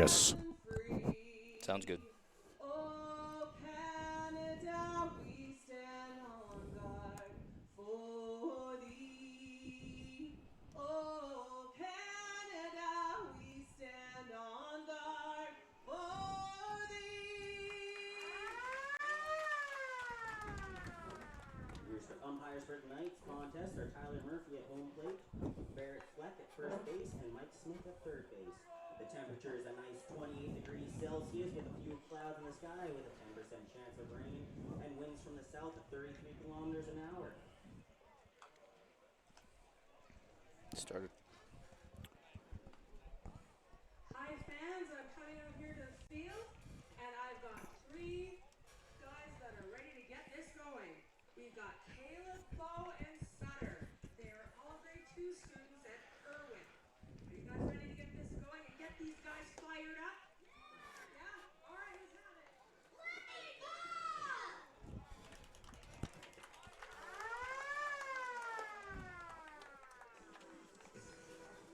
this. Sounds good. Oh, Canada, we stand on guard for thee. Oh, Canada, we stand on guard for thee. Your umpires for tonight's contest are Tyler Murphy at home plate, Barrett Fleck at first base, and Mike Smith at third base. The temperature is a nice 28 degrees Celsius with a few clouds in the sky with a 10% chance of rain and winds from the south at 33 kilometers an hour. Started. Hi fans, I'm coming out here to the field and I've got 3 guys that are ready to get this going. We've got Caleb, Bo, and Sutter. They are all grade 2 students at Irwin. Are you guys ready to get this going and get these guys fired up? Yeah? All right, let's have it.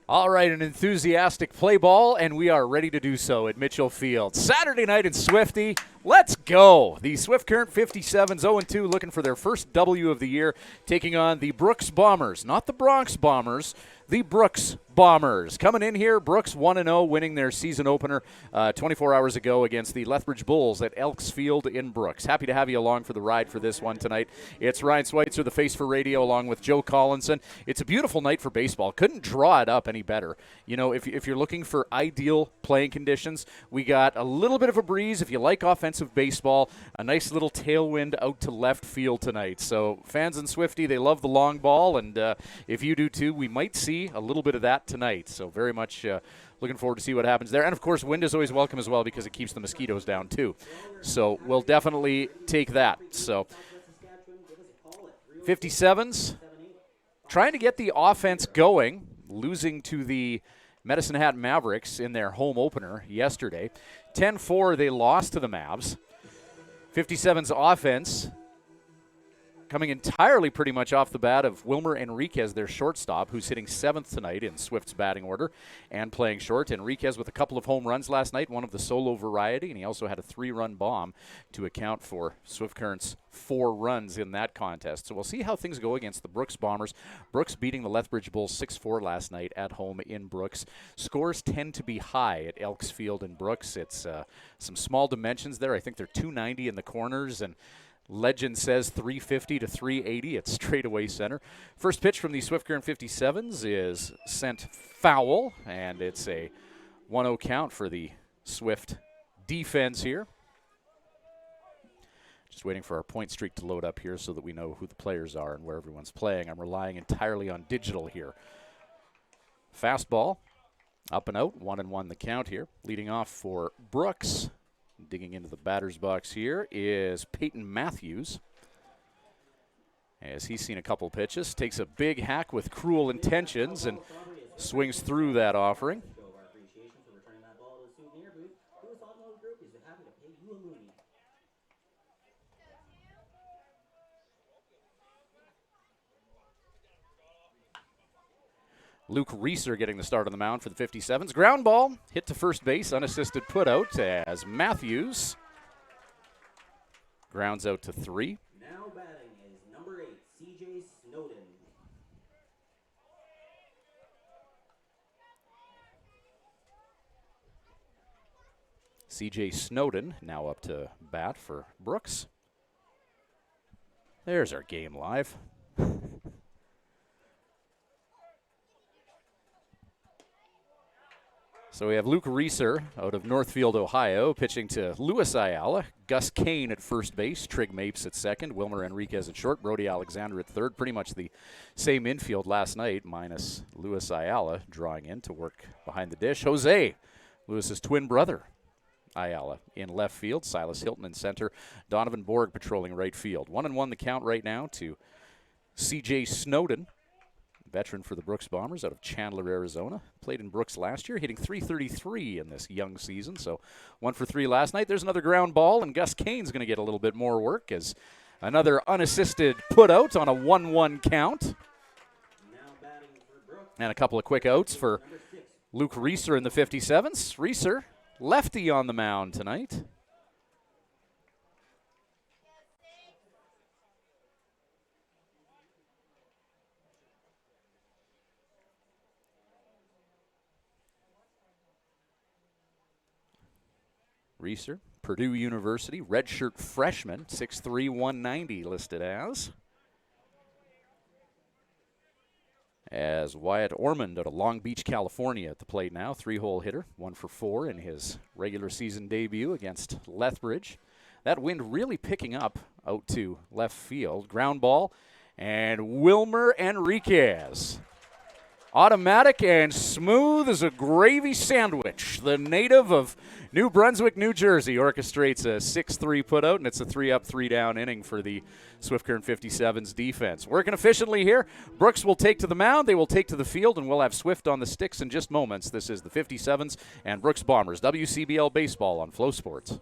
All right, an enthusiastic play ball, and we are ready to do so at Mitchell Field. Saturday night in Swifty. Let's go. The Swift Current 57s 0-2 looking for their first W of the year, taking on the Brooks Bombers. Not the Bronx Bombers, the Brooks Bombers. Coming in here, Brooks 1-0, winning their season opener 24 hours ago against the Lethbridge Bulls at Elks Field in Brooks. Happy to have you along for the ride for this one tonight. It's Ryan Schweitzer, the face for radio, along with Joe Collinson. It's a beautiful night for baseball. Couldn't draw it up any better. You know, if you're looking for ideal playing conditions, we got a little bit of a breeze. If you like offensive baseball, a nice little tailwind out to left field tonight. So fans in Swifty, they love the long ball, and if you do too, we might see a little bit of that tonight. So very much looking forward to see what happens there. And, of course, wind is always welcome as well because it keeps the mosquitoes down too. So we'll definitely take that. So 57s trying to get the offense going, losing to the Medicine Hat Mavericks in their home opener yesterday. 10-4, they lost to the Mavs. 57's offense coming entirely pretty much off the bat of Wilmer Enriquez, their shortstop, who's hitting 7th tonight in Swift's batting order and playing short. Enriquez with a couple of home runs last night, one of the solo variety, and he also had a 3-run bomb to account for Swift Current's 4 runs in that contest. So we'll see how things go against the Brooks Bombers. Brooks beating the Lethbridge Bulls 6-4 last night at home in Brooks. Scores tend to be high at Elks Field in Brooks. It's some small dimensions there. I think they're 290 in the corners, and legend says 350 to 380 at straightaway center. First pitch from the Swift Current 57s is sent foul, and it's a 1-0 count for the Swift defense here. Just waiting for our point streak to load up here so that we know who the players are and where everyone's playing. I'm relying entirely on digital here. Fastball, up and out, 1-1 the count here. Leading off for Brooks. Digging into the batter's box here is Peyton Matthews. As he's seen a couple pitches, takes a big hack with cruel intentions and swings through that offering. Luke Reeser getting the start on the mound for the 57s. Ground ball, hit to first base, unassisted putout as Matthews grounds out to 3. Now batting is number 8, C.J. Snowden. C.J. Snowden now up to bat for Brooks. There's our game live. So we have Luke Reeser out of Northfield, Ohio, pitching to Luis Ayala, Gus Kane at first base, Trig Mapes at second, Wilmer Enriquez at short, Brody Alexander at third. Pretty much the same infield last night, minus Luis Ayala drawing in to work behind the dish. Jose, Luis's twin brother, Ayala in left field, Silas Hilton in center, Donovan Borg patrolling right field. 1-1 the count right now to C.J. Snowden, veteran for the Brooks Bombers out of Chandler, Arizona. Played in Brooks last year, hitting .333 in this young season. So 1 for 3 last night. There's another ground ball, and Gus Kane's going to get a little bit more work as another unassisted putout on a 1-1 count. And a couple of quick outs for Luke Reeser in the 57s. Reeser lefty on the mound tonight. Reeser, Purdue University, redshirt freshman, 6'3", 190 listed as. As Wyatt Ormond out of Long Beach, California at the plate now, 3-hole hitter, 1 for 4 in his regular season debut against Lethbridge. That wind really picking up out to left field. Ground ball, and Wilmer Enriquez. Automatic and smooth as a gravy sandwich. The native of New Brunswick, New Jersey, orchestrates a 6-3 putout, and it's a 3-up, 3-down inning for the Swift Current 57's defense. Working efficiently here. Brooks will take to the mound, they will take to the field, and we'll have Swift on the sticks in just moments. This is the 57's and Brooks Bombers, WCBL Baseball on Flow Sports.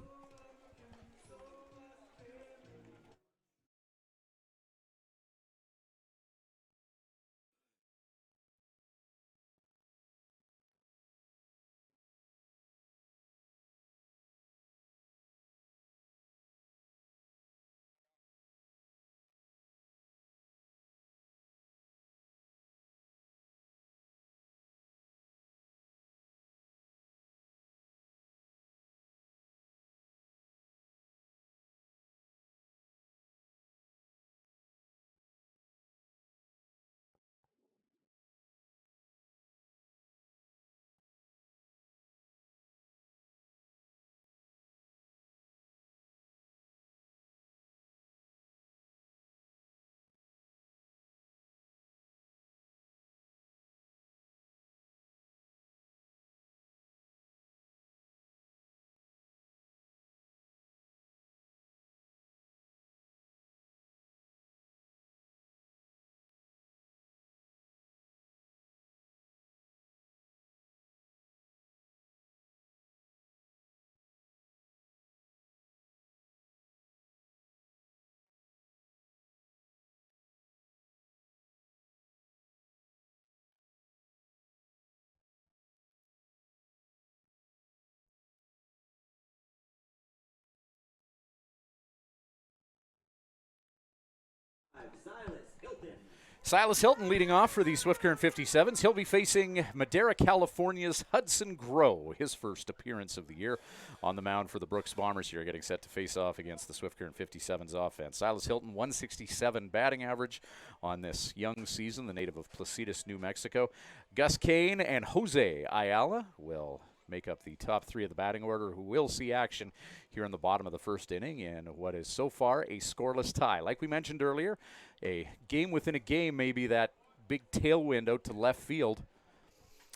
Silas Hilton leading off for the Swift Current 57s. He'll be facing Madera, California's Hudson Grow, his first appearance of the year on the mound for the Brooks Bombers here, getting set to face off against the Swift Current 57's offense. Silas Hilton, 167 batting average on this young season, the native of Placitas, New Mexico. Gus Kane and Jose Ayala will make up the top 3 of the batting order, who will see action here in the bottom of the first inning in what is so far a scoreless tie. Like we mentioned earlier, a game within a game, maybe that big tailwind out to left field.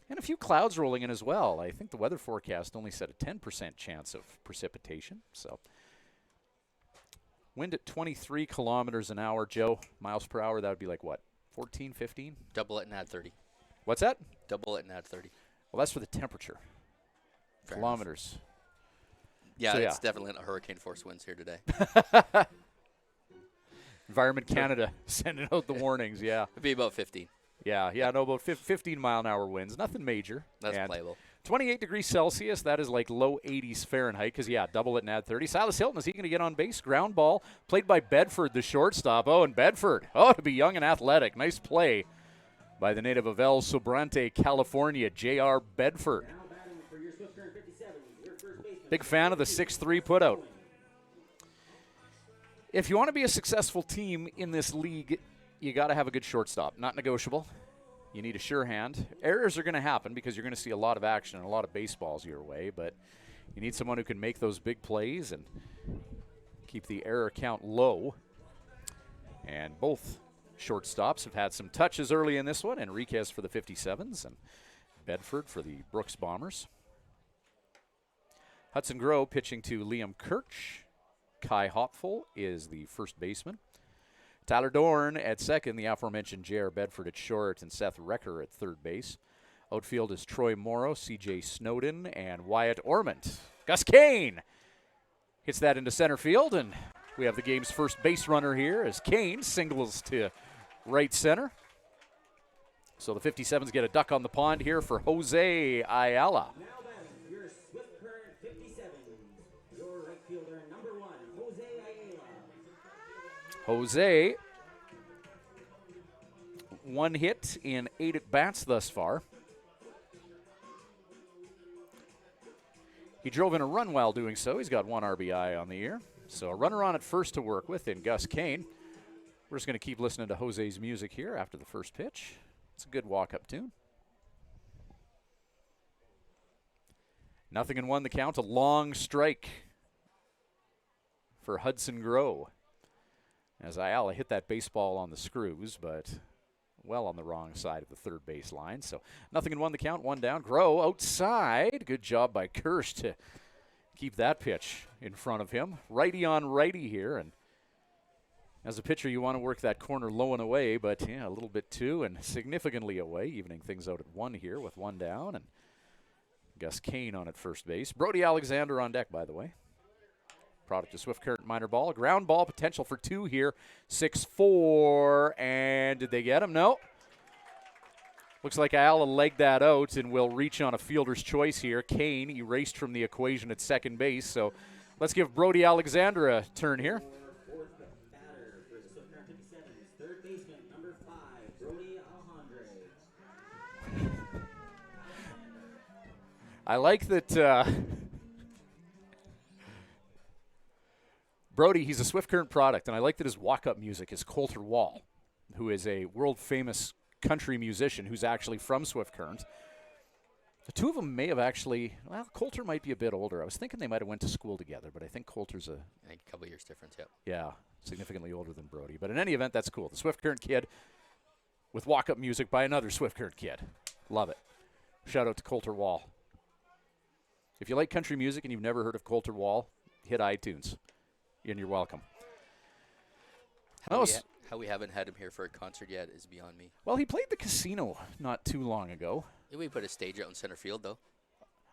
And a few clouds rolling in as well. I think the weather forecast only said a 10% chance of precipitation. So wind at 23 kilometers an hour, Joe, miles per hour. That would be like what, 14, 15? Double it and add 30. What's that? Double it and add 30. Well, that's for the temperature. Fair Kilometers. enough. Yeah, So, it's definitely not hurricane force winds here today. Environment Canada sending out the warnings, yeah. It'd be about 15. Yeah, no, about 15-mile-an-hour winds. Nothing major. That's And playable. 28 degrees Celsius, that is like low 80s Fahrenheit, because, yeah, double it and add 30. Silas Hilton, is he going to get on base? Ground ball, played by Bedford, the shortstop. Oh, and Bedford, to be young and athletic. Nice play by the native of El Sobrante, California, J.R. Bedford. Big fan of the 6-3 putout. If you want to be a successful team in this league, you got to have a good shortstop. Not negotiable. You need a sure hand. Errors are going to happen because you're going to see a lot of action and a lot of baseballs your way, but you need someone who can make those big plays and keep the error count low. And both shortstops have had some touches early in this one. Enriquez for the 57s and Bedford for the Brooks Bombers. Hudson Grow pitching to Liam Kirch. Kai Hopful is the first baseman. Tyler Dorn at second, the aforementioned J.R. Bedford at short, and Seth Recker at third base. Outfield is Troy Morrow, C.J. Snowden, and Wyatt Ormond. Gus Kane hits that into center field, and we have the game's first base runner here as Kane singles to right center. So the 57s get a duck on the pond here for Jose Ayala. Jose, 1 hit in 8 at-bats thus far. He drove in a run while doing so. He's got 1 RBI on the year. So a runner on at first to work with in Gus Kane. We're just going to keep listening to Jose's music here after the first pitch. It's a good walk-up tune. 0-1 the count. A long strike for Hudson Grow. As Ayala hit that baseball on the screws, but well on the wrong side of the third base line. So 0-1 the count, 1 down. Grow outside. Good job by Kirsch to keep that pitch in front of him. Righty on righty here. And as a pitcher, you want to work that corner low and away, but yeah, a little bit too, and significantly away, evening things out at 1 here with 1 down. And Gus Kane on at first base. Brody Alexander on deck, by the way. Product of Swift Current minor ball. Ground ball potential for 2 here. 6-4. And did they get him? No. Looks like Ayala legged that out and will reach on a fielder's choice here. Kane erased from the equation at second base. So let's give Brody Alexander a turn here. Fourth batter for the Swift Current 57's third baseman, number 5, Brody Alejandre. I like that Brody, he's a Swift Current product, and I like that his walk-up music is Coulter Wall, who is a world-famous country musician who's actually from Swift Current. The two of them may have actually, well, Coulter might be a bit older. I was thinking they might have went to school together, but I think Coulter's I think a couple years difference, yep. yeah, significantly older than Brody. But in any event, that's cool. The Swift Current kid with walk-up music by another Swift Current kid. Love it. Shout out to Coulter Wall. If you like country music and you've never heard of Coulter Wall, hit iTunes, and you're welcome. How we haven't had him here for a concert yet is beyond me. Well, he played the Casino not too long ago. Did we put a stage out in center field, though?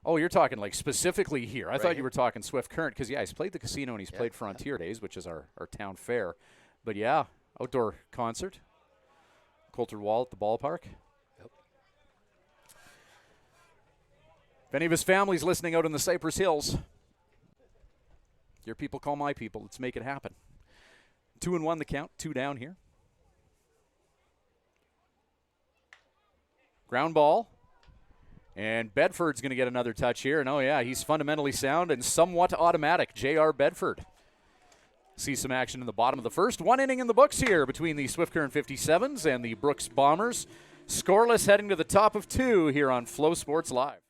Oh, you're talking like specifically here. I Right thought you here. were talking Swift Current because, yeah, he's played the Casino and he's played Frontier Days, which is our town fair. But, yeah, outdoor concert. Coulter Wall at the ballpark. Yep. If any of his family's listening out in the Cypress Hills, your people call my people. Let's make it happen. 2-1 the count, 2 down here. Ground ball. And Bedford's going to get another touch here. And, oh, yeah, he's fundamentally sound and somewhat automatic. J.R. Bedford. See some action in the bottom of the first. 1 inning in the books here between the Swift Current 57s and the Brooks Bombers. Scoreless heading to the top of 2 here on Flow Sports Live.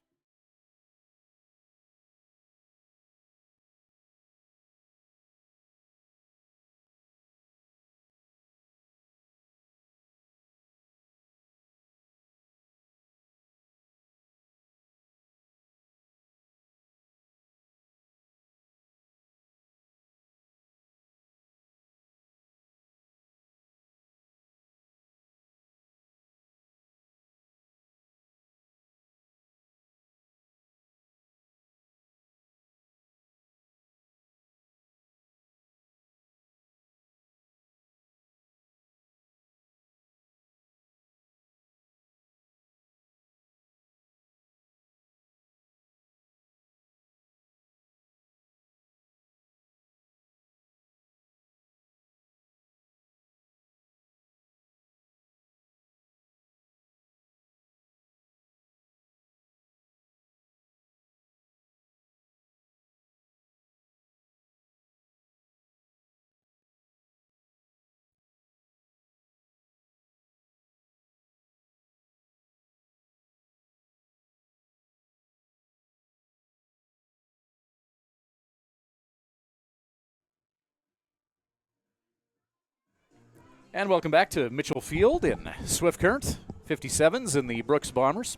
And welcome back to Mitchell Field in Swift Current. 57s in the Brooks Bombers.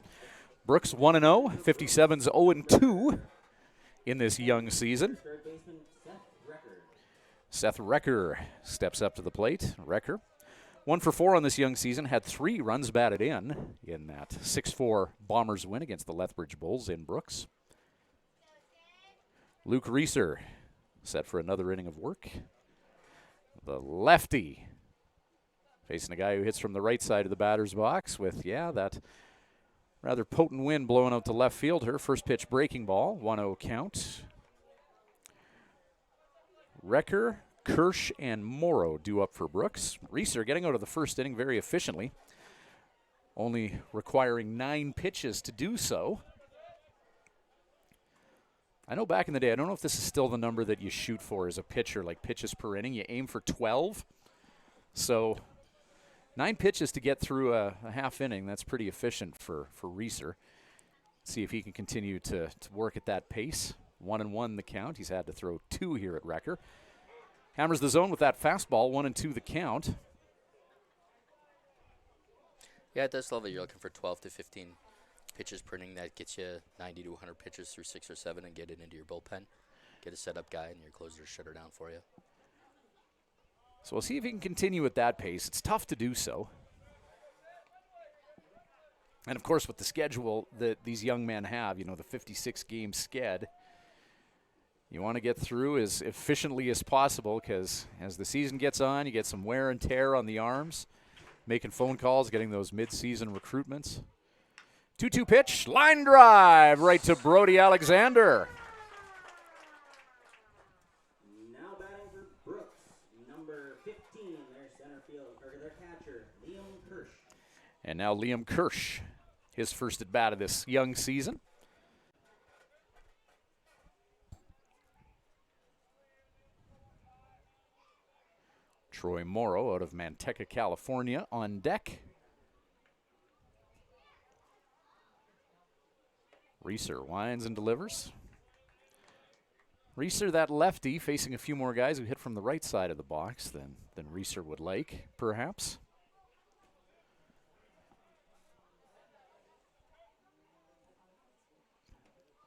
Brooks 1-0, 57s 0-2 in this young season. Third baseman, Seth Recker steps up to the plate. Recker, 1 for 4 on this young season, had 3 runs batted in that 6-4 Bombers win against the Lethbridge Bulls in Brooks. Luke Reeser set for another inning of work. The lefty facing a guy who hits from the right side of the batter's box with, that rather potent wind blowing out to left field. Her first pitch breaking ball, 1-0 count. Recker Kirsch and Morrow due up for Brooks. Reeser getting out of the first inning very efficiently, only requiring 9 pitches to do so. I know back in the day, I don't know if this is still the number that you shoot for as a pitcher, like pitches per inning. You aim for 12. So 9 pitches to get through a half inning, that's pretty efficient for Reeser. See if he can continue to work at that pace. 1-1 the count. He's had to throw 2 here at Wrecker. Hammers the zone with that fastball, 1-2 the count. Yeah, it does love that you're looking for 12 to 15 pitches per inning. That gets you 90 to 100 pitches through 6 or 7 and get it into your bullpen. Get a setup guy and your closer to shut her down for you. So we'll see if he can continue at that pace. It's tough to do so. And, of course, with the schedule that these young men have, you know, the 56-game sked, you want to get through as efficiently as possible because as the season gets on, you get some wear and tear on the arms, making phone calls, getting those mid-season recruitments. 2-2 pitch, line drive right to Brody Alexander. Now batting for Brooks, number 15, their center field, or their catcher, Liam Kirsch. And now Liam Kirsch, his first at bat of this young season. Troy Morrow out of Manteca, California on deck. Reeser winds and delivers. Reeser, that lefty, facing a few more guys who hit from the right side of the box than Reeser would like, perhaps.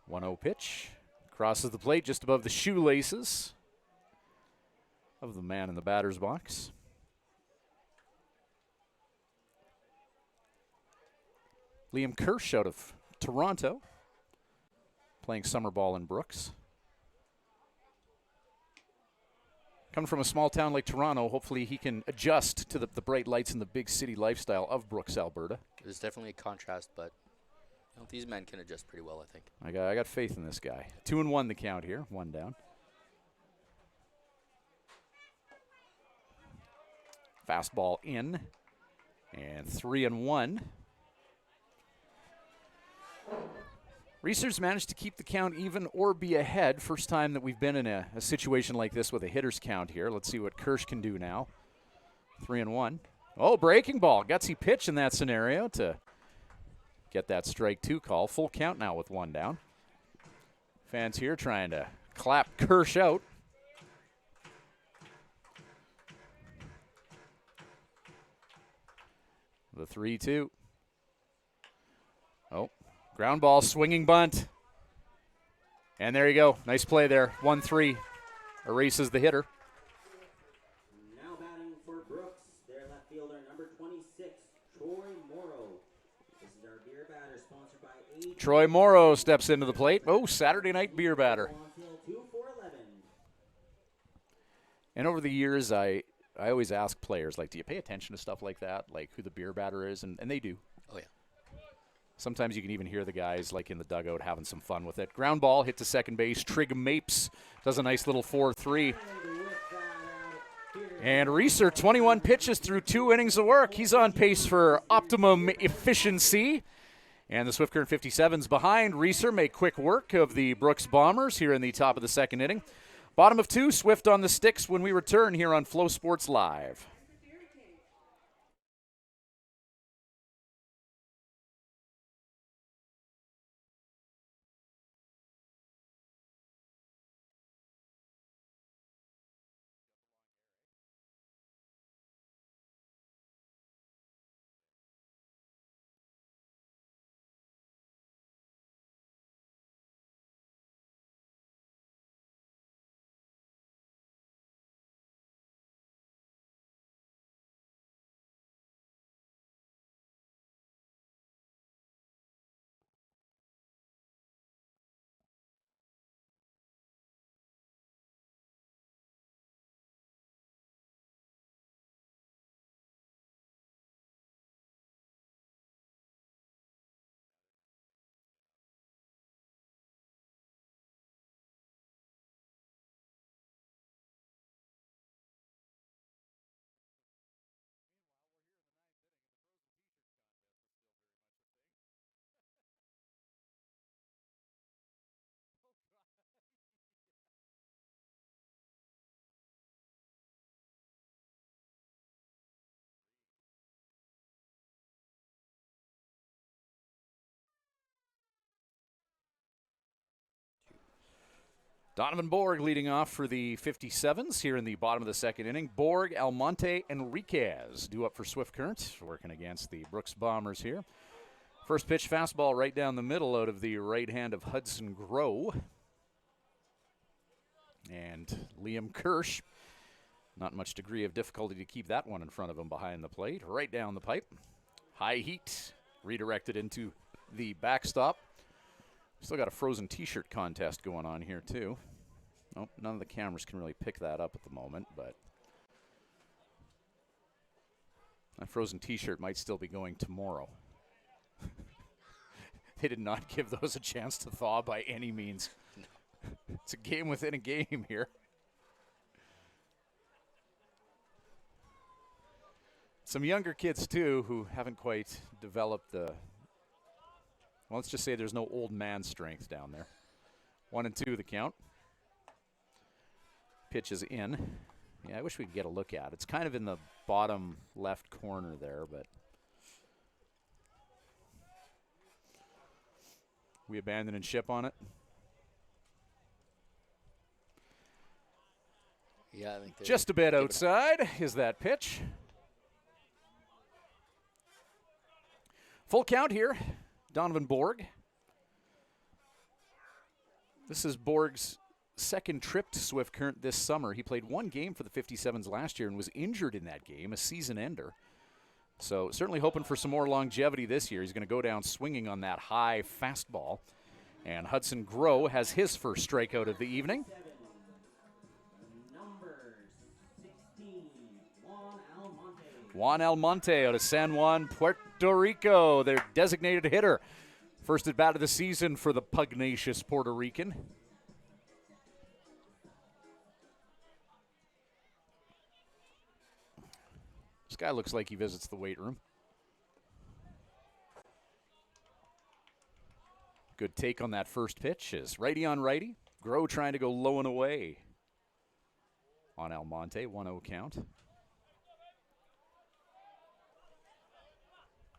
One 1-0 pitch. Crosses the plate just above the shoelaces of the man in the batter's box. Liam Kirsch out of Toronto, playing summer ball in Brooks. Coming from a small town like Toronto, hopefully he can adjust to the bright lights and the big city lifestyle of Brooks, Alberta. There's definitely a contrast, but you know, these men can adjust pretty well, I think. I got faith in this guy. 2-1 the count here, 1 down. Fastball in, and 3-1. Reeser's managed to keep the count even or be ahead. First time that we've been in a situation like this with a hitter's count here. Let's see what Kirsch can do now. 3-1. Oh, breaking ball. Gutsy pitch in that scenario to get that strike 2 call. Full count now with 1 down. Fans here trying to clap Kirsch out. The 3-2. Oh, ground ball, swinging bunt. And there you go. Nice play there. 1-3. Erases the hitter. Now batting for Brooks, their left fielder, number 26, Troy Morrow. This is our beer batter, sponsored by A. Troy Morrow steps into the plate. Oh, Saturday night beer batter. Until 2-4-11. And over the years, I always ask players, like, do you pay attention to stuff like that, like who the beer batter is? And they do. Oh, yeah. Sometimes you can even hear the guys, like, in the dugout having some fun with it. Ground ball, hit to second base. Trig Mapes does a nice little 4-3. And Reeser, 21 pitches through 2 innings of work. He's on pace for optimum efficiency. And the Swift Current 57's behind. Reeser make quick work of the Brooks Bombers here in the top of the second inning. Bottom of 2, Swift on the sticks when we return here on Flow Sports Live. Donovan Borg leading off for the 57s here in the bottom of the second inning. Borg, Almonte, Enriquez due up for Swift Current, working against the Brooks Bombers here. First pitch fastball right down the middle out of the right hand of Hudson Grow. And Liam Kirsch, not much degree of difficulty to keep that one in front of him behind the plate. Right down the pipe. High heat, redirected into the backstop. Still got a frozen t-shirt contest going on here too. Nope, none of the cameras can really pick that up at the moment, but that frozen t-shirt might still be going tomorrow. They did not give those a chance to thaw by any means. It's a game within a game here. Some younger kids too who haven't quite developed the, well, let's just say there's no old man strength down there. 1-2 the count. Pitch is in. Yeah, I wish we could get a look at it. It's kind of in the bottom left corner there, but we abandon and ship on it. Yeah, I think Just a bit outside is that pitch. Full count here. Donovan Borg. This is Borg's second trip to Swift Current this summer. He played one game for the 57s last year and was injured in that game, a season ender. So certainly hoping for some more longevity this year. He's going to go down swinging on that high fastball. And Hudson Grow has his first strikeout of the evening. Number 16, Juan Almonte. Juan Almonte out of San Juan, Puerto Rico, their designated hitter. First at bat of the season for the pugnacious Puerto Rican. This guy looks like he visits the weight room. Good take on that first pitch is righty on righty. Grow trying to go low and away on Almonte, 1-0 count.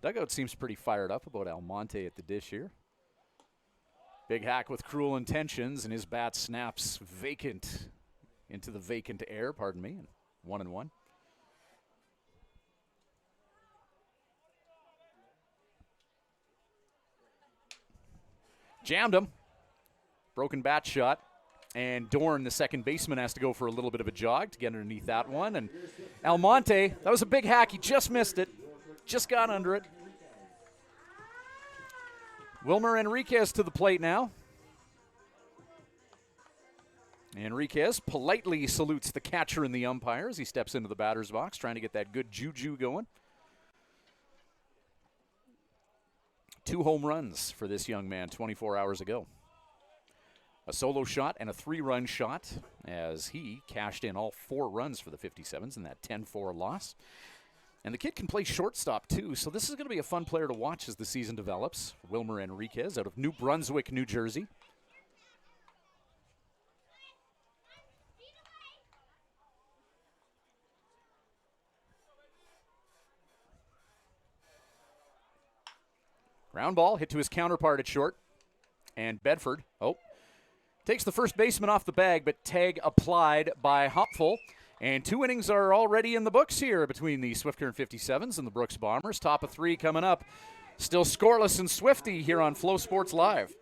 Dugout seems pretty fired up about Almonte at the dish here. Big hack with cruel intentions, and his bat snaps vacant into the vacant air, pardon me, and 1-1. Jammed him. Broken bat shot. And Dorn, the second baseman, has to go for a little bit of a jog to get underneath that one. And Almonte, that was a big hack. He just missed it. Just got under it. Wilmer Enriquez to the plate now. Enriquez politely salutes the catcher and the umpire as he steps into the batter's box, trying to get that good juju going. 2 home runs for this young man 24 hours ago. A solo shot and a 3-run shot as he cashed in all 4 runs for the 57s in that 10-4 loss. And the kid can play shortstop too, so this is going to be a fun player to watch as the season develops. Wilmer Enriquez out of New Brunswick, New Jersey. Ground ball hit to his counterpart at short. And Bedford, takes the first baseman off the bag, but tag applied by Hopful. And 2 innings are already in the books here between the Swift Current 57s and the Brooks Bombers. Top of 3 coming up. Still scoreless and Swifty here on Flow Sports Live.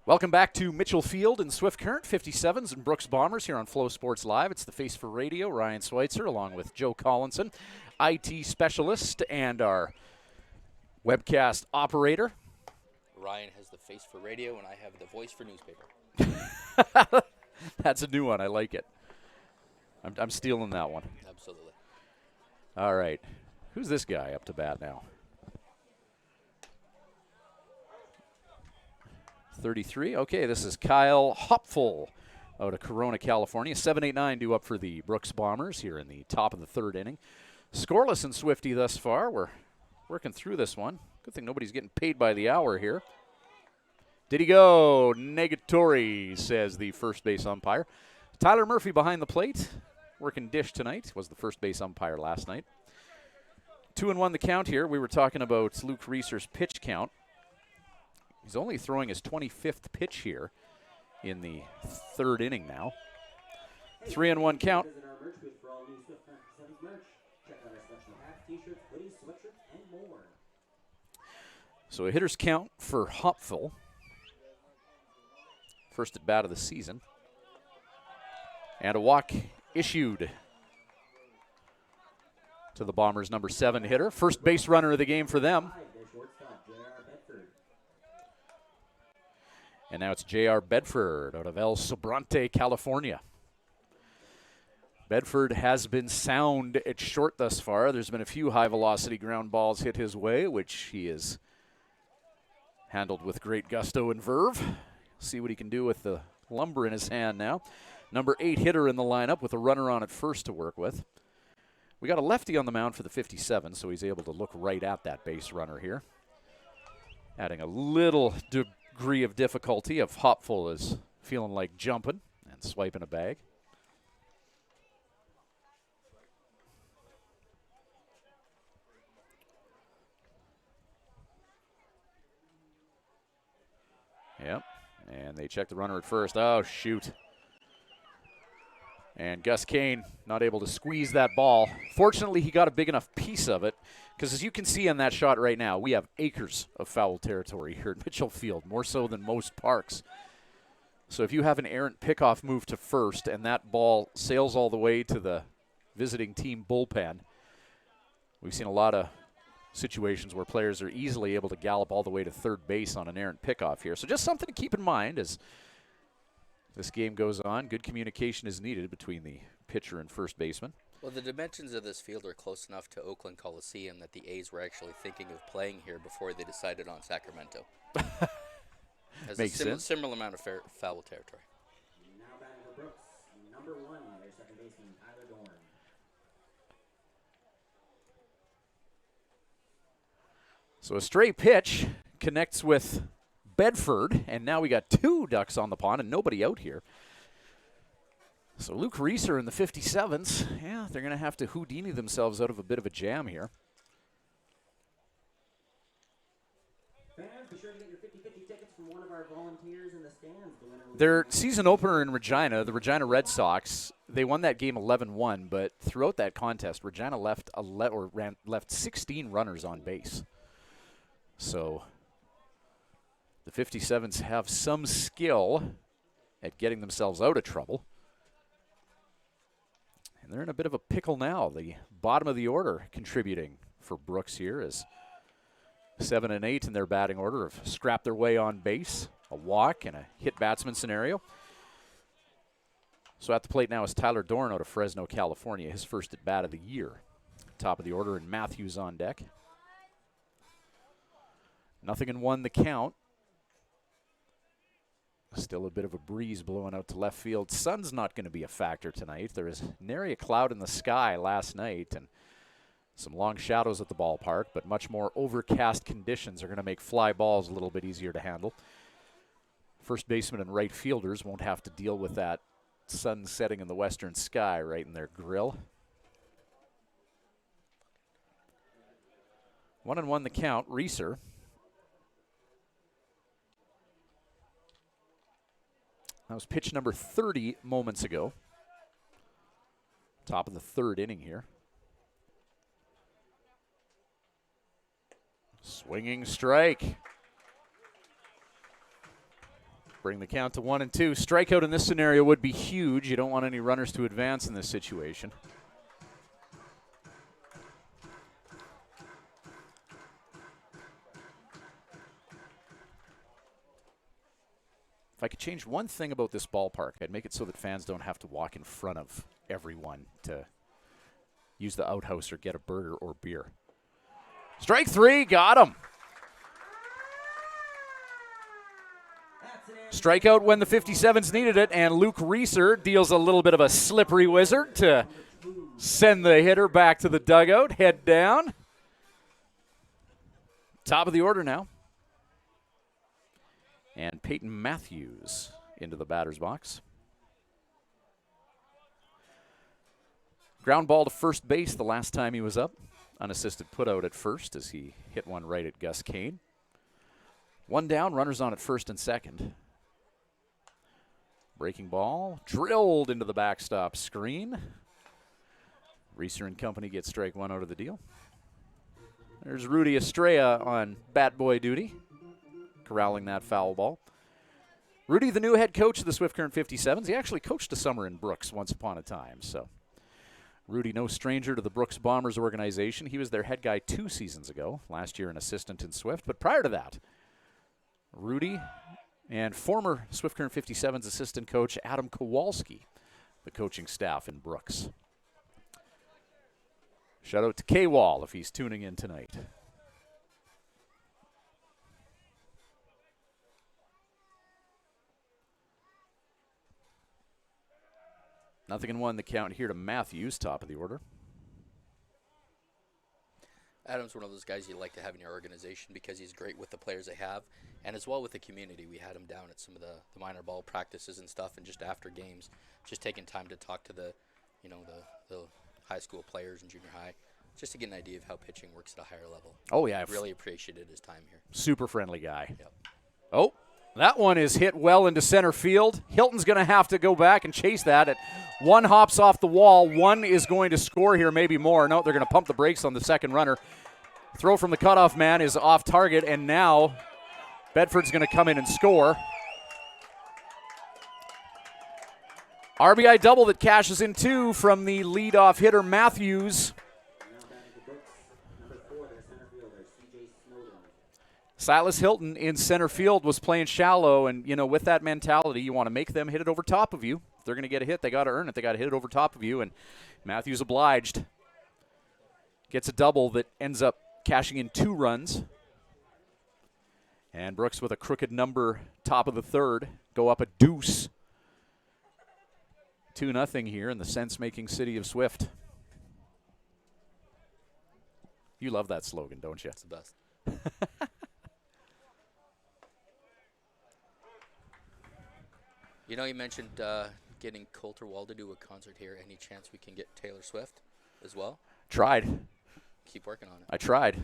Welcome back to Mitchell Field in Swift Current, 57s and Brooks Bombers here on Flow Sports Live. It's the Face for Radio, Ryan Schweitzer, along with Joe Collinson, IT specialist, and our webcast operator. Ryan has the face for radio, and I have the voice for newspaper. That's a new one. I like it. I'm stealing that one. Absolutely. All right. Who's this guy up to bat now? 33. Okay, this is Kyle Hopful out of Corona, California. 7-8-9 due up for the Brooks Bombers here in the top of the third inning. Scoreless in Swifty thus far. We're working through this one. Good thing nobody's getting paid by the hour here. Did he go? Negatory, says the first base umpire. Tyler Murphy behind the plate. Working dish tonight. Was the first base umpire last night. 2-1 the count here. We were talking about Luke Reeser's pitch count. He's only throwing his 25th pitch here in the third inning now. 3-1 count. Visit our merch booth for all new Swift Current 57s merch. Check out our selection of hats, t-shirts, hoodies, sweatshirts, and more. So a hitter's count for Hopful. First at bat of the season. And a walk issued to the Bombers' number 7 hitter. First base runner of the game for them. Their shortstop, J.R. Bedford. And now it's J.R. Bedford out of El Sobrante, California. Bedford has been sound at short thus far. There's been a few high-velocity ground balls hit his way, which he has handled with great gusto and verve. See what he can do with the lumber in his hand now. Number 8 hitter in the lineup with a runner on at first to work with. We got a lefty on the mound for the 57, so he's able to look right at that base runner here. Adding a little degree of difficulty if Hopful is feeling like jumping and swiping a bag. Yep, and they check the runner at first. Oh, shoot. And Gus Kane not able to squeeze that ball. Fortunately, he got a big enough piece of it, because as you can see in that shot right now, we have acres of foul territory here at Mitchell Field, more so than most parks. So if you have an errant pickoff move to first and that ball sails all the way to the visiting team bullpen, we've seen a lot of situations where players are easily able to gallop all the way to third base on an errant pickoff here. So just something to keep in mind as this game goes on. Good communication is needed between the pitcher and first baseman. Well, the dimensions of this field are close enough to Oakland Coliseum that the A's were actually thinking of playing here before they decided on Sacramento. Has Makes a sense. similar amount of foul territory. Now batting for Brooks, number 1, their second baseman, Tyler Dorn. So a straight pitch connects with Bedford, and now we got 2 ducks on the pond and nobody out here. So Luke Reeser in the 57s, yeah, they're going to have to Houdini themselves out of a bit of a jam here. Fans, be sure to get your 50-50 tickets from one of our volunteers in the stands. The winner will Their be- season opener in Regina, the Regina Red Sox, they won that game 11-1, but throughout that contest, Regina left 16 runners on base. So the 57s have some skill at getting themselves out of trouble. And they're in a bit of a pickle now. The bottom of the order contributing for Brooks here is 7 and 8 in their batting order have scrapped their way on base, a walk and a hit batsman scenario. So at the plate now is Tyler Dorn out of Fresno, California, his first at bat of the year. Top of the order, and Matthews on deck. 0-1 the count. Still a bit of a breeze blowing out to left field. Sun's not going to be a factor tonight. There is nary a cloud in the sky last night and some long shadows at the ballpark, but much more overcast conditions are going to make fly balls a little bit easier to handle. First baseman and right fielders won't have to deal with that sun setting in the western sky right in their grill. 1-1 the count. Reeser. That was pitch number 30 moments ago. Top of the third inning here. Swinging strike. Bring the count to 1-2. Strikeout in this scenario would be huge. You don't want any runners to advance in this situation. If I could change one thing about this ballpark, I'd make it so that fans don't have to walk in front of everyone to use the outhouse or get a burger or beer. Strike 3, got him. Strikeout when the 57s needed it, and Luke Reeser deals a little bit of a slippery wizard to send the hitter back to the dugout, head down. Top of the order now. And Peyton Matthews into the batter's box. Ground ball to first base the last time he was up. Unassisted putout at first as he hit one right at Gus Kane. One down, runners on at first and second. Breaking ball, drilled into the backstop screen. Reeser and company get strike 1 out of the deal. There's Rudy Estrella on bat boy duty, corralling that foul ball. Rudy, the new head coach of the Swift Current 57s. He actually coached a summer in Brooks once upon a time, so Rudy, no stranger to the Brooks Bombers organization. He was their head guy 2 seasons ago, last year an assistant in Swift. But prior to that, Rudy and former Swift Current 57's assistant coach Adam Kowalski, the coaching staff in Brooks. Shout out to K-Wall if he's tuning in tonight. Nothing in 1, the count here to Matthews, top of the order. Adam's one of those guys you like to have in your organization because he's great with the players they have and as well with the community. We had him down at some of the minor ball practices and stuff, and just after games, just taking time to talk to the high school players and junior high, just to get an idea of how pitching works at a higher level. Oh, yeah. Really appreciated his time here. Super friendly guy. Yep. Oh, that one is hit well into center field. Hilton's going to have to go back and chase that. One hops off the wall. One is going to score here, maybe more. No, they're going to pump the brakes on the second runner. Throw from the cutoff man is off target, and now Bedford's going to come in and score. RBI double that cashes in 2 from the leadoff hitter, Matthews. Silas Hilton in center field was playing shallow, and, with that mentality, you want to make them hit it over top of you. If they're going to get a hit, they got to earn it. They got to hit it over top of you, and Matthews obliged. Gets a double that ends up cashing in 2 runs. And Brooks with a crooked number, top of the third, go up a deuce. 2-0 here in the sense-making city of Swift. You love that slogan, don't you? It's the best. You mentioned getting Coulter Wall to do a concert here. Any chance we can get Taylor Swift as well? Tried. Keep working on it. I tried.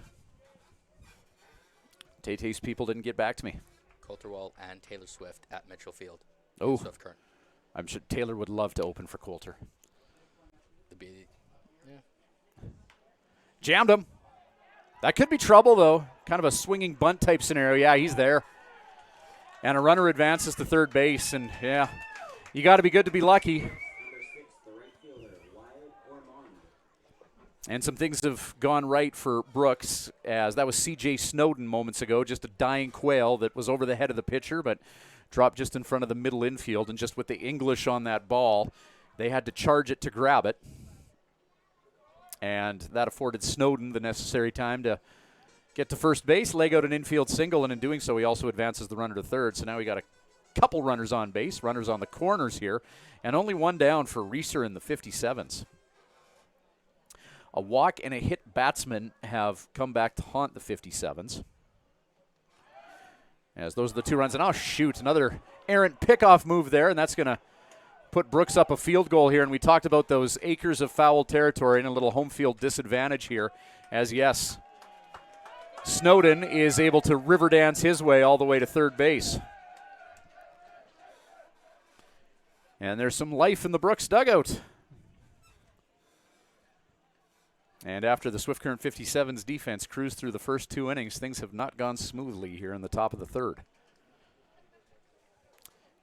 Tay-Tay's people didn't get back to me. Coulter Wall and Taylor Swift at Mitchell Field. Oh, Swift Current. I'm sure Taylor would love to open for Coulter. Jammed him. That could be trouble, though. Kind of a swinging bunt type scenario. Yeah, he's there. And a runner advances to third base, and yeah, you got to be good to be lucky. And some things have gone right for Brooks, as that was C.J. Snowden moments ago, just a dying quail that was over the head of the pitcher, but dropped just in front of the middle infield. And just with the English on that ball, they had to charge it to grab it. And that afforded Snowden the necessary time to get to first base, leg out an infield single, and in doing so, he also advances the runner to third. So now we got a couple runners on base, runners on the corners here, and only one down for Reeser in the 57s. A walk and a hit batsman have come back to haunt the 57s. As those are the 2 runs, and shoot, another errant pickoff move there, and that's going to put Brooks up a field goal here. And we talked about those acres of foul territory and a little home field disadvantage here, as yes, Snowden is able to river dance his way all the way to third base. And there's some life in the Brooks dugout. And after the Swift Current 57's defense cruised through the first 2 innings, things have not gone smoothly here in the top of the third.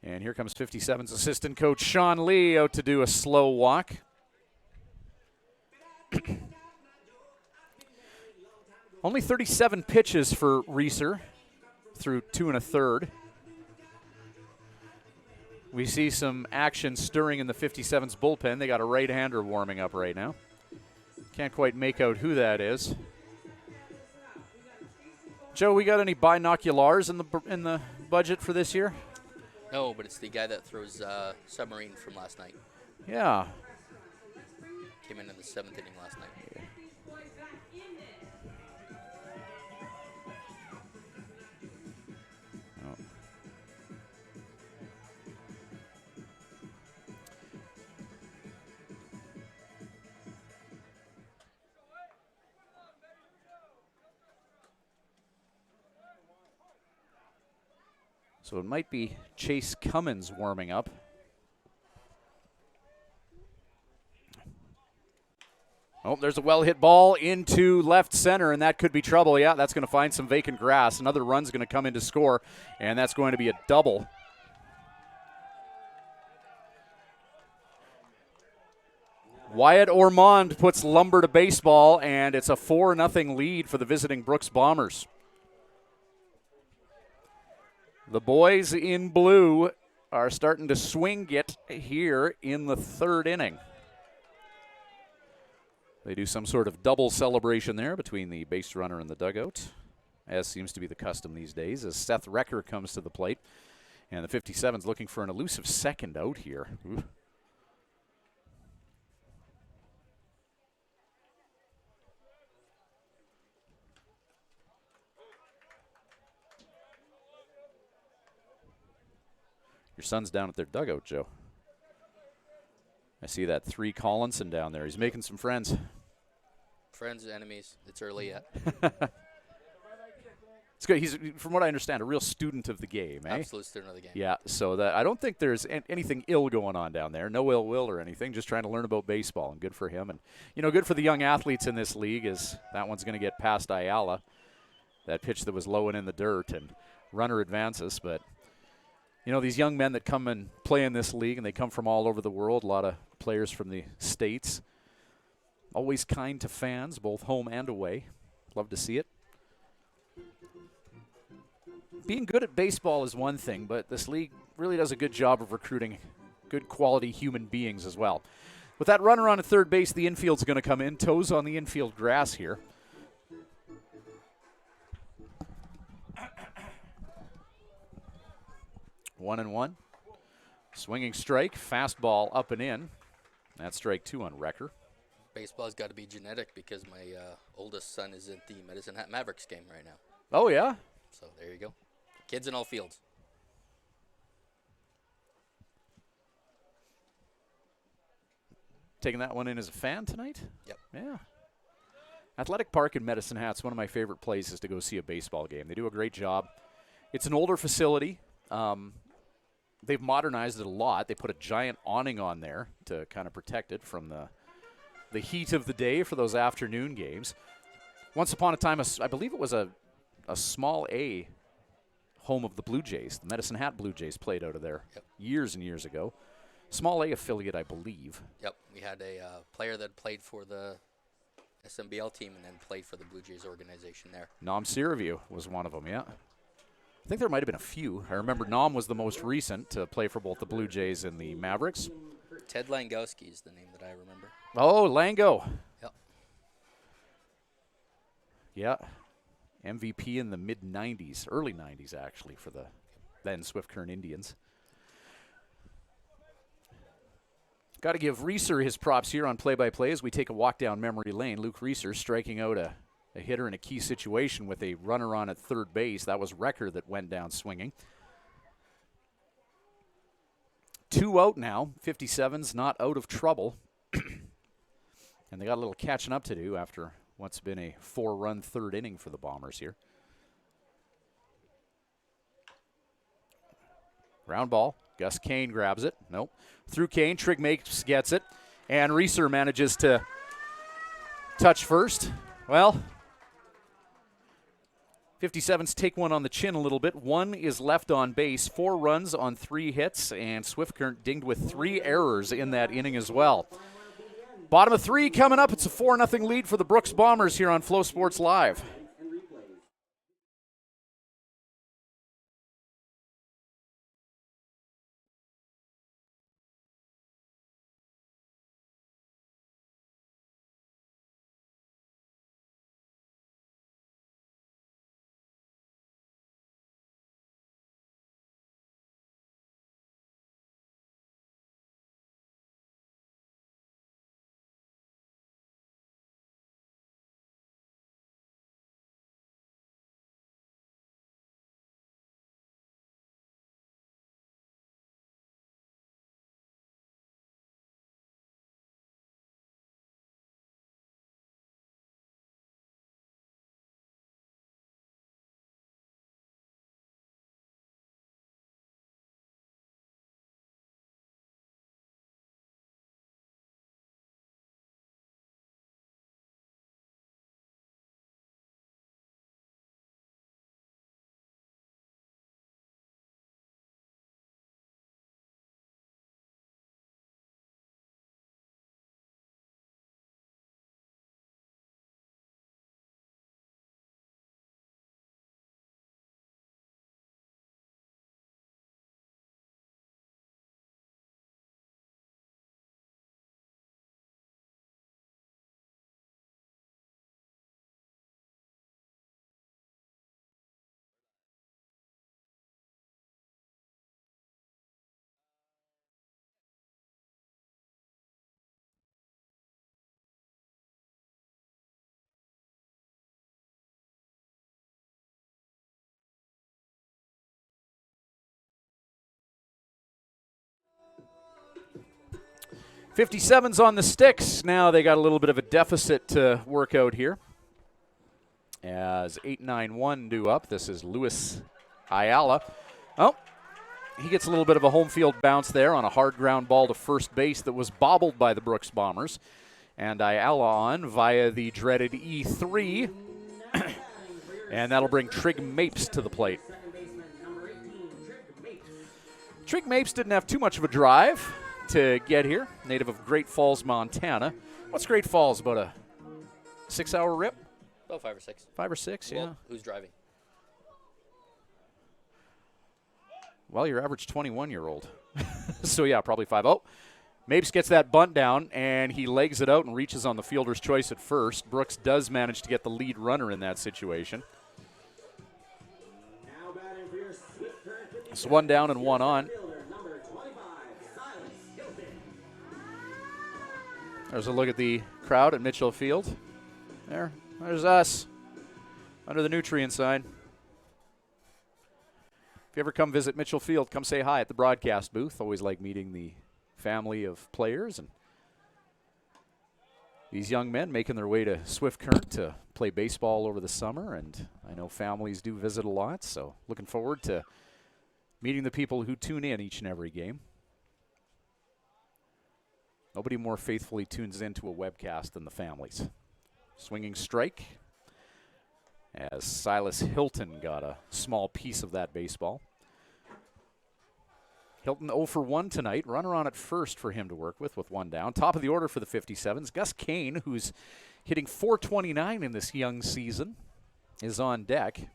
And here comes 57's assistant coach Sean Lee out to do a slow walk. Only 37 pitches for Reeser through 2 1/3. We see some action stirring in the 57's bullpen. They got a right-hander warming up right now. Can't quite make out who that is. Joe, we got any binoculars in the budget for this year? No, but it's the guy that throws submarine from last night. Yeah. Came in the 7th inning last night. So it might be Chase Cummins warming up. Oh, there's a well-hit ball into left center, and that could be trouble. Yeah, that's going to find some vacant grass. Another run's going to come in to score, and that's going to be a double. Wyatt Ormond puts lumber to baseball, and it's a 4-0 lead for the visiting Brooks Bombers. The boys in blue are starting to swing it here in the 3rd inning. They do some sort of double celebration there between the base runner and the dugout, as seems to be the custom these days, as Seth Recker comes to the plate. And the 57's looking for an elusive second out here. Ooh. Your son's down at their dugout, Joe. I see that 3 Collinson down there. He's making some friends. Friends, enemies. It's early yet. It's good. He's, from what I understand, a real student of the game, eh? Absolute student of the game. Yeah, so that I don't think there's anything ill going on down there. No ill will or anything, just trying to learn about baseball, and good for him. And, you know, good for the young athletes in this league, as that one's going to get past Ayala. That pitch that was low and in the dirt, and runner advances, but you know, these young men that come and play in this league, and they come from all over the world, a lot of players from the States, always kind to fans, both home and away. Love to see it. Being good at baseball is one thing, but this league really does a good job of recruiting good quality human beings as well. With that runner on at third base, the infield's going to come in. Toes on the infield grass here. One and one. Swinging strike, fastball up and in. That's strike 2 on Recker. Baseball's got to be genetic because my oldest son is at the Medicine Hat Mavericks game right now. Oh, yeah? So there you go. Kids in all fields. Taking that one in as a fan tonight? Yep. Yeah. Athletic Park in Medicine Hat's one of my favorite places to go see a baseball game. They do a great job. It's an older facility. They've modernized it a lot. They put a giant awning on there to kind of protect it from the heat of the day for those afternoon games. Once upon a time, I believe it was a small A home of the Blue Jays. The Medicine Hat Blue Jays played out of there years and years ago. Small A affiliate, I believe. Yep. We had a player that played for the SMBL team and then played for the Blue Jays organization there. Nom Searview was one of them, yeah. I think there might have been a few. I remember Nom was the most recent to play for both the Blue Jays and the Mavericks. Ted Langowski is the name that I remember. Oh, Lango. Yep. Yeah. MVP in the mid-'90s, early 90s actually, for the then Swift Current Indians. Got to give Reeser his props here on play-by-play as we take a walk down memory lane. Luke Reeser striking out a hitter in a key situation with a runner on at third base. That was Recker that went down swinging. 2 out now. 57's not out of trouble. And they got a little catching up to do after what's been a 4-run third inning for the Bombers here. Ground ball. Gus Kane grabs it. Nope. Through Kane. Trigg Makes gets it. And Reeser manages to touch first. Well, 57s take one on the chin a little bit. One is left on base, 4 runs on 3 hits, and Swift-Current dinged with 3 errors in that inning as well. Bottom of 3 coming up. It's a 4-0 lead for the Brooks Bombers here on Flow Sports Live. And replays. 57's on the sticks. Now they got a little bit of a deficit to work out here. As 8-9-1 due up. This is Luis Ayala. Oh, he gets a little bit of a home field bounce there on a hard ground ball to first base that was bobbled by the Brooks Bombers. And Ayala on via the dreaded E3. And that'll bring Trig Mapes to the plate. Second baseman, number 18, Trig Mapes. Trig Mapes didn't have too much of a drive to get here. Native of Great Falls, Montana. What's Great Falls? About a 6-hour rip? About 5 or 6. 5 or 6, yeah. Well, who's driving? Well, your average 21-year-old. So, yeah, probably 5. Oh, Mapes gets that bunt down, and he legs it out and reaches on the fielder's choice at first. Brooks does manage to get the lead runner in that situation. Now batting for your Swift-Current 57. It's 1 down and 1 on. Fielder, number 25, Silas Hilton. There's a look at the crowd at Mitchell Field. There's us under the nutrient sign. If you ever come visit Mitchell Field, come say hi at the broadcast booth. Always like meeting the family of players and these young men making their way to Swift-Current to play baseball over the summer, and I know families do visit a lot, so looking forward to meeting the people who tune in each and every game. Nobody more faithfully tunes into a webcast than the families. Swinging strike as Silas Hilton got a small piece of that baseball. Hilton 0 for 1 tonight. Runner on at first for him to work with 1 down. Top of the order for the 57s. Gus Kane, who's hitting .429 in this young season, is on deck.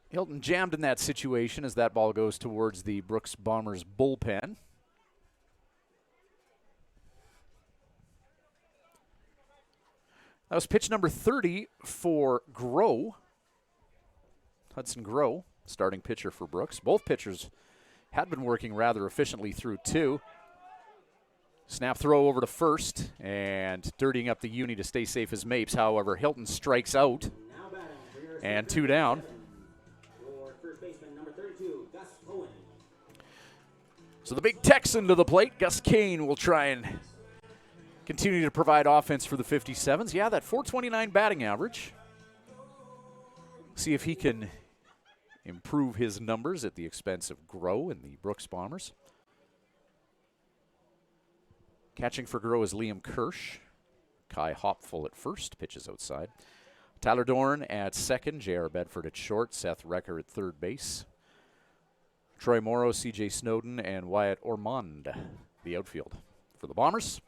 Hilton jammed in that situation as that ball goes towards the Brooks Bombers bullpen. That was pitch number 30 for Groh. Hudson Groh, starting pitcher for Brooks. Both pitchers had been working rather efficiently through 2. Snap throw over to first, and dirtying up the uni to stay safe as Mapes. However, Hilton strikes out, Now batting for your and 2 down. For first baseman, number 32, Gus Cohen. So the big Texan to the plate. Gus Kane will try and continue to provide offense for the 57s. Yeah, that .429 batting average. See if he can improve his numbers at the expense of Groh and the Brooks Bombers. Catching for Groh is Liam Kirsch. Kai Hopful at first, pitches outside. Tyler Dorn at second, J.R. Bedford at short, Seth Recker at third base. Troy Morrow, C.J. Snowden, and Wyatt Ormond, the outfield. For the Bombers,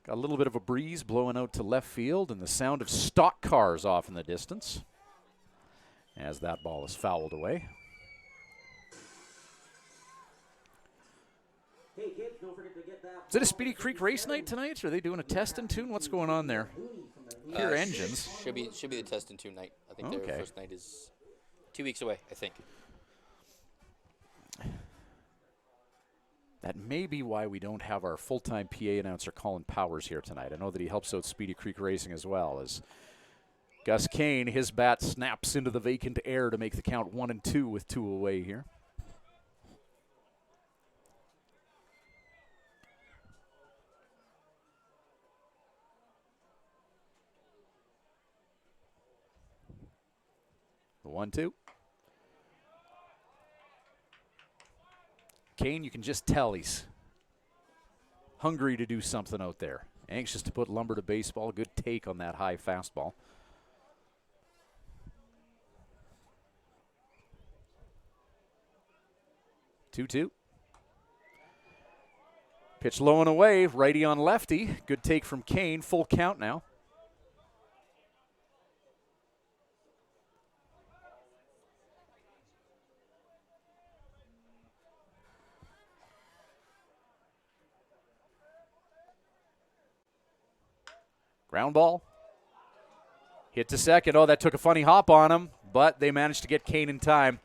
got a little bit of a breeze blowing out to left field and the sound of stock cars off in the distance as that ball is fouled away. Hey kids, don't forget to get that. Is it a Speedy Creek race night tonight? Are they doing a test and tune? What's going on there? Pure engines. Should be the test and tune night. I think their first night is 2 weeks away, I think. That may be why we don't have our full-time PA announcer Colin Powers here tonight. I know that he helps out Speedy Creek Racing as well. As Gus Kane, his bat snaps into the vacant air to make the count 1-2 with 2 away here. The 1-2. Kane, you can just tell he's hungry to do something out there. Anxious to put lumber to baseball. Good take on that high fastball. Two-two. Pitch low and away, righty on lefty. Good take from Kane. Full count now. Ground ball. Hit to second. Oh, that took a funny hop on him, but they managed to get Kane in time.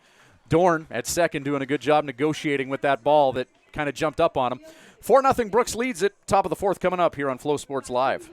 Dorn at second doing a good job negotiating with that ball that kind of jumped up on him. 4-0 Brooks leads it. Top of the fourth coming up here on Flow Sports Live.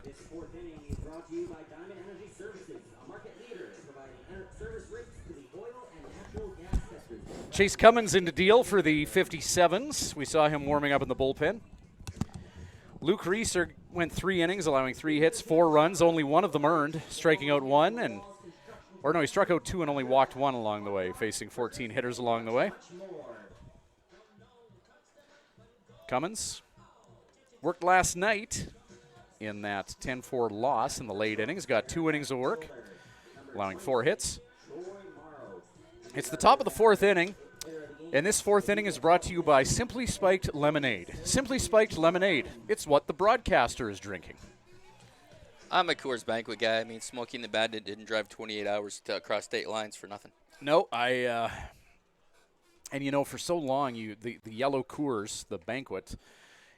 This fourth inning is brought to you by Diamond Energy Services, a market leader providing service rates to the oil and natural gas sectors. Chase Cummins into deal for the 57s. We saw him warming up in the bullpen. Luke Reeser went 3 innings, allowing 3 hits, 4 runs, only 1 of them earned, striking out 1, he struck out 2 and only walked 1 along the way, facing 14 hitters along the way. Cummins worked last night in that 10-4 loss in the late innings, got 2 innings of work, allowing 4 hits. It's the top of the 4th inning, and this 4th inning is brought to you by Simply Spiked Lemonade. Simply Spiked Lemonade, it's what the broadcaster is drinking. I'm a Coors Banquet guy. I mean, Smokey and the Bandit didn't drive 28 hours across state lines for nothing. No, I And, you know, for so long, the yellow Coors, the banquet,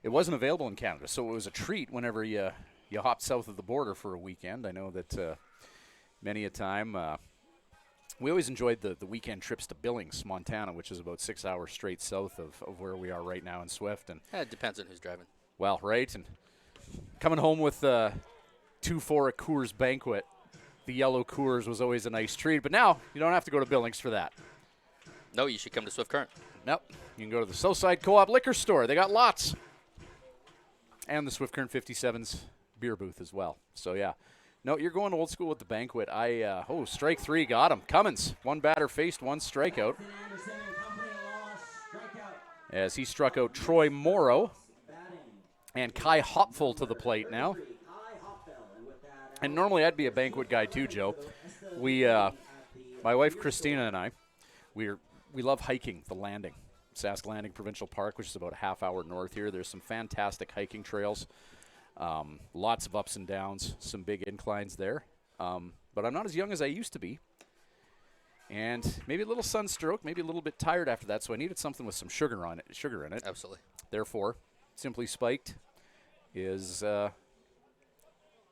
it wasn't available in Canada. So it was a treat whenever you hopped south of the border for a weekend. I know that many a time we always enjoyed the weekend trips to Billings, Montana, which is about 6 hours straight south of where we are right now in Swift. And It depends on who's driving. well, right. And coming home with 2-4 at Coors banquet, the yellow Coors was always a nice treat. But now you don't have to go to Billings for that. No, you should come to Swift Current. Nope. You can go to the Southside Co-op liquor store. They got lots. And the Swift Current 57's beer booth as well. So, yeah. No, you're going old school with the banquet. Strike three. Got him. Cummins. One batter faced, one strikeout. As he struck out Troy Morrow. And Kai Hopful to the plate now. And normally I'd be a banquet guy too, Joe. My wife Christina and I, we love hiking the Landing, Sask Landing Provincial Park, which is about a half hour north here. There's some fantastic hiking trails, lots of ups and downs, some big inclines there. But I'm not as young as I used to be. And maybe a little sunstroke, maybe a little bit tired after that, so I needed something with some sugar in it. Absolutely. Therefore, Simply Spiked is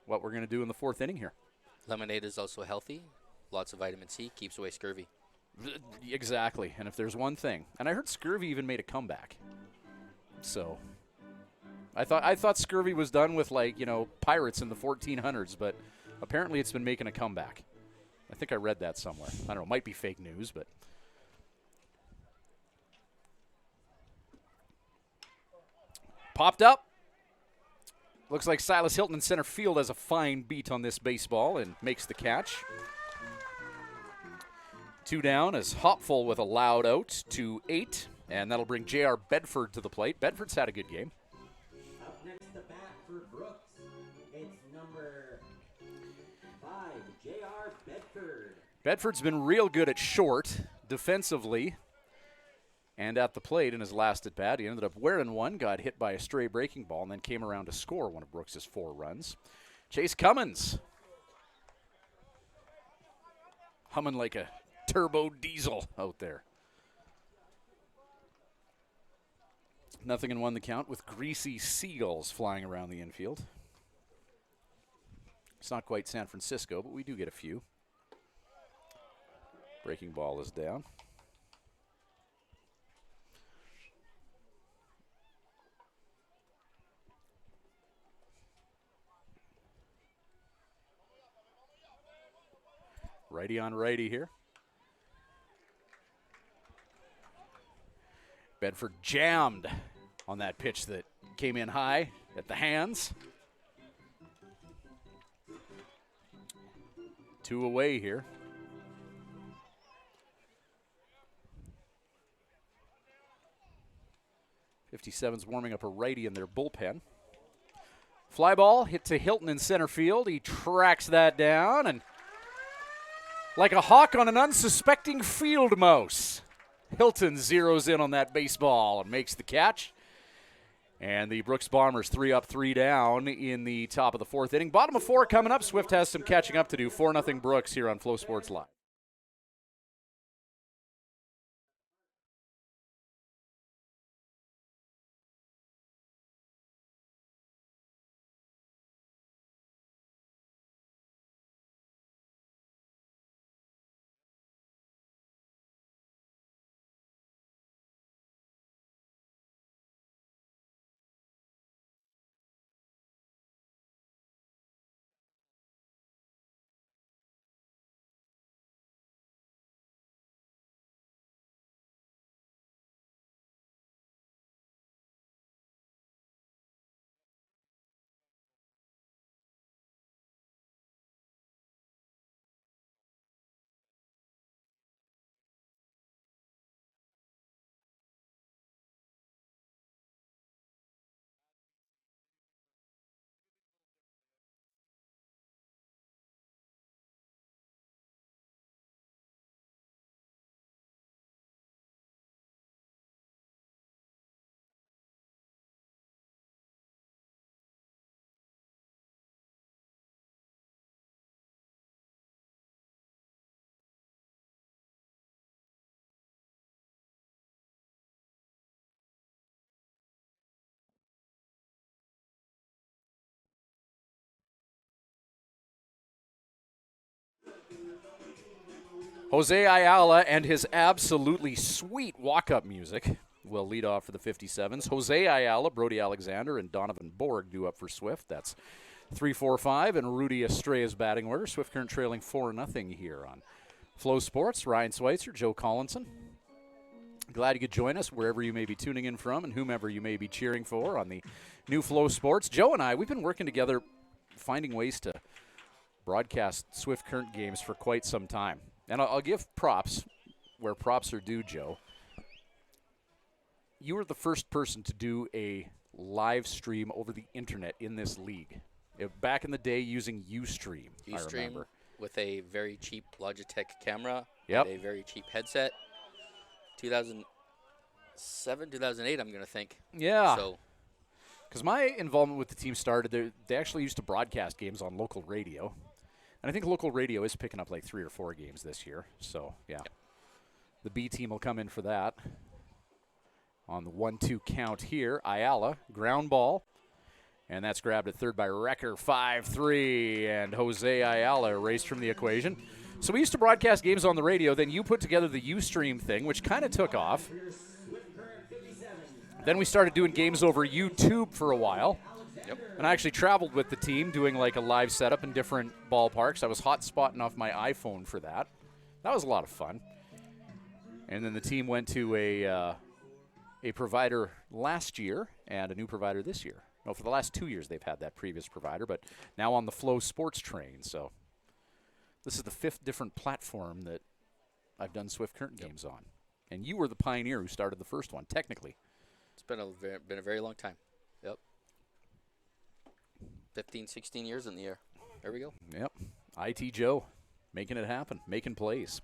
what we're going to do in the fourth inning here. Lemonade is also healthy. Lots of vitamin C. Keeps away scurvy. Exactly. And if there's one thing, and I heard scurvy even made a comeback. So I thought scurvy was done with, like, you know, pirates in the 1400s, but apparently it's been making a comeback. I think I read that somewhere. I don't know. It might be fake news, but popped up. Looks like Silas Hilton in center field has a fine beat on this baseball and makes the catch. 2 down as Hopful with a loud out to 8, and that'll bring J.R. Bedford to the plate. Bedford's had a good game. Up next to bat for Brooks, it's number 5, J.R. Bedford. Bedford's been real good at short defensively and at the plate in his last at bat. He ended up wearing one, got hit by a stray breaking ball, and then came around to score one of Brooks' 4 runs. Chase Cummins humming like a turbo diesel out there. 0-1 the count with greasy seagulls flying around the infield. It's not quite San Francisco, but we do get a few. Breaking ball is down. Righty on righty here. Bedford jammed on that pitch that came in high at the hands. 2 away here. '57's warming up a righty in their bullpen. Fly ball hit to Hilton in center field. He tracks that down, and like a hawk on an unsuspecting field mouse, Hilton zeroes in on that baseball and makes the catch. And the Brooks Bombers 3 up, 3 down in the top of the 4th inning. Bottom of 4 coming up. Swift has some catching up to do. 4-0 Brooks here on Flow Sports Live. Jose Ayala and his absolutely sweet walk-up music will lead off for the 57s. Jose Ayala, Brody Alexander, and Donovan Borg do up for Swift. That's 3-4-5, and Rudy Estrella's batting order. Swift Current trailing 4-0 here on Flow Sports. Ryan Schweitzer, Joe Collinson. Glad you could join us wherever you may be tuning in from and whomever you may be cheering for on the new Flow Sports. Joe and I, we've been working together finding ways to broadcast Swift Current games for quite some time. And I'll give props where props are due, Joe. You were the first person to do a live stream over the internet in this league. Back in the day using Ustream, I remember. With a very cheap Logitech camera, yep. And a very cheap headset. 2007, 2008, I'm going to think. Yeah. So, because my involvement with the team started, they actually used to broadcast games on local radio. And I think local radio is picking up like 3 or 4 games this year. So, yeah. Yep. The B team will come in for that. On the 1-2 count here, Ayala, ground ball. And that's grabbed at third by Recker, 5-3. And Jose Ayala erased from the equation. So we used to broadcast games on the radio. Then you put together the Ustream thing, which kind of took off. Then we started doing games over YouTube for a while. Yep. And I actually traveled with the team doing like a live setup in different ballparks. I was hot-spotting off my iPhone for that. That was a lot of fun. And then the team went to a provider last year and a new provider this year. No, for the last 2 years they've had that previous provider, but now on the Flow Sports train. So this is the 5th different platform that I've done Swift Current games on. And you were the pioneer who started the first one, technically. It's been a very long time. Yep. 15, 16 years in the air. There we go. Yep. IT Joe, making it happen, making plays.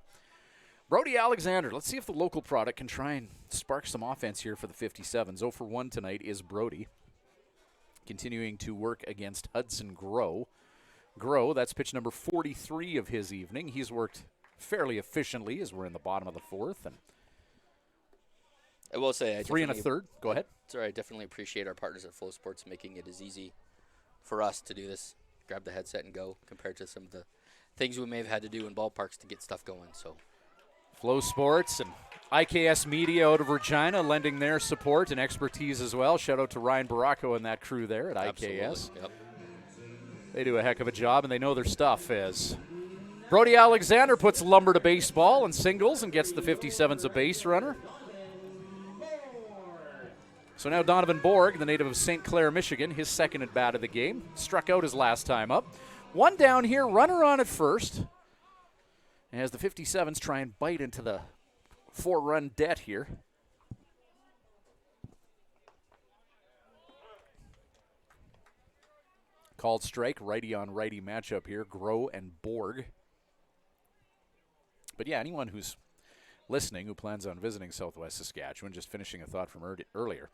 Brody Alexander, let's see if the local product can try and spark some offense here for the 57s. 0 for 1 tonight is Brody. Continuing to work against Hudson Grow. Grow, that's pitch number 43 of his evening. He's worked fairly efficiently as we're in the bottom of the 4th. And I will say, 3 1/3. Go ahead. Sorry, I definitely appreciate our partners at Flow Sports making it as easy for us to do this. Grab the headset and go, compared to some of the things we may have had to do in ballparks to get stuff going. So, Flow Sports and IKS Media out of Regina lending their support and expertise as well. Shout out to Ryan Baracco and that crew there at IKS. Yep. They do a heck of a job, and they know their stuff. As Brody Alexander puts lumber to baseball and singles and gets the 57s a base runner. So now Donovan Borg, the native of St. Clair, Michigan, his second at bat of the game. Struck out his last time up. One down here, runner on at first. As the 57s try and bite into the 4-run debt here. Called strike, righty on righty matchup here, Grow and Borg. But yeah, anyone who's listening who plans on visiting Southwest Saskatchewan, just finishing a thought from earlier,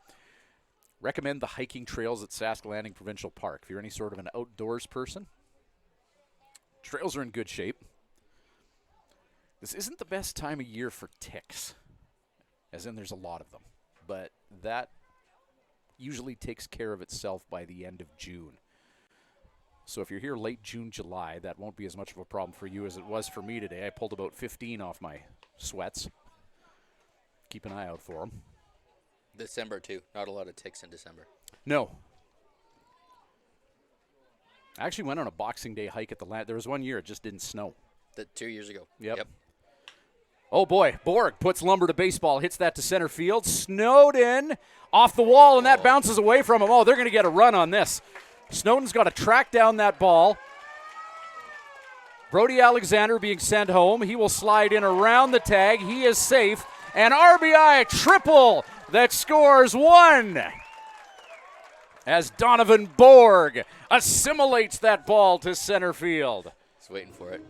recommend the hiking trails at Sask Landing Provincial Park. If you're any sort of an outdoors person, trails are in good shape. This isn't the best time of year for ticks, as in there's a lot of them, but that usually takes care of itself by the end of June. So if you're here late June, July, that won't be as much of a problem for you as it was for me today. I pulled about 15 off my sweats. Keep an eye out for them. December, too. Not a lot of ticks in December. No. I actually went on a Boxing Day hike at the land. There was one year it just didn't snow. 2 years ago. Yep. Oh, boy. Borg puts lumber to baseball, hits that to center field. Snowden off the wall, and that bounces away from him. Oh, they're going to get a run on this. Snowden's got to track down that ball. Brody Alexander being sent home. He will slide in around the tag. He is safe. An RBI triple that scores 1. As Donovan Borg assimilates that ball to center field. Just waiting for it.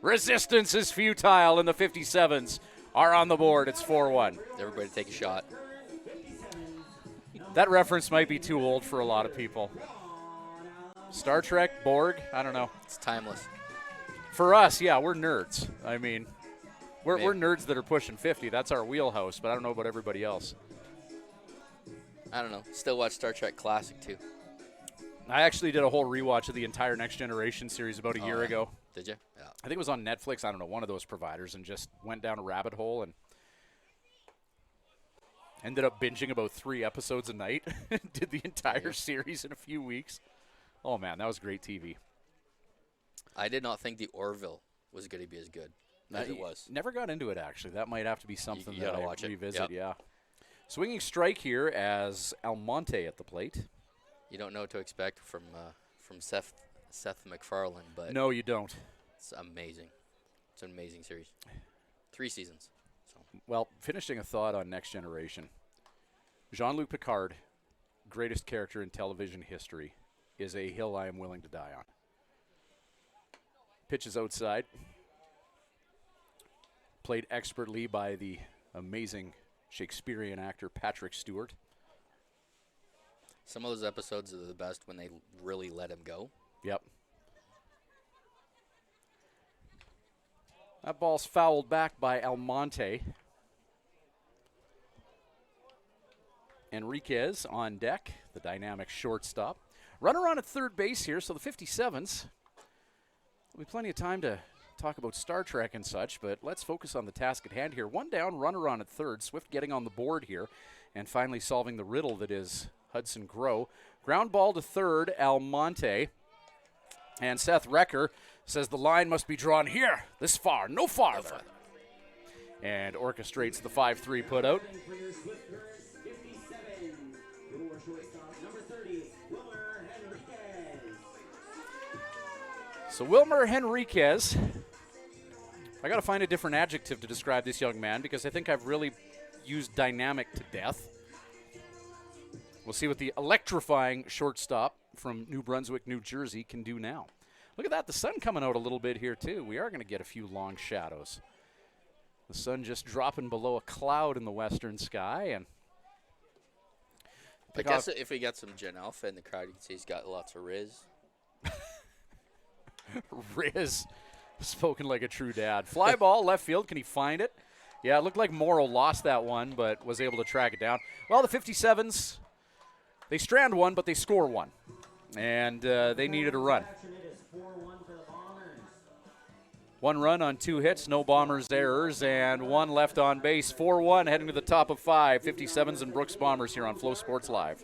Resistance is futile, and the 57s are on the board. It's 4-1. Everybody take a shot. That reference might be too old for a lot of people. Star Trek, Borg, I don't know. It's timeless. For us, yeah, we're nerds. I mean, we're nerds that are pushing 50. That's our wheelhouse, but I don't know about everybody else. I don't know. Still watch Star Trek Classic, too. I actually did a whole rewatch of the entire Next Generation series about a year ago. Did you? Yeah. I think it was on Netflix. I don't know, one of those providers, and just went down a rabbit hole and ended up binging about 3 episodes a night. Did the entire series in a few weeks. Oh, man, that was great TV. I did not think the Orville was going to be as good as it was. Never got into it, actually. That might have to be something You that gotta I watch it. revisit, Yep. yeah. Swinging strike here as Almonte at the plate. You don't know what to expect from Seth MacFarlane, but No, you don't. it's amazing. It's an amazing series. 3 seasons. So Well, finishing a thought on Next Generation. Jean-Luc Picard, greatest character in television history, is a hill I am willing to die on. Pitches outside. Played expertly by the amazing Shakespearean actor Patrick Stewart. some of those episodes are the best when they really let him go. Yep. That ball's fouled back by Almonte. Enriquez on deck, the dynamic shortstop. Runner on at third base here, so the 57s. There'll be plenty of time to talk about Star Trek and such, but let's focus on the task at hand here. 1 down, runner on at third. Swift getting on the board here and finally solving the riddle that is Hudson Grow. Ground ball to third, Almonte. And Seth Recker says the line must be drawn here, this far, no farther. And orchestrates the 5-3 putout. For your Swift Current 57, your shortstop, number 30, Wilmer Henriquez. So Wilmer Henriquez, I got to find a different adjective to describe this young man because I think I've really used dynamic to death. We'll see what the electrifying shortstop from New Brunswick, New Jersey can do now. Look at that, the sun coming out a little bit here too. We are going to get a few long shadows. The sun just dropping below a cloud in the western sky. And I guess if we got some Gen Alpha in the crowd, you can see he's got lots of Riz. Riz, spoken like a true dad. Fly ball, left field. Can he find it? Yeah, it looked like Morrow lost that one, but was able to track it down. Well, the 57s, they strand one, but they score one. And they needed a run. It is 4-1 for the Bombers. 1 run on 2 hits, no Bombers errors, and 1 left on base. 4-1 heading to the top of 5. 57s and Brooks Bombers here on Flow Sports Live.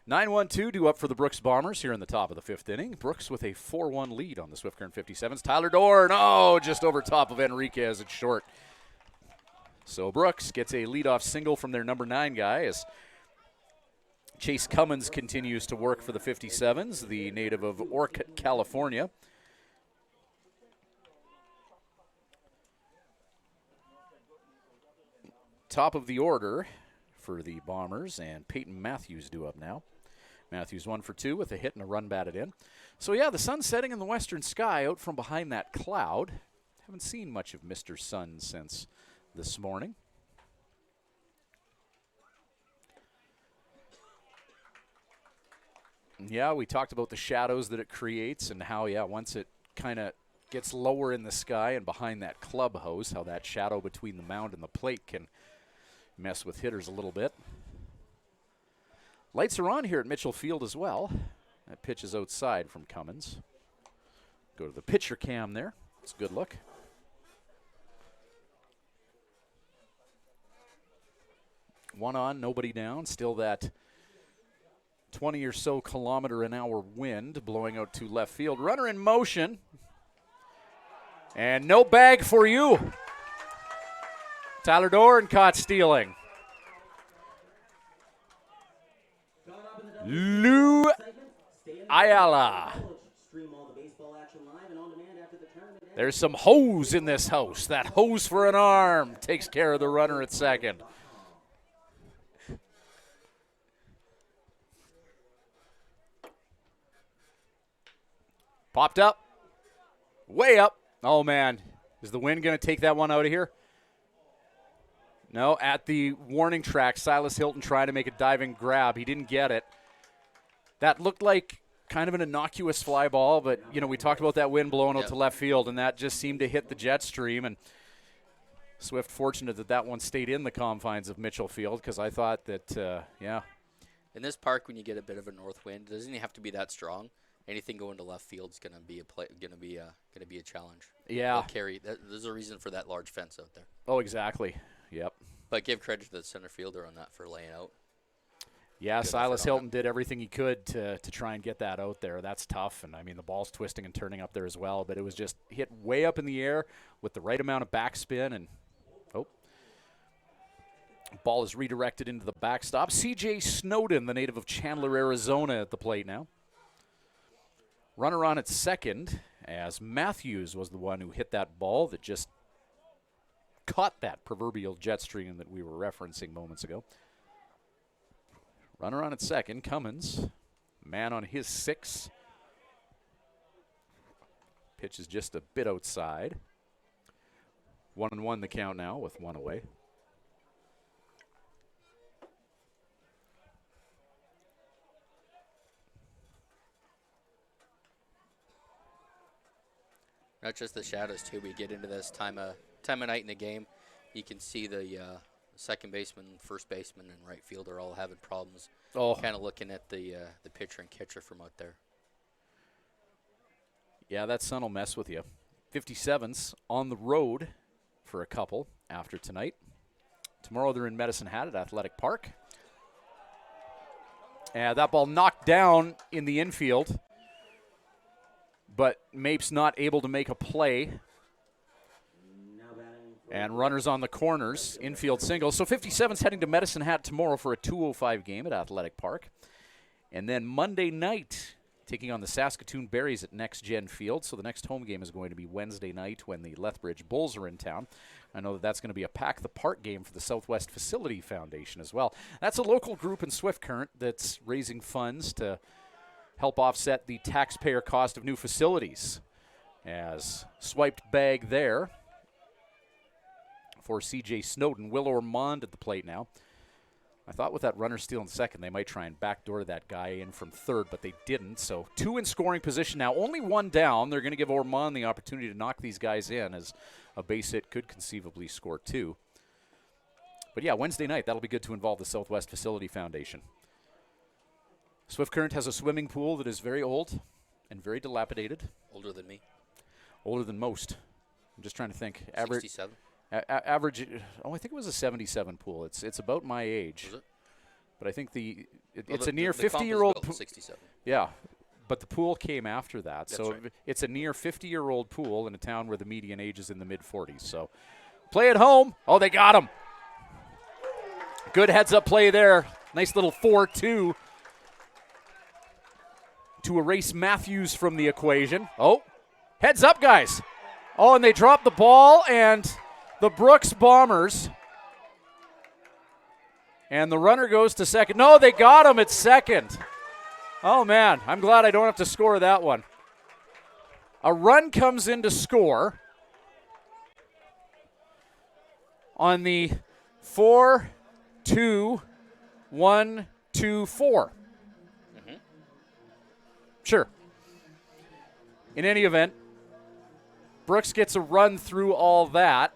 (9-1-2) due up for the Brooks Bombers here in the top of the 5th inning. Brooks with a 4-1 lead on the Swift Current 57s. Tyler Dorn, just over top of Enriquez at short. So Brooks gets a leadoff single from their number 9 guy as Chase Cummins continues to work for the 57s, the native of Orcutt, California. top of the order for the Bombers, and Peyton Matthews due up now. Matthews 1 for 2 with a hit and a run batted in. So, yeah, the sun setting in the western sky out from behind that cloud. Haven't seen much of Mr. Sun since this morning. Yeah, we talked about the shadows that it creates and how, yeah, once it kind of gets lower in the sky and behind that clubhouse, how that shadow between the mound and the plate can mess with hitters a little bit. Lights are on here at Mitchell Field as well. That pitch is outside from Cummins. Go to the pitcher cam there. It's a good look. One on, nobody down. Still that 20 or so kilometer an hour wind blowing out to left field. Runner in motion. And no bag for you. Tyler Doran caught stealing. Lou Ayala. There's some hose in this house. That hose for an arm takes care of the runner at second. Popped up. Way up. Oh, man. Is the wind going to take that one out of here? No, at the warning track, Silas Hilton tried to make a diving grab. He didn't get it. That looked like kind of an innocuous fly ball, but, you know, we talked about that wind blowing out to left field, and that just seemed to hit the jet stream. And Swift fortunate that that one stayed in the confines of Mitchell Field, because I thought that, yeah. In this park, when you get a bit of a north wind, it doesn't even have to be that strong. Anything going to left field is going to be a challenge. Yeah. There's a reason for that large fence out there. Oh, exactly. Yep. But give credit to the center fielder on that for laying out. Yeah, Silas Hilton did everything he could to try and get that out there. That's tough, and I mean the ball's twisting and turning up there as well, but it was just hit way up in the air with the right amount of backspin, and ball is redirected into the backstop. C.J. Snowden, the native of Chandler, Arizona, at the plate now. Runner on at second, as Matthews was the one who hit that ball that just caught that proverbial jet stream that we were referencing moments ago. Runner on at second, Cummins. Man on his 6. Pitch is just a bit outside. 1-1 the count now with one away. Not just the shadows, too. We get into this time of night in the game. You can see the second baseman, first baseman, and right fielder all having problems. Kind of looking at the pitcher and catcher from out there. Yeah, that sun will mess with you. 57's on the road for a couple after tonight. Tomorrow they're in Medicine Hat at Athletic Park. And that ball knocked down in the infield, but Mapes not able to make a play. And runners on the corners, infield single. So 57's heading to Medicine Hat tomorrow for a 2:05 game at Athletic Park. And then Monday night, taking on the Saskatoon Berries at Next Gen Field. So the next home game is going to be Wednesday night when the Lethbridge Bulls are in town. I know that that's going to be a Pack the Park game for the Southwest Facility Foundation as well. That's a local group in Swift Current that's raising funds to help offset the taxpayer cost of new facilities. As swiped bag there for C.J. Snowden. Will Ormond at the plate now. I thought with that runner stealing second, they might try and backdoor that guy in from third, but they didn't. So 2 in scoring position now. Only 1 down. They're going to give Ormond the opportunity to knock these guys in, as a base hit could conceivably score 2. But yeah, Wednesday night, that'll be good to involve the Southwest Facility Foundation. Swift Current has a swimming pool that is very old and very dilapidated. Older than me. Older than most. I'm just trying to think. 67. Average, I think it was a 77 pool. It's about my age. Was it? But I think it's a near 50-year-old pool. 67. Yeah, but the pool came after that. That's so right. It's a near 50-year-old pool in a town where the median age is in the mid-40s. So play at home. Oh, they got him. Good heads-up play there. Nice little 4-2 to erase Matthews from the equation. Oh, heads up, guys. Oh, and they dropped the ball, and the Brooks Bombers And the runner goes to second. No, they got him at second. Oh, man, I'm glad I don't have to score that one. A run comes in to score on the 4-2-1-2-4. Sure. In any event, Brooks gets a run through all that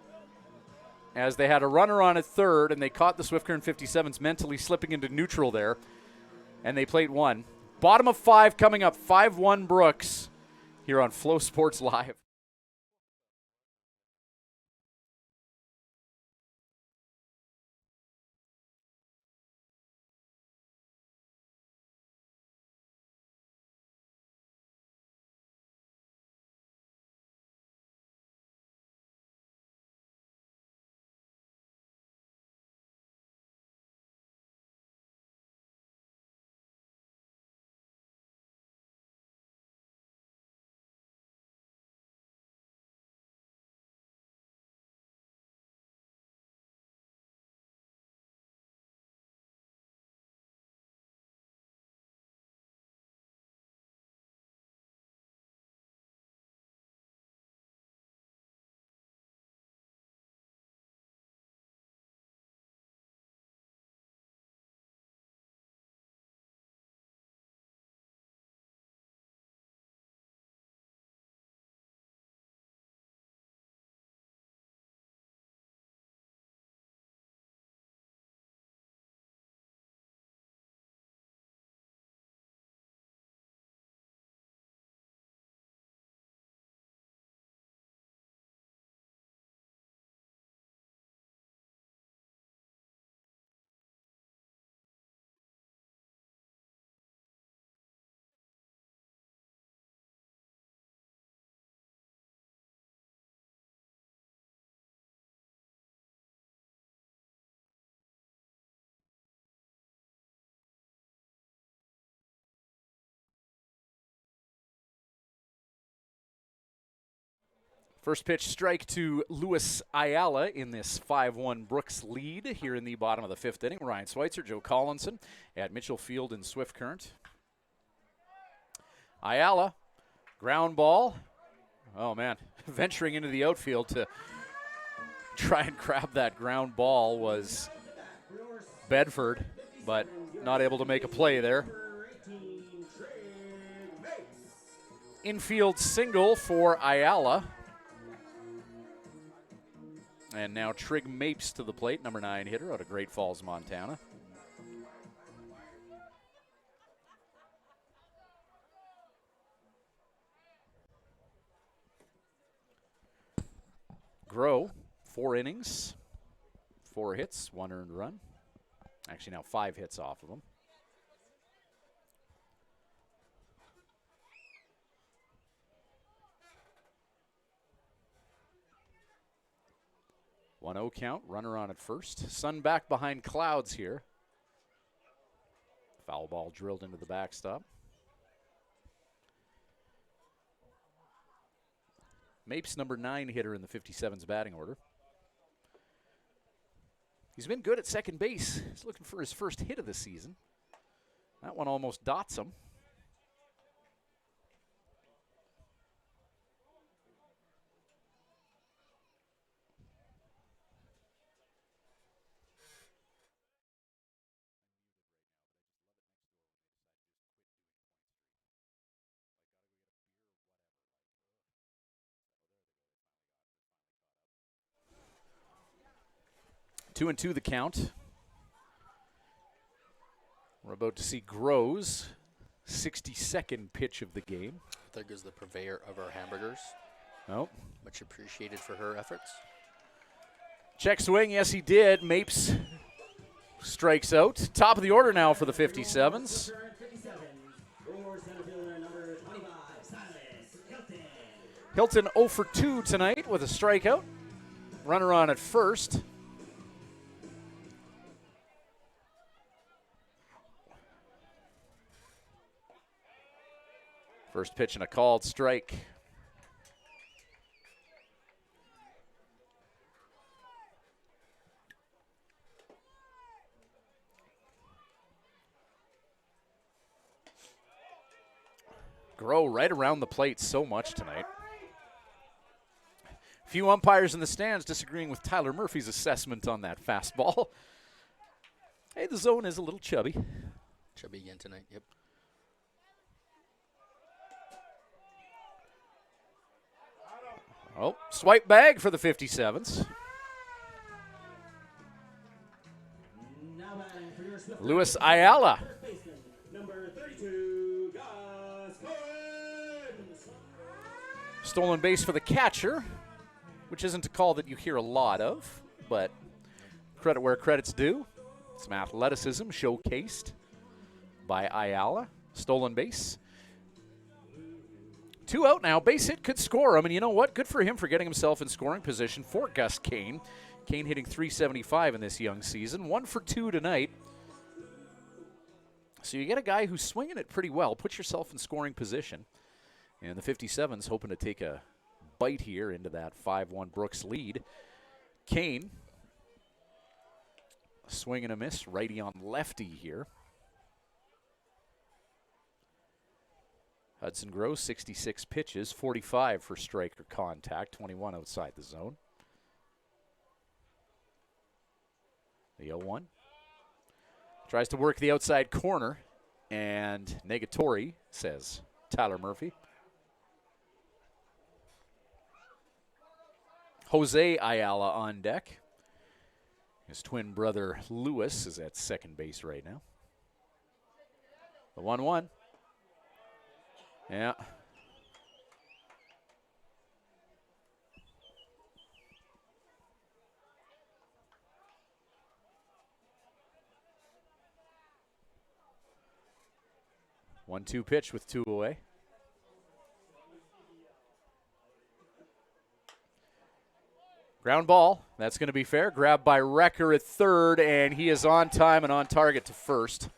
as they had a runner on at third, and they caught the Swift Current 57s mentally slipping into neutral there, and they played one. Bottom of 5 coming up, 5-1 Brooks here on Flow Sports Live. First pitch strike to Luis Ayala in this 5-1 Brooks lead here in the bottom of the 5th inning. Ryan Schweitzer, Joe Collinson at Mitchell Field in Swift Current. Ayala, ground ball. Oh, man, venturing into the outfield to try and grab that ground ball was Bedford, but not able to make a play there. Infield single for Ayala. And now Trig Mapes to the plate, number 9 hitter out of Great Falls, Montana. Grow, 4 innings, 4 hits, 1 earned run. Actually now 5 hits off of him. One 0 count, runner on at first. Sun back behind clouds here. Foul ball drilled into the backstop. Mapes, number 9 hitter in the 57's batting order. He's been good at second base. He's looking for his first hit of the season. That one almost dots him. Two and two the count. We're about to see Grows' 62nd pitch of the game. There goes the purveyor of our hamburgers. Oh. Much appreciated for her efforts. Check swing, yes he did. Mapes strikes out. Top of the order now for the 57s. Hilton 0 for 2 tonight with a strikeout. Runner on at first. First pitch and a called strike. Grow right around the plate so much tonight. Few umpires in the stands disagreeing with Tyler Murphy's assessment on that fastball. Hey, the zone is a little chubby. Chubby again tonight, yep. Oh, swipe bag for the 57s. Now batting for your Swift Luis Currents, Ayala. first baseman, number 32, Gascoigne. Stolen base for the catcher, which isn't a call that you hear a lot of, but credit where credit's due. Some athleticism showcased by Ayala. Stolen base. 2 out now. Base hit could score him, and you know what? Good for him for getting himself in scoring position for Gus Kane. Kane hitting .375 in this young season. 1 for 2 tonight. So you get a guy who's swinging it pretty well. Put yourself in scoring position. And the 57's hoping to take a bite here into that 5-1 Brooks lead. Kane, swing and a miss, righty on lefty here. Hudson Gross, 66 pitches, 45 for strike or contact, 21 outside the zone. The 0-1. Tries to work the outside corner, and negatory, says Tyler Murphy. Jose Ayala on deck. His twin brother Luis is at second base right now. The 1-1. Yeah. One-two pitch with 2 away. Ground ball. That's going to be fair. Grabbed by Recker at third, and he is on time and on target to first.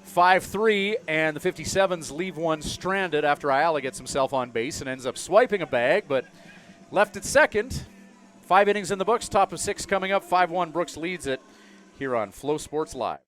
5-3, and the 57s leave one stranded after Ayala gets himself on base and ends up swiping a bag, but left at second. 5 innings in the books, top of 6 coming up. 5-1 Brooks leads it here on Flow Sports Live.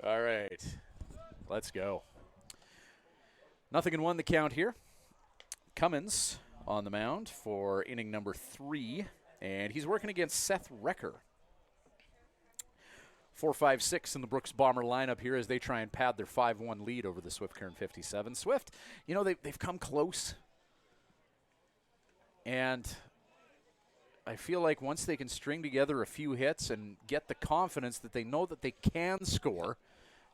All right, let's go. 0-1 the count here. Cummins on the mound for inning number 3, and he's working against Seth Recker. 4, 5, 6 in the Brooks Bomber lineup here as they try and pad their 5-1 lead over the Swift Current 57. Swift, they've come close. And I feel like once they can string together a few hits and get the confidence that they know that they can score,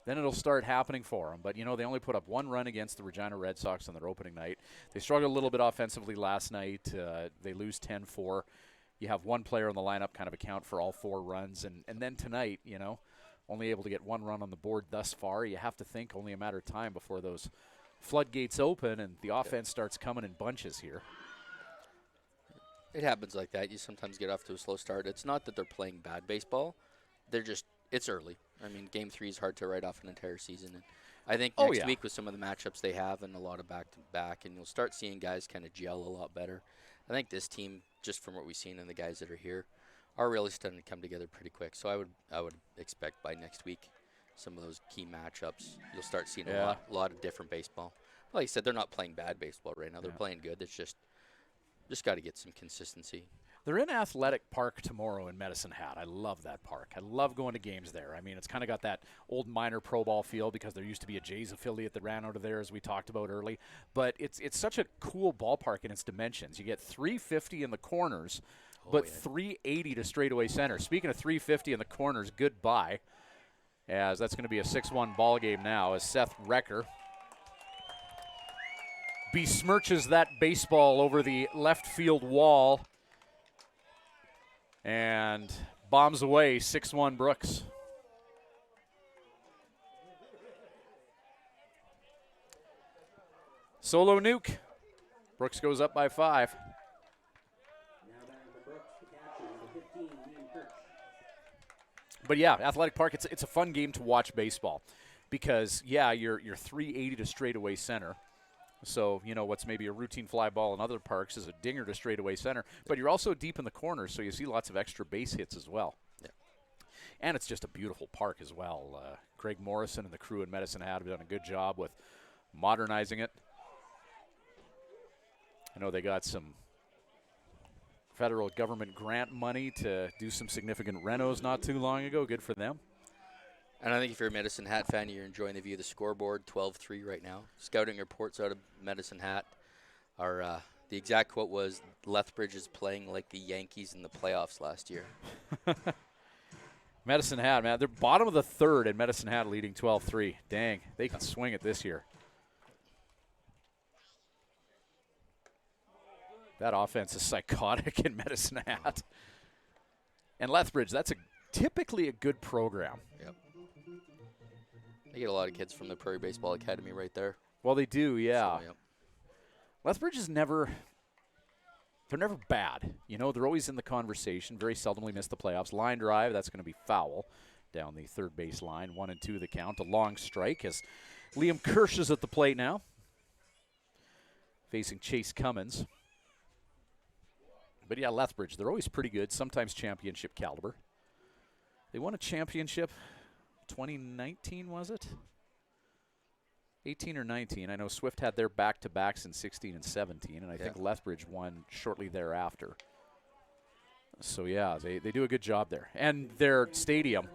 then it'll start happening for them. But, they only put up 1 run against the Regina Red Sox on their opening night. They struggled a little bit offensively last night. They lose 10-4. You have one player in the lineup kind of account for all 4 runs. And then tonight, only able to get 1 run on the board thus far. You have to think only a matter of time before those floodgates open and the offense starts coming in bunches here. It happens like that. You sometimes get off to a slow start. It's not that they're playing bad baseball. It's early. I mean, Game 3 is hard to write off an entire season. And I think next week with some of the matchups they have and a lot of back-to-back, and you'll start seeing guys kind of gel a lot better. I think this team, just from what we've seen and the guys that are here, are really starting to come together pretty quick. So I would expect by next week some of those key matchups, you'll start seeing a lot of different baseball. Like I said, they're not playing bad baseball right now. They're playing good. It's just got to get some consistency. They're in Athletic Park tomorrow in Medicine Hat. I love that park. I love going to games there. I mean, it's kind of got that old minor pro ball feel because there used to be a Jays affiliate that ran out of there, as we talked about early. But it's such a cool ballpark in its dimensions. You get 350 in the corners, but 380 to straightaway center. Speaking of 350 in the corners, goodbye, as that's going to be a 6-1 ball game now as Seth Recker besmirches that baseball over the left field wall and bombs away 6-1 Brooks. Solo nuke. Brooks goes up by 5. But yeah, Athletic Park, it's a fun game to watch baseball because, you're 380 to straightaway center. So, what's maybe a routine fly ball in other parks is a dinger to straightaway center. But you're also deep in the corners, so you see lots of extra base hits as well. Yeah. And it's just a beautiful park as well. Greg Morrison and the crew in Medicine Hat have done a good job with modernizing it. I know they got some federal government grant money to do some significant renos not too long ago. Good for them. And I think if you're a Medicine Hat fan, you're enjoying the view of the scoreboard, 12-3 right now. Scouting reports out of Medicine Hat are the exact quote was, Lethbridge is playing like the Yankees in the playoffs last year. Medicine Hat, man, they're bottom of the 3rd, and Medicine Hat leading 12-3. Dang, they can swing it this year. That offense is psychotic in Medicine Hat. And Lethbridge, that's typically a good program. Yep. They get a lot of kids from the Prairie Baseball Academy right there. Well, they do, yeah. So, yep. Lethbridge is never bad. They're always in the conversation. Very seldomly miss the playoffs. Line drive, that's going to be foul down the third base line. 1-2 the count. A long strike as Liam Kirsch is at the plate now, facing Chase Cummins. But yeah, Lethbridge, they're always pretty good, sometimes championship caliber. They won a championship 2019, was it? 18 or 19. I know Swift had their back-to-backs in 16 and 17, and I think Lethbridge won shortly thereafter. So, yeah, they do a good job there. And their stadium,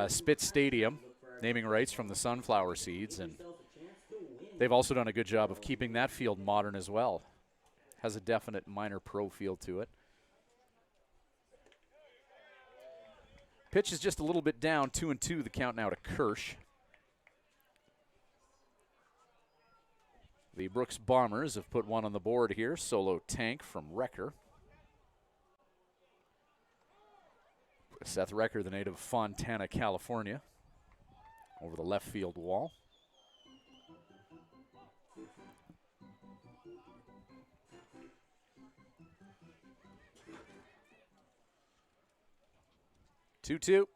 Spitz Stadium, naming rights from the sunflower seeds, and they've also done a good job of keeping that field modern as well. Has a definite minor pro feel to it. Pitch is just a little bit down, 2-2 the count now to Kirsch. The Brooks Bombers have put one on the board here. Solo tank from Recker. Seth Recker, the native of Fontana, California, over the left field wall. Two.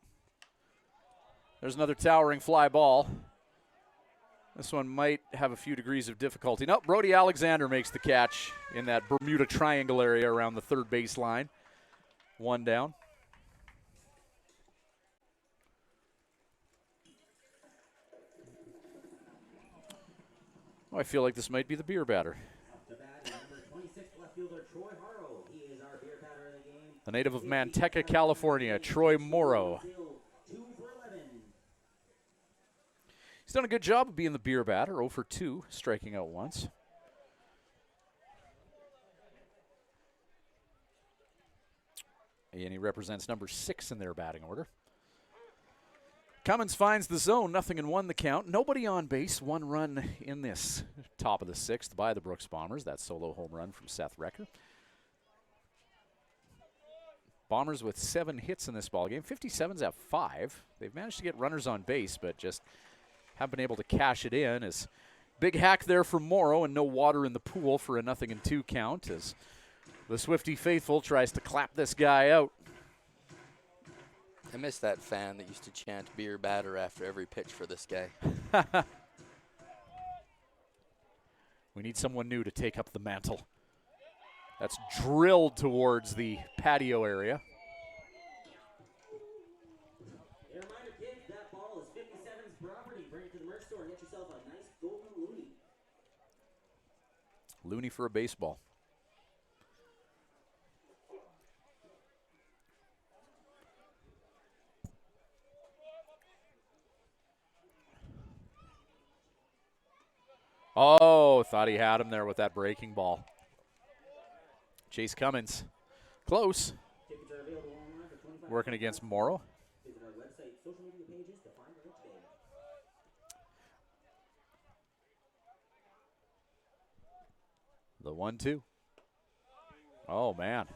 There's another towering fly ball. This one might have a few degrees of difficulty. Nope, Brody Alexander makes the catch in that Bermuda Triangle area around the third base line. 1 down. Oh, I feel like this might be the beer batter. The native of Manteca, California, Troy Morrow. He's done a good job of being the beer batter, 0 for 2, striking out once. And he represents number 6 in their batting order. Cummins finds the zone, 0-1 the count. Nobody on base, 1 run in this top of the 6th by the Brooks Bombers. That solo home run from Seth Recker. Bombers with 7 hits in this ballgame. 57's at 5. They've managed to get runners on base, but just haven't been able to cash it in. As big hack there for Morrow, and no water in the pool for a 0-2 count as the Swiftie faithful tries to clap this guy out. I miss that fan that used to chant beer batter after every pitch for this guy. We need someone new to take up the mantle. That's drilled towards the patio area. A reminder, kids, that ball is 57's property. Bring it to the merch store and get yourself a nice golden loony. Looney for a baseball. Oh, thought he had him there with that breaking ball. Chase Cummins, close. Tickets are available online for 25. Working against Morrow. Visit our website, social media pages to find out today. The 1-2. Oh, man.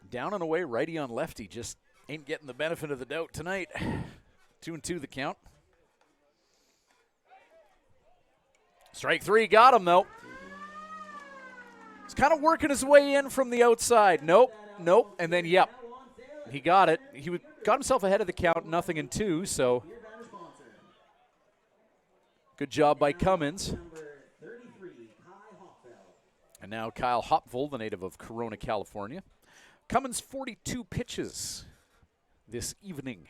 Down and away, righty on lefty. Just ain't getting the benefit of the doubt tonight. 2-2 the count. Strike 3, got him though. He's kind of working his way in from the outside. Nope, and then yep, he got it. He got himself ahead of the count, 0-2. So good job by Cummins. And now Kyle Hopful, the native of Corona, California. Cummins 42 pitches this evening.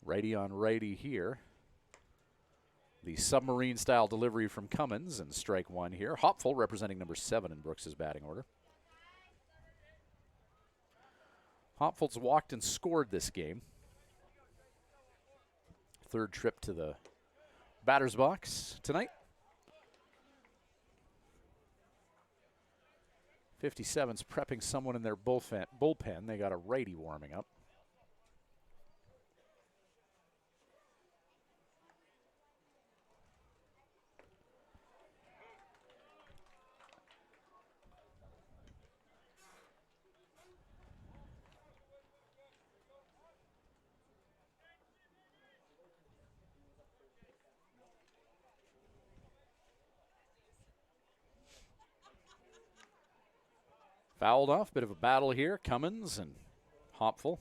Righty on righty here. The submarine-style delivery from Cummins, and strike 1 here. Hopful representing number 7 in Brooks' batting order. Hopful's walked and scored this game. 3rd trip to the batter's box tonight. 57's prepping someone in their bullpen. They got a righty warming up. Fouled off, bit of a battle here. Cummins and Hopful.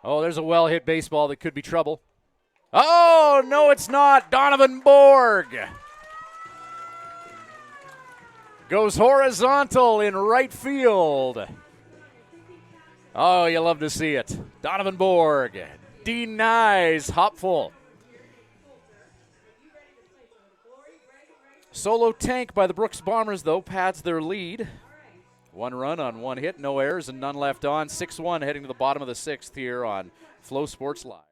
Oh, there's a well-hit baseball that could be trouble. Oh, no, it's not. Donovan Borg goes horizontal in right field. Oh, you love to see it. Donovan Borg denies Hopful. Solo tank by the Brooks Bombers, though, pads their lead. 1 run on 1 hit, no errors, and none left on. 6-1 heading to the bottom of the 6th here on Flow Sports Live.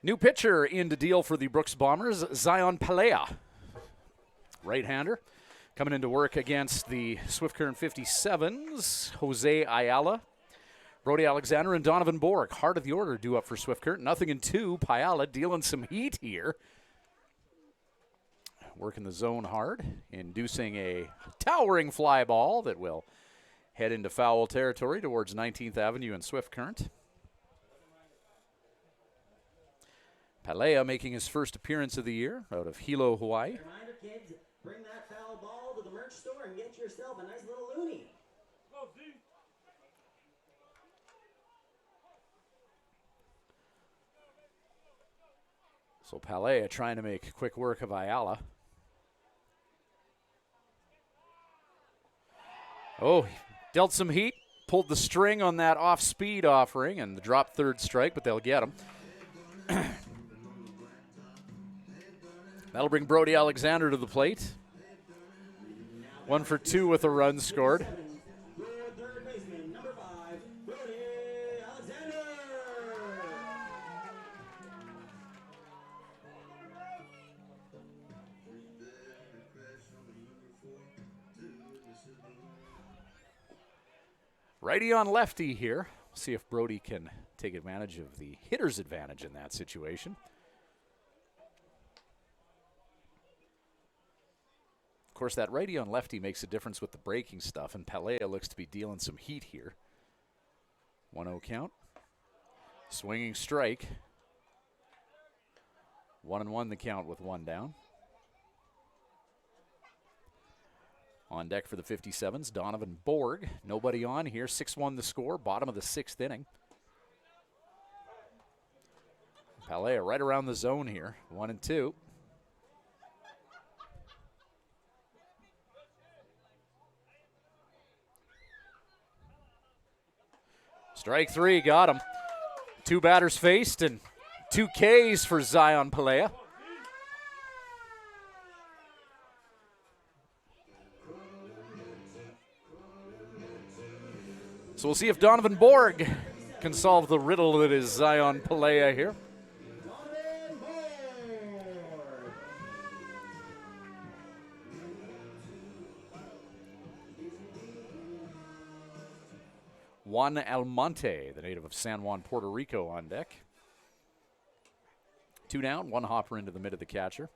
New pitcher in to deal for the Brooks Bombers, Zion Pelea. Right-hander. Coming into work against the Swift Current 57s, Jose Ayala. Brody Alexander and Donovan Borg. Heart of the order due up for Swift Current. 0-2. Pyala dealing some heat here. Working the zone hard, inducing a towering fly ball that will head into foul territory towards 19th Avenue and Swift Current. Pelea making his first appearance of the year out of Hilo, Hawaii. Reminder, kids, bring that foul ball to the merch store and get yourself a nice little loonie. So Pelea trying to make quick work of Ayala. Oh, he dealt some heat, pulled the string on that off-speed offering and the drop third strike, but they'll get him. That'll bring Brody Alexander to the plate. 1 for 2 with a run scored. Third baseman, number 5, Brody Alexander. Righty on lefty here. See if Brody can take advantage of the hitter's advantage in that situation. Of course, that righty on lefty makes a difference with the breaking stuff, and Pelea looks to be dealing some heat here. 1-0 count. Swinging strike. 1-1 the count with 1 down. On deck for the 57s, Donovan Borg. Nobody on here. 6-1 the score, bottom of the 6th inning. Pelea right around the zone here. 1-2. Strike 3, got him. 2 batters faced and 2 Ks for Zion Pelea. So we'll see if Donovan Borg can solve the riddle that is Zion Pelea here. Donovan Borg. 1 Almonte, the native of San Juan, Puerto Rico, on deck. 2 down, 1 hopper into the mid of the catcher.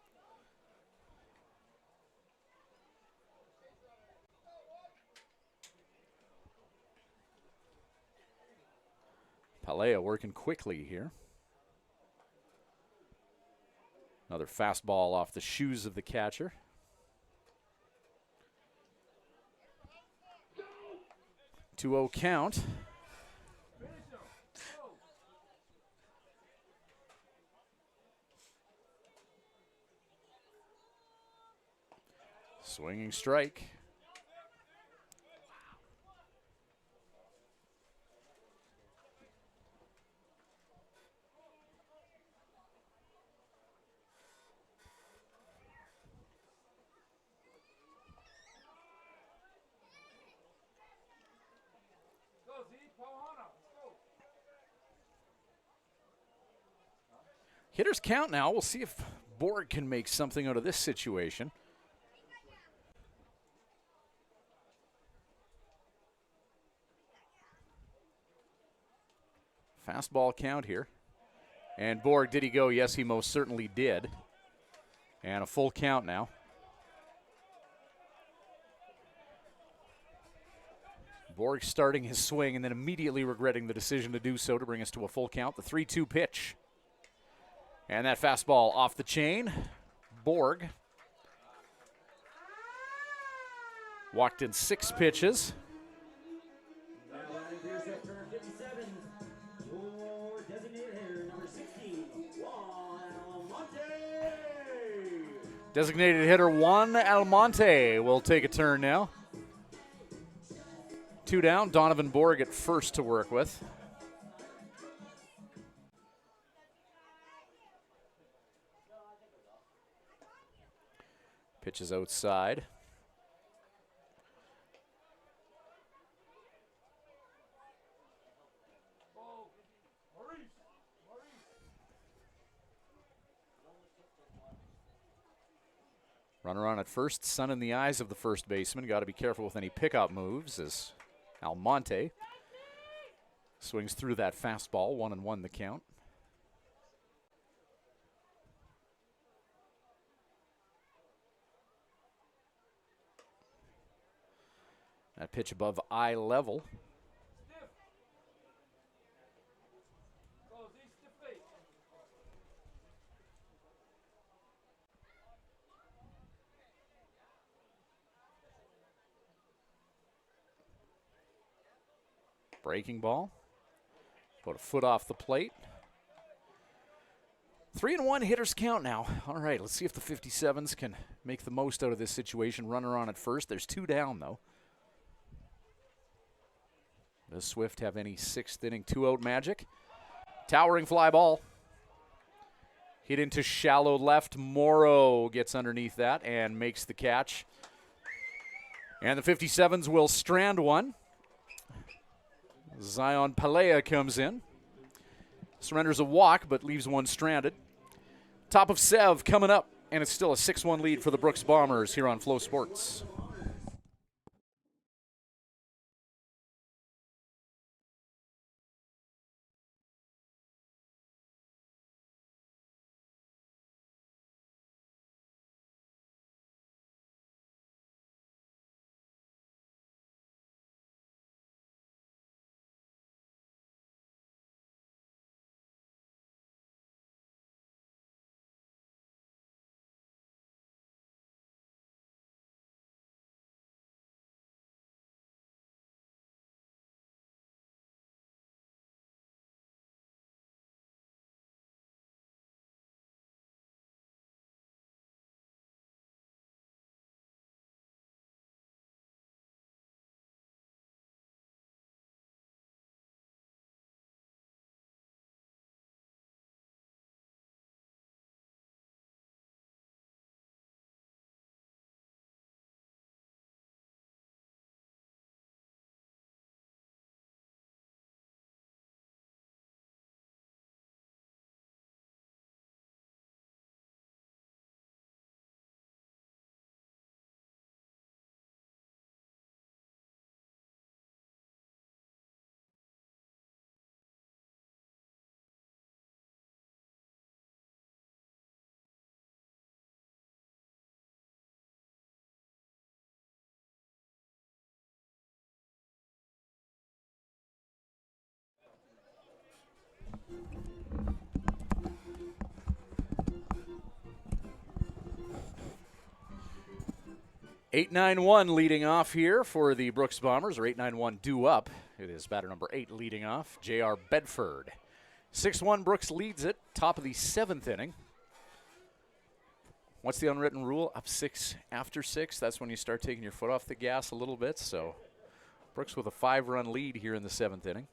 Pelea working quickly here. Another fastball off the shoes of the catcher. Two-0 count. Swinging strike. Hitters count now. We'll see if Borg can make something out of this situation. Fastball count here. And Borg, did he go? Yes, he most certainly did. And a full count now. Borg starting his swing and then immediately regretting the decision to do so to bring us to a full count. The 3-2 pitch. And that fastball off the chain. Borg walked in 6 pitches. Now batting for your Swift Current 57, your designated hitter, number 16, Juan Almonte. Designated hitter Juan Almonte will take a turn now. 2 down, Donovan Borg at first to work with. Pitches outside. Runner on at first, sun in the eyes of the first baseman. Got to be careful with any pickup moves as Almonte swings through that fastball. 1-1 the count. That pitch above eye level. Breaking ball. About a foot off the plate. 3-1 hitters count now. All right, let's see if the 57s can make the most out of this situation. Runner on at first. There's 2 down, though. Does Swift have any 6th inning 2-out magic? Towering fly ball. Hit into shallow left. Morrow gets underneath that and makes the catch. And the 57s will strand one. Zion Palea comes in. Surrenders a walk, but leaves one stranded. Top of Sev coming up, and it's still a 6-1 lead for the Brooks Bombers here on Flow Sports. (8-9-1) leading off here for the Brooks Bombers, or 8-9-1 due up. It is batter number 8 leading off, J.R. Bedford. 6-1, Brooks leads it, top of the 7th inning. What's the unwritten rule? Up 6 after 6. That's when you start taking your foot off the gas a little bit. So Brooks with a 5-run lead here in the 7th inning.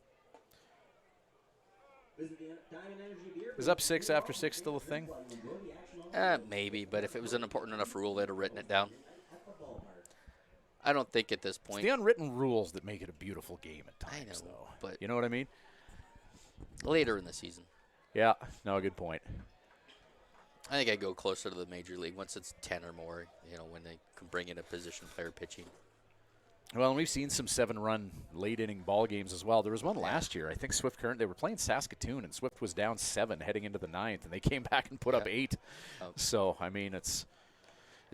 Is up 6 after 6 still a thing? Maybe, but if it was an important enough rule, they'd have written it down. I don't think at this point. It's the unwritten rules that make it a beautiful game at times, I know, though. but you know what I mean? Later in the season. Yeah, no, good point. I think I'd go closer to the major league once it's 10 or more, when they can bring in a position player pitching. Well, and we've seen some 7-run late-inning ball games as well. There was one last year. I think Swift Current, they were playing Saskatoon, and Swift was down 7 heading into the 9th, and they came back and put up 8. So, I mean, it's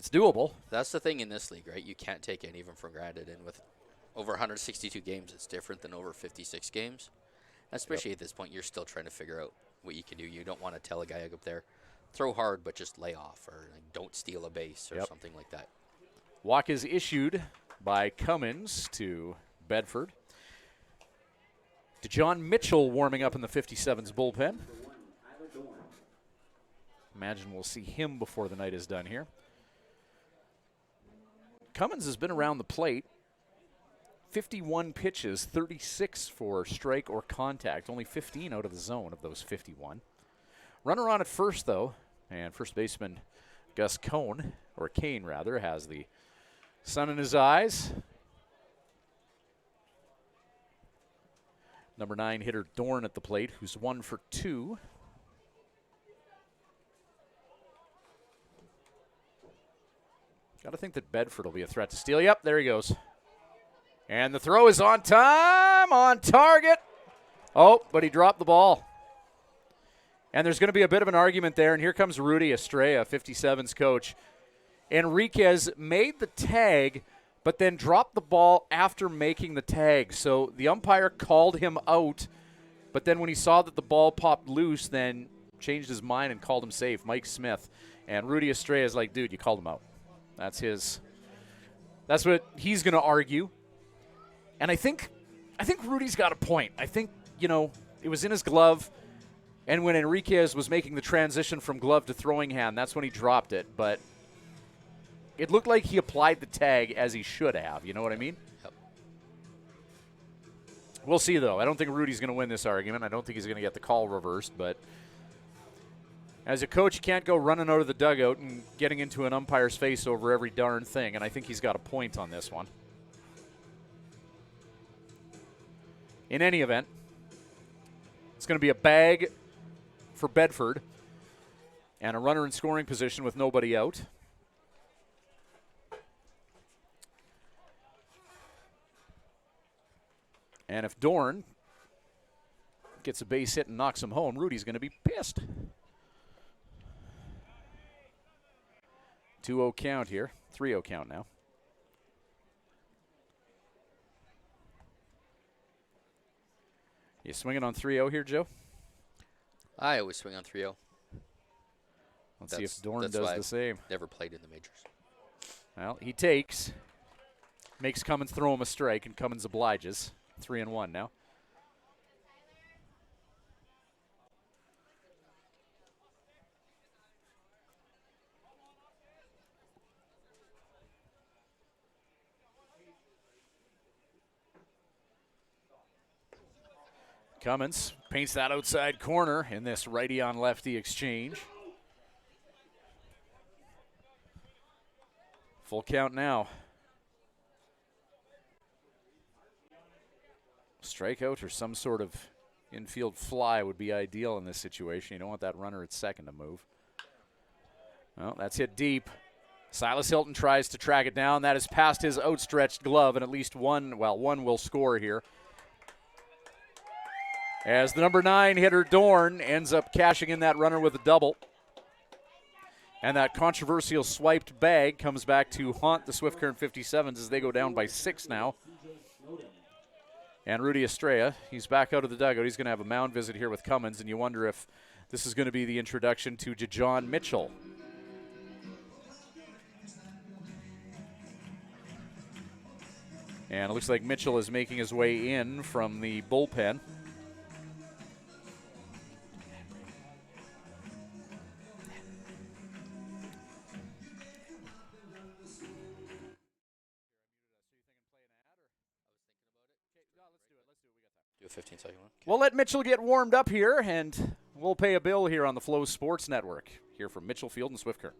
doable. That's the thing in this league, right? You can't take any of them for granted. And with over 162 games, it's different than over 56 games. Especially at this point, you're still trying to figure out what you can do. You don't want to tell a guy up there, throw hard, but just lay off, or don't steal a base, or something like that. Walk is issued by Cummins to Bedford. DeJohn Mitchell warming up in the 57's bullpen. Imagine we'll see him before the night is done here. Cummins has been around the plate. 51 pitches, 36 for strike or contact. Only 15 out of the zone of those 51. Runner on at first, though, and first baseman Gus Kane, has the sun in his eyes. Number 9 hitter Dorn at the plate, who's 1 for 2. Got to think that Bedford will be a threat to steal. Yep, there he goes. And the throw is on time, on target. Oh, but he dropped the ball. And there's going to be a bit of an argument there, and here comes Rudy Estrella, 57's coach. Enriquez made the tag, but then dropped the ball after making the tag. So the umpire called him out, but then when he saw that the ball popped loose, then changed his mind and called him safe, Mike Smith. And Rudy Estrella is like, dude, you called him out. That's what he's going to argue. And I think Rudy's got a point. I think, it was in his glove. And when Enriquez was making the transition from glove to throwing hand, that's when he dropped it. But it looked like he applied the tag as he should have. You know what I mean? Yep. We'll see, though. I don't think Rudy's going to win this argument. I don't think he's going to get the call reversed. But as a coach, you can't go running out of the dugout and getting into an umpire's face over every darn thing. And I think he's got a point on this one. In any event, it's going to be a bag for Bedford and a runner in scoring position with nobody out. And if Dorn gets a base hit and knocks him home, Rudy's going to be pissed. 2-0 count here. 3-0 count now. You swinging on 3-0 here, Joe? I always swing on 3-0. Let's see if Dorn does the same. Never played in the majors. Well, he takes. Makes Cummins throw him a strike, and Cummins obliges. 3-1 now. Cummins paints that outside corner in this righty on lefty exchange. Full count now. Strikeout or some sort of infield fly would be ideal in this situation. You don't want that runner at second to move. Well, that's hit deep. Silas Hilton tries to track it down. That is past his outstretched glove, and at least one will score here. As the number 9 hitter, Dorn, ends up cashing in that runner with a double. And that controversial swiped bag comes back to haunt the Swift Current 57s as they go down by 6 now. And Rudy Estrella, he's back out of the dugout. He's going to have a mound visit here with Cummins, and you wonder if this is going to be the introduction to Jajon Mitchell. And it looks like Mitchell is making his way in from the bullpen. Do a 15-second one. We'll let Mitchell get warmed up here, and we'll pay a bill here on the Flow Sports Network, here from Mitchell Field and Swift Current.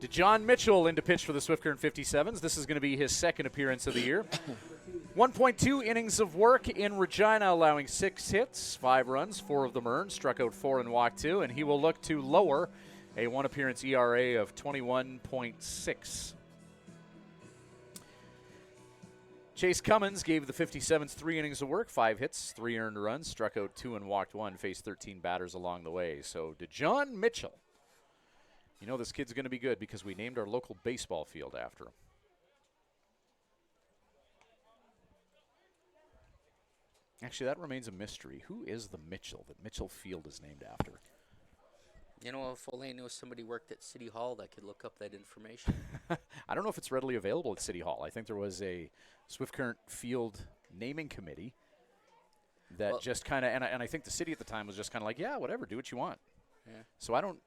DeJohn Mitchell in to pitch for the Swift Current 57s. This is going to be his second appearance of the year. 1.2 innings of work in Regina, allowing 6 hits, 5 runs, 4 of them earned, struck out 4 and walked 2, and he will look to lower a one-appearance ERA of 21.6. Chase Cummins gave the 57s 3 innings of work, 5 hits, 3 earned runs, struck out 2 and walked 1, faced 13 batters along the way. So DeJohn Mitchell. You know this kid's going to be good because we named our local baseball field after him. Actually, that remains a mystery. Who is the Mitchell that Mitchell Field is named after? You know, if only I knew somebody worked at City Hall that could look up that information. I don't know if it's readily available at City Hall. I think there was a Swift Current Field naming committee that just kind of, and I think the city at the time was just kind of like, yeah, whatever, do what you want. Yeah. So I don't.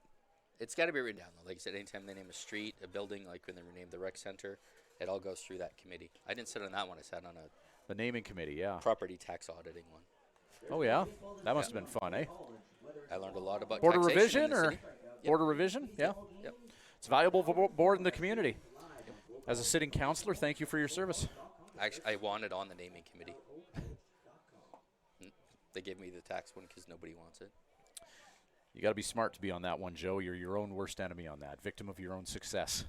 It's got to be written down, though. Like I said, anytime they name a street, a building, like when they renamed the rec center, it all goes through that committee. I didn't sit on that one. I sat on The naming committee, yeah. property tax auditing one. Oh, yeah? That must have been fun, eh? I learned a lot about Board of taxation Revision in the or city. Board of Revision? Yeah. Yep. It's a valuable board in the community. As a sitting councillor, thank you for your service. Actually, I wanted on the naming committee. They gave me the tax one because nobody wants it. You got to be smart to be on that one, Joe. You're your own worst enemy on that, victim of your own success.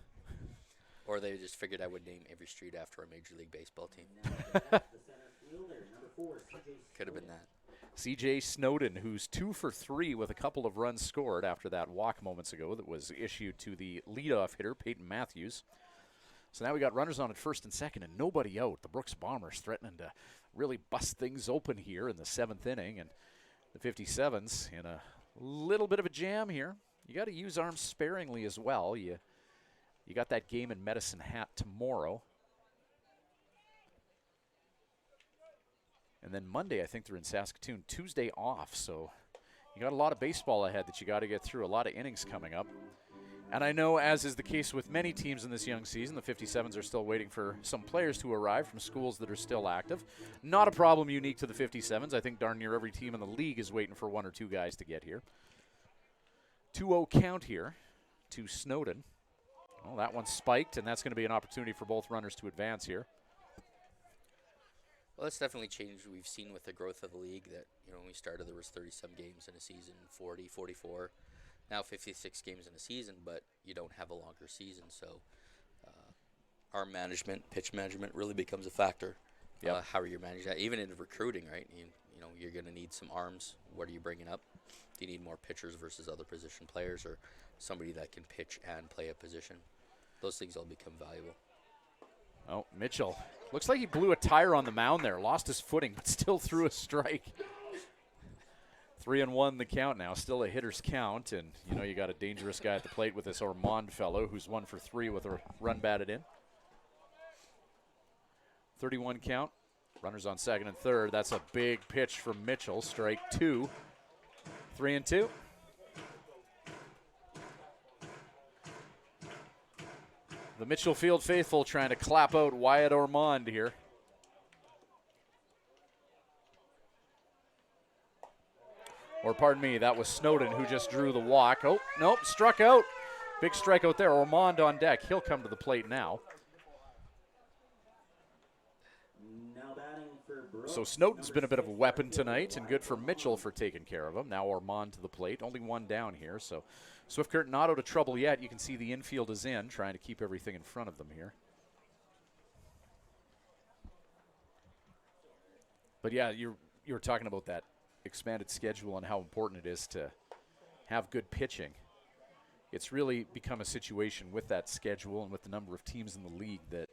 Or they just figured I would name every street after a Major League Baseball team. Could have been that. C.J. Snowden, who's 2 for 3 with a couple of runs scored after that walk moments ago that was issued to the leadoff hitter, Peyton Matthews. So now we got runners on at first and second and nobody out. The Brooks Bombers threatening to really bust things open here in the 7th inning. And the 57s in a little bit of a jam here. You got to use arms sparingly as well. You got that game in Medicine Hat tomorrow. And then Monday, I think they're in Saskatoon. Tuesday off, so you got a lot of baseball ahead that you got to get through, a lot of innings coming up. And I know, as is the case with many teams in this young season, the 57s are still waiting for some players to arrive from schools that are still active. Not a problem unique to the 57s. I think darn near every team in the league is waiting for 1 or 2 guys to get here. 2-0 count here to Snowden. Well, that one spiked, and that's going to be an opportunity for both runners to advance here. Well, that's definitely changed. We've seen with the growth of the league that, you know, when we started there was 30-some games in a season, 40, 44, now 56 games in a season, but you don't have a longer season. So arm management, pitch management really becomes a factor. Yep. How are you managing that? Even in recruiting, right? You know, you're going to need some arms. What are you bringing up? Do you need more pitchers versus other position players or somebody that can pitch and play a position? Those things all become valuable. Oh, Mitchell. Looks like he blew a tire on the mound there. Lost his footing, but still threw a strike. 3-1 the count now. Still a hitter's count. And, you know, you got a dangerous guy at the plate with this Ormond fellow who's 1 for 3 with a run batted in. 31 count. Runners on second and third. That's a big pitch from Mitchell. Strike 2. 3-2. The Mitchell Field faithful trying to clap out Wyatt Ormond here. Or pardon me, that was Snowden who just drew the walk. Oh, nope, struck out. Big strikeout there. Ormond on deck. He'll come to the plate now. So Snowden's been a bit of a weapon tonight, and good for Mitchell for taking care of him. Now Ormond to the plate. Only 1 down here, so Swift Current not out of trouble yet. You can see the infield is in, trying to keep everything in front of them here. But yeah, you were talking about that expanded schedule and how important it is to have good pitching. It's really become a situation with that schedule and with the number of teams in the league that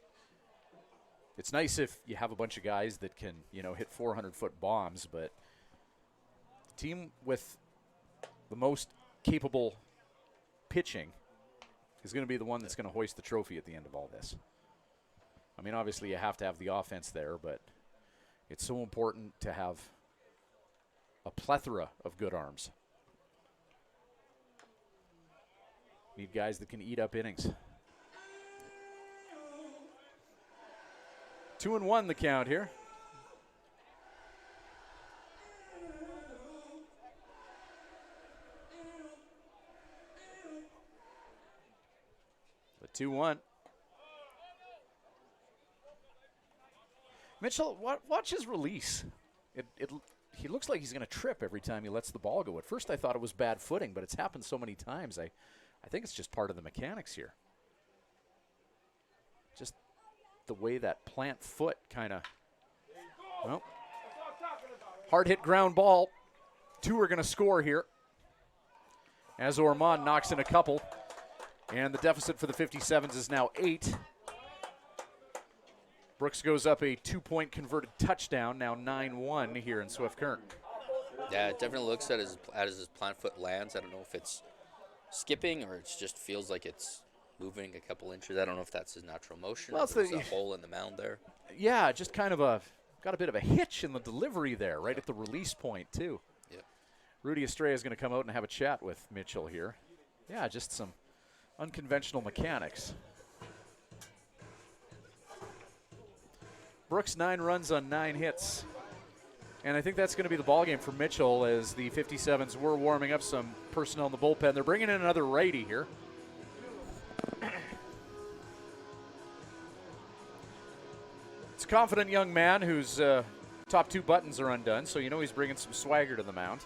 it's nice if you have a bunch of guys that can, you know, hit 400-foot bombs, but the team with the most capable pitching is going to be the one that's going to hoist the trophy at the end of all this. I mean, obviously you have to have the offense there, but it's so important to have a plethora of good arms. Need guys that can eat up innings. 2-1 the count here. 2-1. Mitchell, watch his release. He looks like he's going to trip every time he lets the ball go. At first I thought it was bad footing, but it's happened so many times. I think it's just part of the mechanics here. Just the way that plant foot kind of, well, hard hit ground ball. 2 are going to score here as Ormond knocks in a couple. And the deficit for the 57s is now 8. Brooks goes up a 2-point converted touchdown, now 9-1 here in Swift Current. Yeah, it definitely looks at as his plant foot lands. I don't know if it's skipping or it just feels like it's moving a couple inches. I don't know if that's his natural motion. Well, If there's a hole in the mound there. Yeah, just kind of got a bit of a hitch in the delivery there, right at the release point too. Yeah. Rudy Estrella is going to come out and have a chat with Mitchell here. Yeah, just some unconventional mechanics. Brooks 9 runs on 9 hits. And I think that's going to be the ballgame for Mitchell as the 57s were warming up some personnel in the bullpen. They're bringing in another righty here. It's a confident young man whose top 2 buttons are undone, so you know he's bringing some swagger to the mound.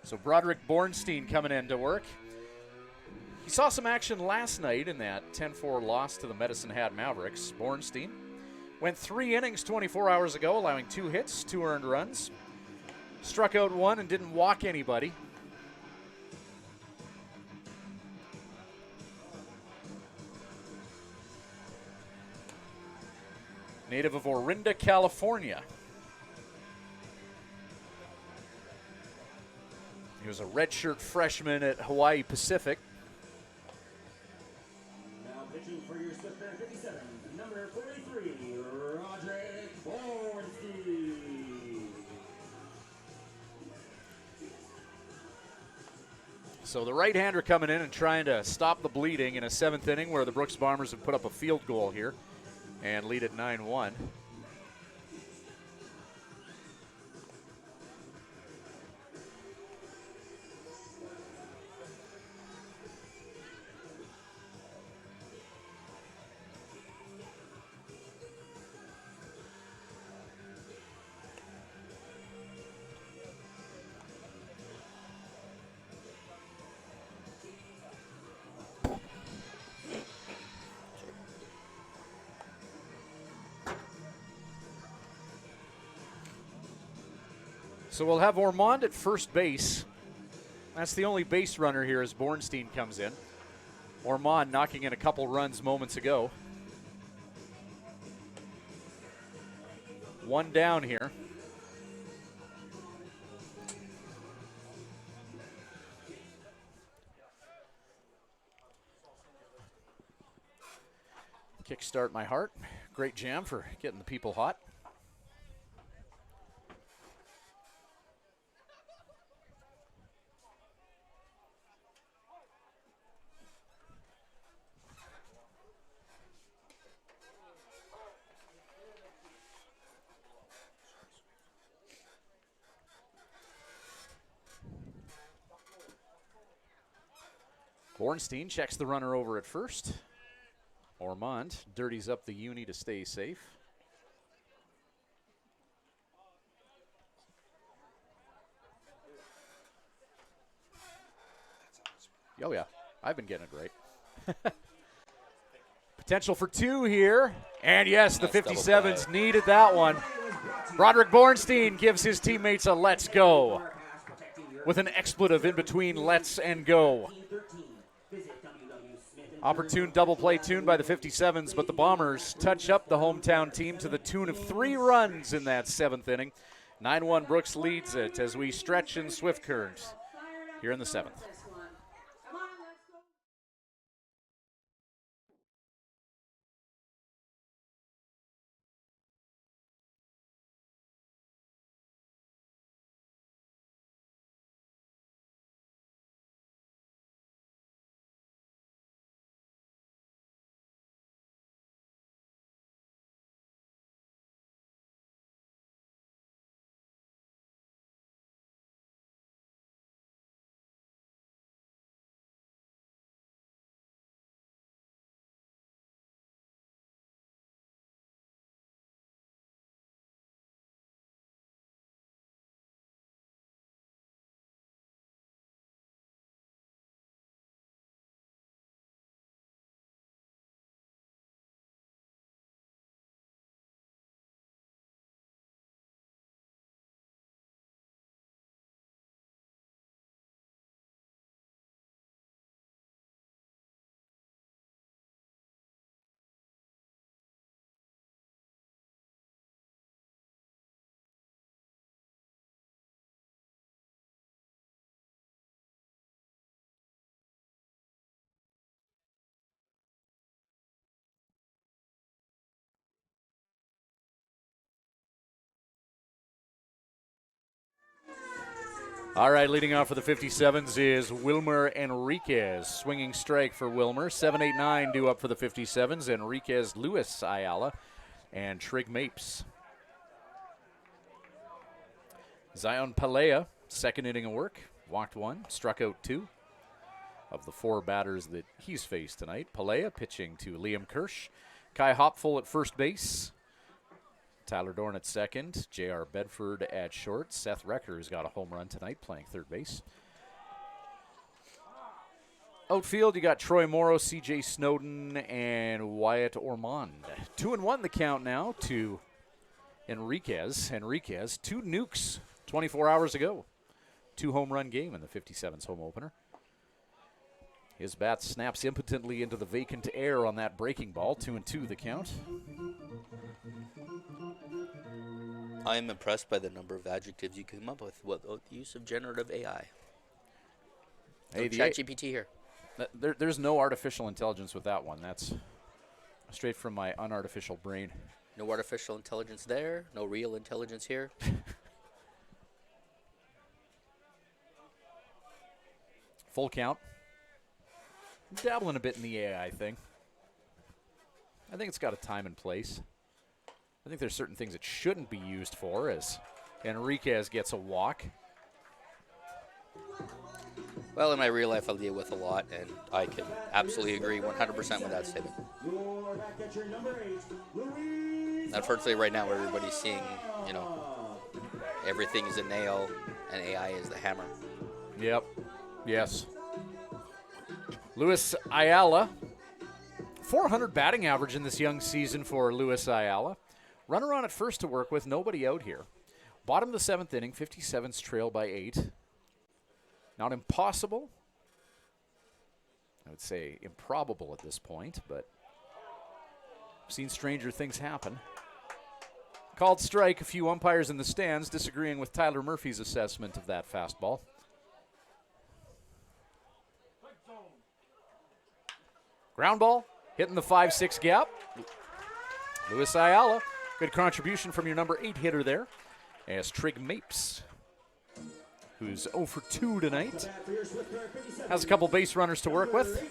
So Broderick Bornstein coming in to work. He saw some action last night in that 10-4 loss to the Medicine Hat Mavericks. Bornstein went 3 innings 24 hours ago, allowing 2 hits, 2 earned runs. Struck out 1 and didn't walk anybody. Native of Orinda, California. He was a redshirt freshman at Hawaii Pacific. Now pitching for your Swift Current 57, number 43, Roderick Bornstein. So the right-hander coming in and trying to stop the bleeding in a 7th inning where the Brooks Bombers have put up a field goal here and lead at 9-1. So we'll have Ormond at first base. That's the only base runner here as Bornstein comes in. Ormond knocking in a couple runs moments ago. 1 down here. Kickstart My Heart. Great jam for getting the people hot. Bornstein checks the runner over at first. Ormond dirties up the uni to stay safe. Oh yeah, I've been getting it right. Potential for 2 here. And yes, the 57s needed that one. Broderick Bornstein gives his teammates a let's go with an expletive in between let's and go. Opportune double play tune by the 57s, but the Bombers touch up the hometown team to the tune of 3 runs in that 7th inning. 9-1 Brooks leads it as we stretch in Swift Current here in the 7th. All right, leading off for the 57s is Wilmer Enriquez. Swinging strike for Wilmer. 7-8-9 due up for the 57s. Enriquez, Luis Ayala, and Trig Mapes. Zion Pelea, second inning of work. Walked one, struck out two of the four batters that he's faced tonight. Pelea pitching to Liam Kirsch. Kai Hopful at first base. Tyler Dorn at second. J.R. Bedford at short. Seth Recker's got a home run tonight playing third base. Outfield, you got Troy Morrow, C.J. Snowden, and Wyatt Ormond. 2-1 the count now to Enriquez. Enriquez, 2 nukes 24 hours ago. 2-home run game in the 57's home opener. His bat snaps impotently into the vacant air on that breaking ball. 2-2 the count. I am impressed by the number of adjectives you come up with the use of generative AI. Hey, ChatGPT here. There's no artificial intelligence with that one. That's straight from my unartificial brain. No artificial intelligence there. No real intelligence here. Full count. Dabbling a bit in the AI thing. I think it's got a time and place. I think there's certain things it shouldn't be used for, as Enriquez gets a walk. Well, in my real life, I'll deal with a lot, and I can absolutely agree 100% with that statement. Unfortunately, right now, everybody's seeing, everything is a nail, and AI is the hammer. Yep. Yes. Luis Ayala. 400 batting average in this young season for Luis Ayala. Runner on at first to work with, nobody out here. Bottom of the 7th inning, 57's trail by 8. Not impossible. I would say improbable at this point, but I've seen stranger things happen. Called strike, a few umpires in the stands disagreeing with Tyler Murphy's assessment of that fastball. Ground ball, hitting the 5-6 gap. Luis Ayala. Good contribution from your number 8 hitter there, as Trig Mapes, who's 0 for 2 tonight, has a couple base runners to work with.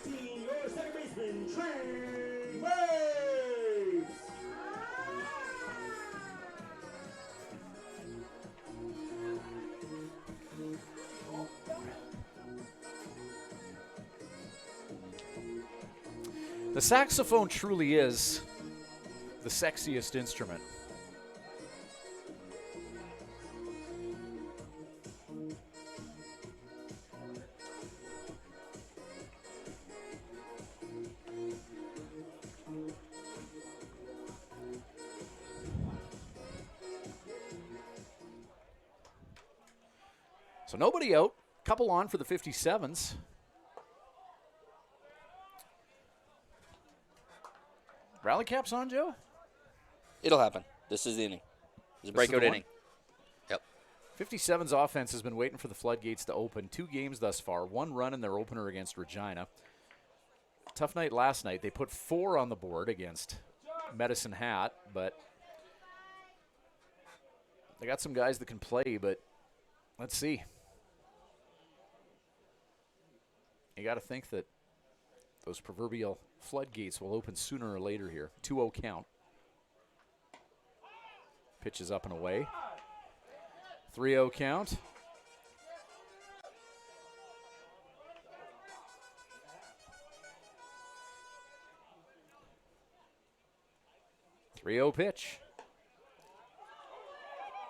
The saxophone truly is the sexiest instrument. So nobody out, couple on for the 57s. Rally caps on, Joe? It'll happen. This is the inning. It's a breakout inning. Yep. 57's offense has been waiting for the floodgates to open. 2 games thus far. 1 run in their opener against Regina. Tough night last night. They put 4 on the board against Medicine Hat, but they got some guys that can play, but let's see. You got to think that those proverbial floodgates will open sooner or later here. 2-0 count. Pitch is up and away. 3-0 count. .30 pitch.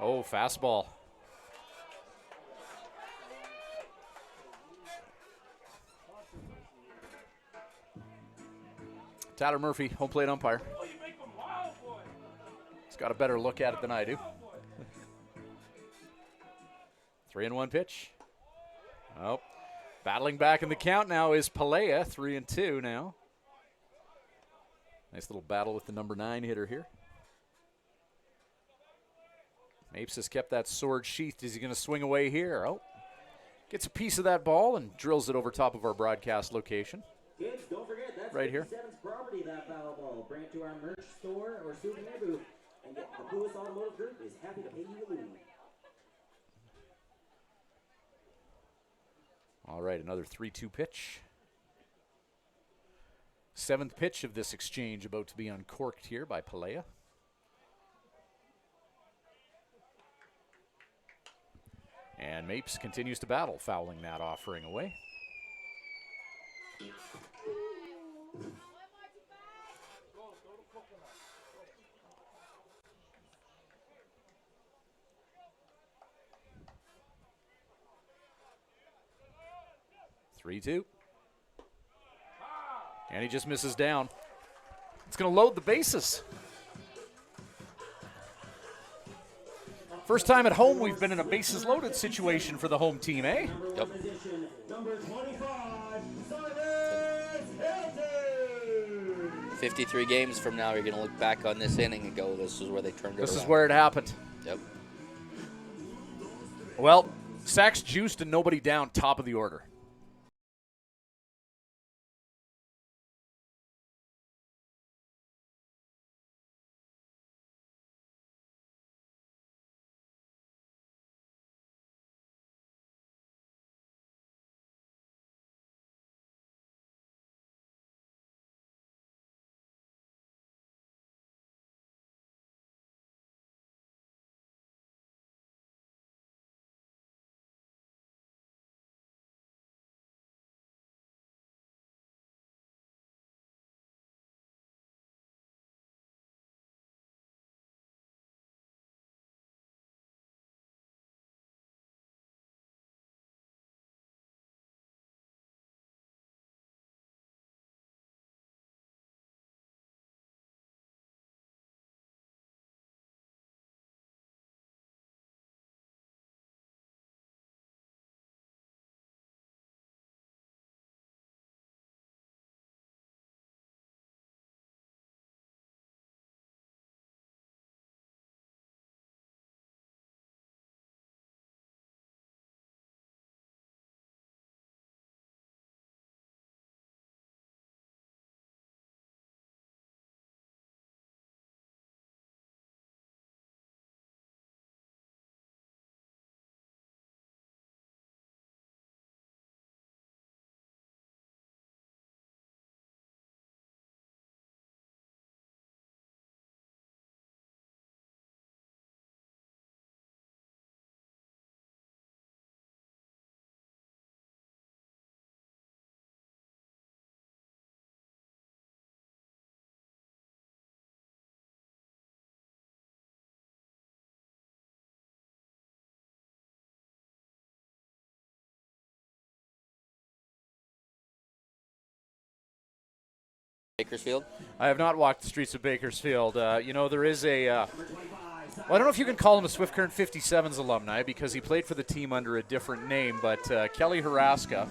Oh, fastball. Tyler Murphy, home plate umpire. He's got a better look at it than I do. 3-1 pitch. Oh, battling back in the count now is Pelea. 3-2 now. Nice little battle with the number 9 hitter here. Mapes has kept that sword sheathed. Is he going to swing away here? Oh, gets a piece of that ball and drills it over top of our broadcast location. Kids, don't forget, that's right here. 57's property, that foul ball. Bring it to our merch store or souvenir booth, and the Lewis Automotive Group is happy to pay you a little. All right, another 3-2 pitch. 7th pitch of this exchange about to be uncorked here by Pelea. And Mapes continues to battle, fouling that offering away. Three-two. And he just misses down. It's going to load the bases. First time at home we've been in a bases loaded situation for the home team, eh? Yep. Number 25, 53 games from now, you're going to look back on this inning and go, this is where they turned it This around. is where it happened. Yep. Well, Sax juiced and nobody down, top of the order. Bakersfield. I have not walked the streets of Bakersfield. You know, there is a, well, I don't know if you can call him a Swift Current 57's alumni because he played for the team under a different name, but Kelly Haraska,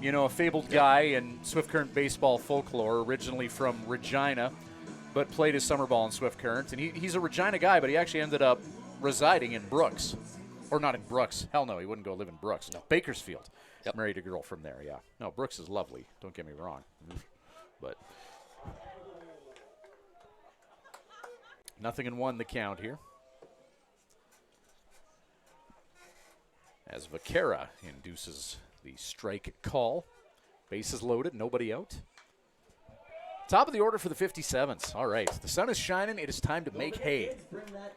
you know, a fabled guy in Swift Current baseball folklore, originally from Regina, but played his summer ball in Swift Current. And he's a Regina guy, but he actually ended up residing in Brooks. Or not in Brooks. Hell no, he wouldn't go live in Brooks. No, Bakersfield. Yep. Married a girl from there, yeah. No, Brooks is lovely. Don't get me wrong. But nothing in one the count here. As Vaquera induces the strike call. Bases loaded, nobody out. Top of the order for the 57s. All right, the sun is shining. It is time to make hay. Bring that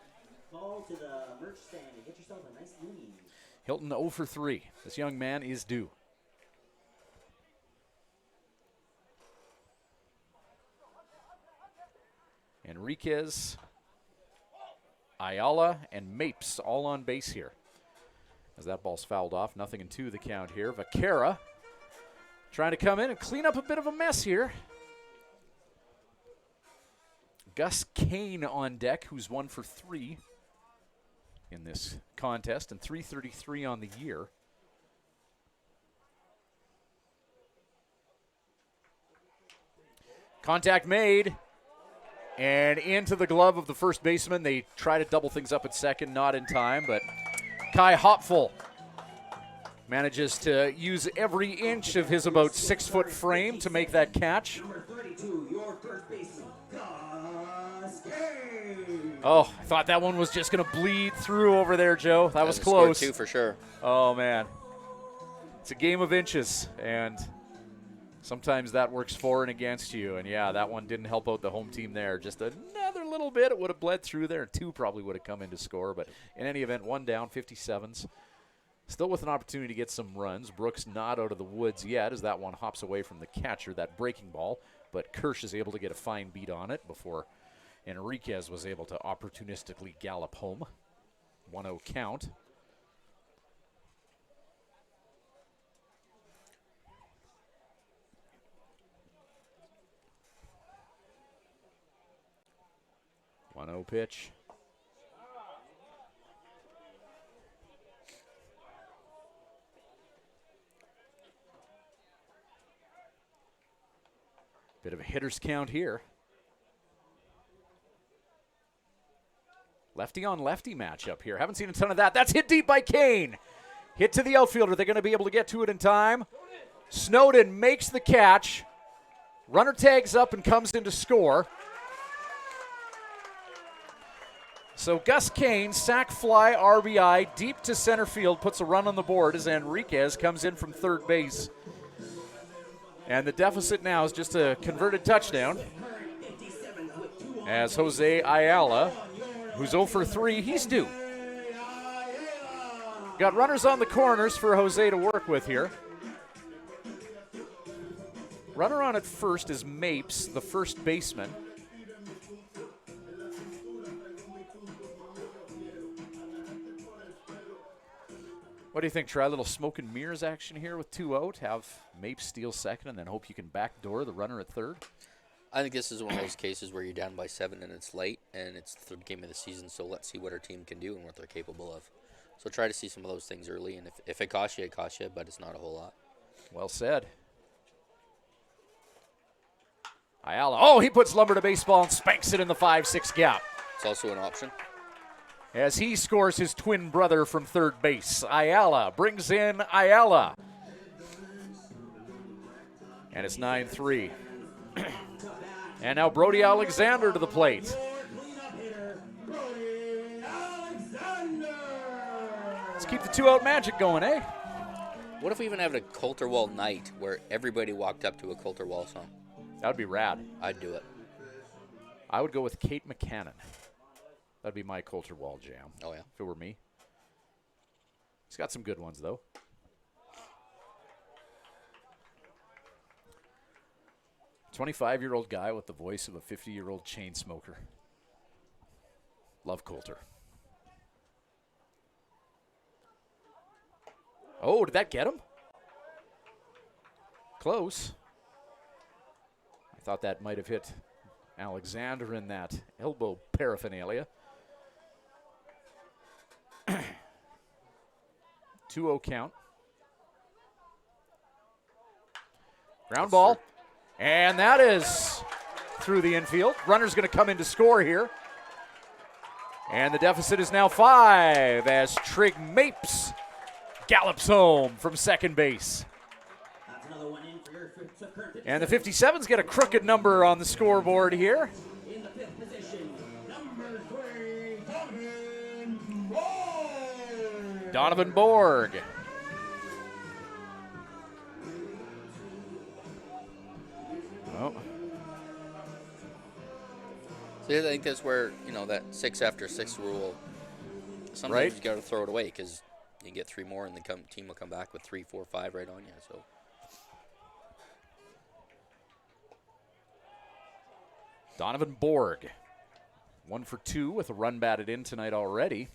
ball to the merch stand and get yourself a nice lead. Hilton 0 for 3. This young man is due. Enriquez, Ayala, and Mapes all on base here. As that ball's fouled off, nothing in 2 the count here. Vaquera trying to come in and clean up a bit of a mess here. Gus Kane on deck, who's 1 for 3 in this contest, and .333 on the year. Contact made. And into the glove of the first baseman. They try to double things up at second, not in time, but Kai Hopful manages to use every inch of his about 6-foot frame to make that catch. Number 32, your first baseman, Gus Kane. Oh, I thought that one was just going to bleed through over there, Joe. That was Scored close. 2 for sure. Oh, man. It's a game of inches, and sometimes that works for and against you. And, yeah, that one didn't help out the home team there. Just another little bit. It would have bled through there. 2 probably would have come in to score. But in any event, 1 down, 57s. Still with an opportunity to get some runs. Brooks not out of the woods yet as that one hops away from the catcher, that breaking ball. But Kirsch is able to get a fine beat on it before Enriquez was able to opportunistically gallop home. 1-0 count. Pitch. Bit of a hitter's count here. Lefty on lefty matchup here. Haven't seen a ton of that. That's hit deep by Kane. Hit to the outfielder. They're going to be able to get to it in time. Snowden makes the catch. Runner tags up and comes in to score. So Gus Kane, sac fly, RBI, deep to center field, puts a run on the board as Enriquez comes in from third base. And the deficit now is just a converted touchdown as Jose Ayala, who's 0 for 3, he's due. Got runners on the corners for Jose to work with here. Runner on at first is Mapes, the first baseman. What do you think? Try a little smoke and mirrors action here with 2 out. Have Mapes steal second and then hope you can backdoor the runner at third? I think this is one of those cases where you're down by 7 and it's late and it's the third game of the season, so let's see what our team can do and what they're capable of. So try to see some of those things early, and if it costs you, but it's not a whole lot. Well said. Ayala, oh, he puts lumber to baseball and spanks it in the 5-6 gap. It's also an option. As he scores his twin brother from third base. Ayala brings in Ayala. And it's 9-3. And now Brody Alexander to the plate. Let's keep the 2-out magic going, eh? What if we even had a Coulter Wall night where everybody walked up to a Coulter Wall song? That would be rad. I'd do it. I would go with Kate McCannon. That'd be my Coulter Wall jam. Oh, yeah. If it were me. He's got some good ones, though. A 25-year-old guy with the voice of a 50-year-old chain smoker. Love Coulter. Oh, did that get him? Close. I thought that might have hit Alexander in that elbow paraphernalia. 2-0 count. Ground ball. And that is through the infield. Runner's going to come in to score here. And the deficit is now 5 as Trig Mapes gallops home from second base. And the 57s get a crooked number on the scoreboard here. In the 5th position, number 3, Donovan Borg. Oh. So I think that's where, that 6 after 6 rule, sometimes right. You got to throw it away because you can get 3 more and the team will come back with 3, 4, 5 right on you. So. Donovan Borg, 1 for 2 with a run batted in tonight already.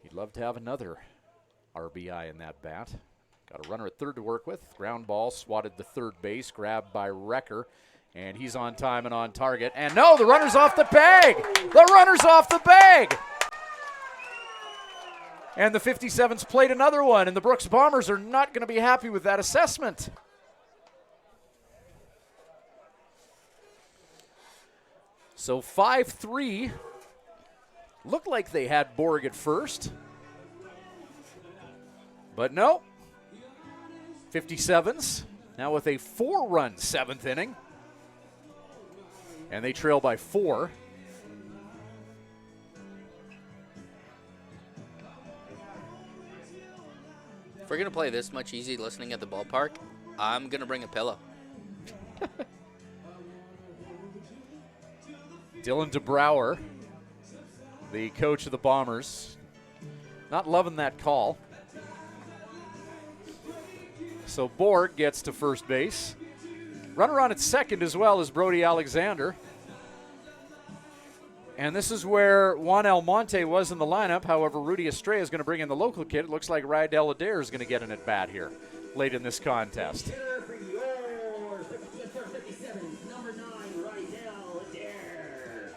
He'd love to have another RBI in that bat. Got a runner at third to work with. Ground ball swatted to third base, grabbed by Recker, and he's on time and on target. And no, the runner's off the bag! The runner's off the bag! And the 57s played another one, and the Brooks Bombers are not going to be happy with that assessment. So 5-3. Looked like they had Borg at first. But no. 57s now with a 4-run 7th inning. And they trail by 4. we're going to play this much easy listening at the ballpark, I'm going to bring a pillow. Dylan DeBrouwer, the coach of the Bombers, not loving that call. So Borg gets to first base. Runner on at second as well as Brody Alexander. And this is where Juan Almonte was in the lineup. However, Rudy Estrella is going to bring in the local kid. It looks like Rydell Adair is going to get an at-bat here late in this contest. Hitter for yours, the 57, number 9, Rydell Adair.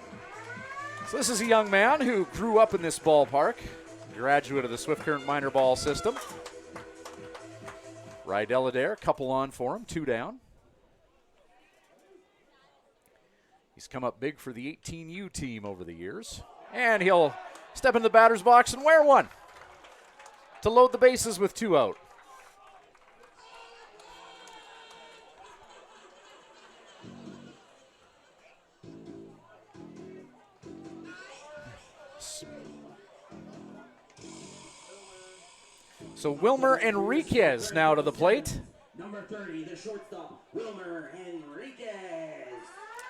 So this is a young man who grew up in this ballpark, graduate of the Swift Current minor ball system. Rydell Adair, couple on for him, 2 down. He's come up big for the 18U team over the years. And he'll step into the batter's box and wear one to load the bases with 2 out. So Wilmer Enriquez now to the plate. Number 30, the shortstop, Wilmer Enriquez.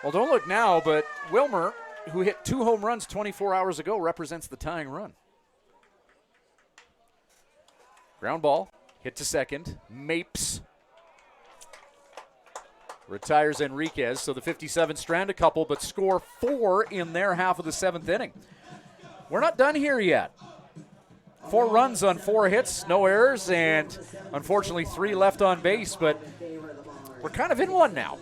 Well, don't look now, but Wilmer, who hit 2 home runs 24 hours ago, represents the tying run. Ground ball, hit to second. Mapes retires Enriquez, so the 57 strand a couple, but score 4 in their half of the 7th inning. We're not done here yet. 4 runs on 4 hits, no errors, and unfortunately 3 left on base, but we're kind of in one now.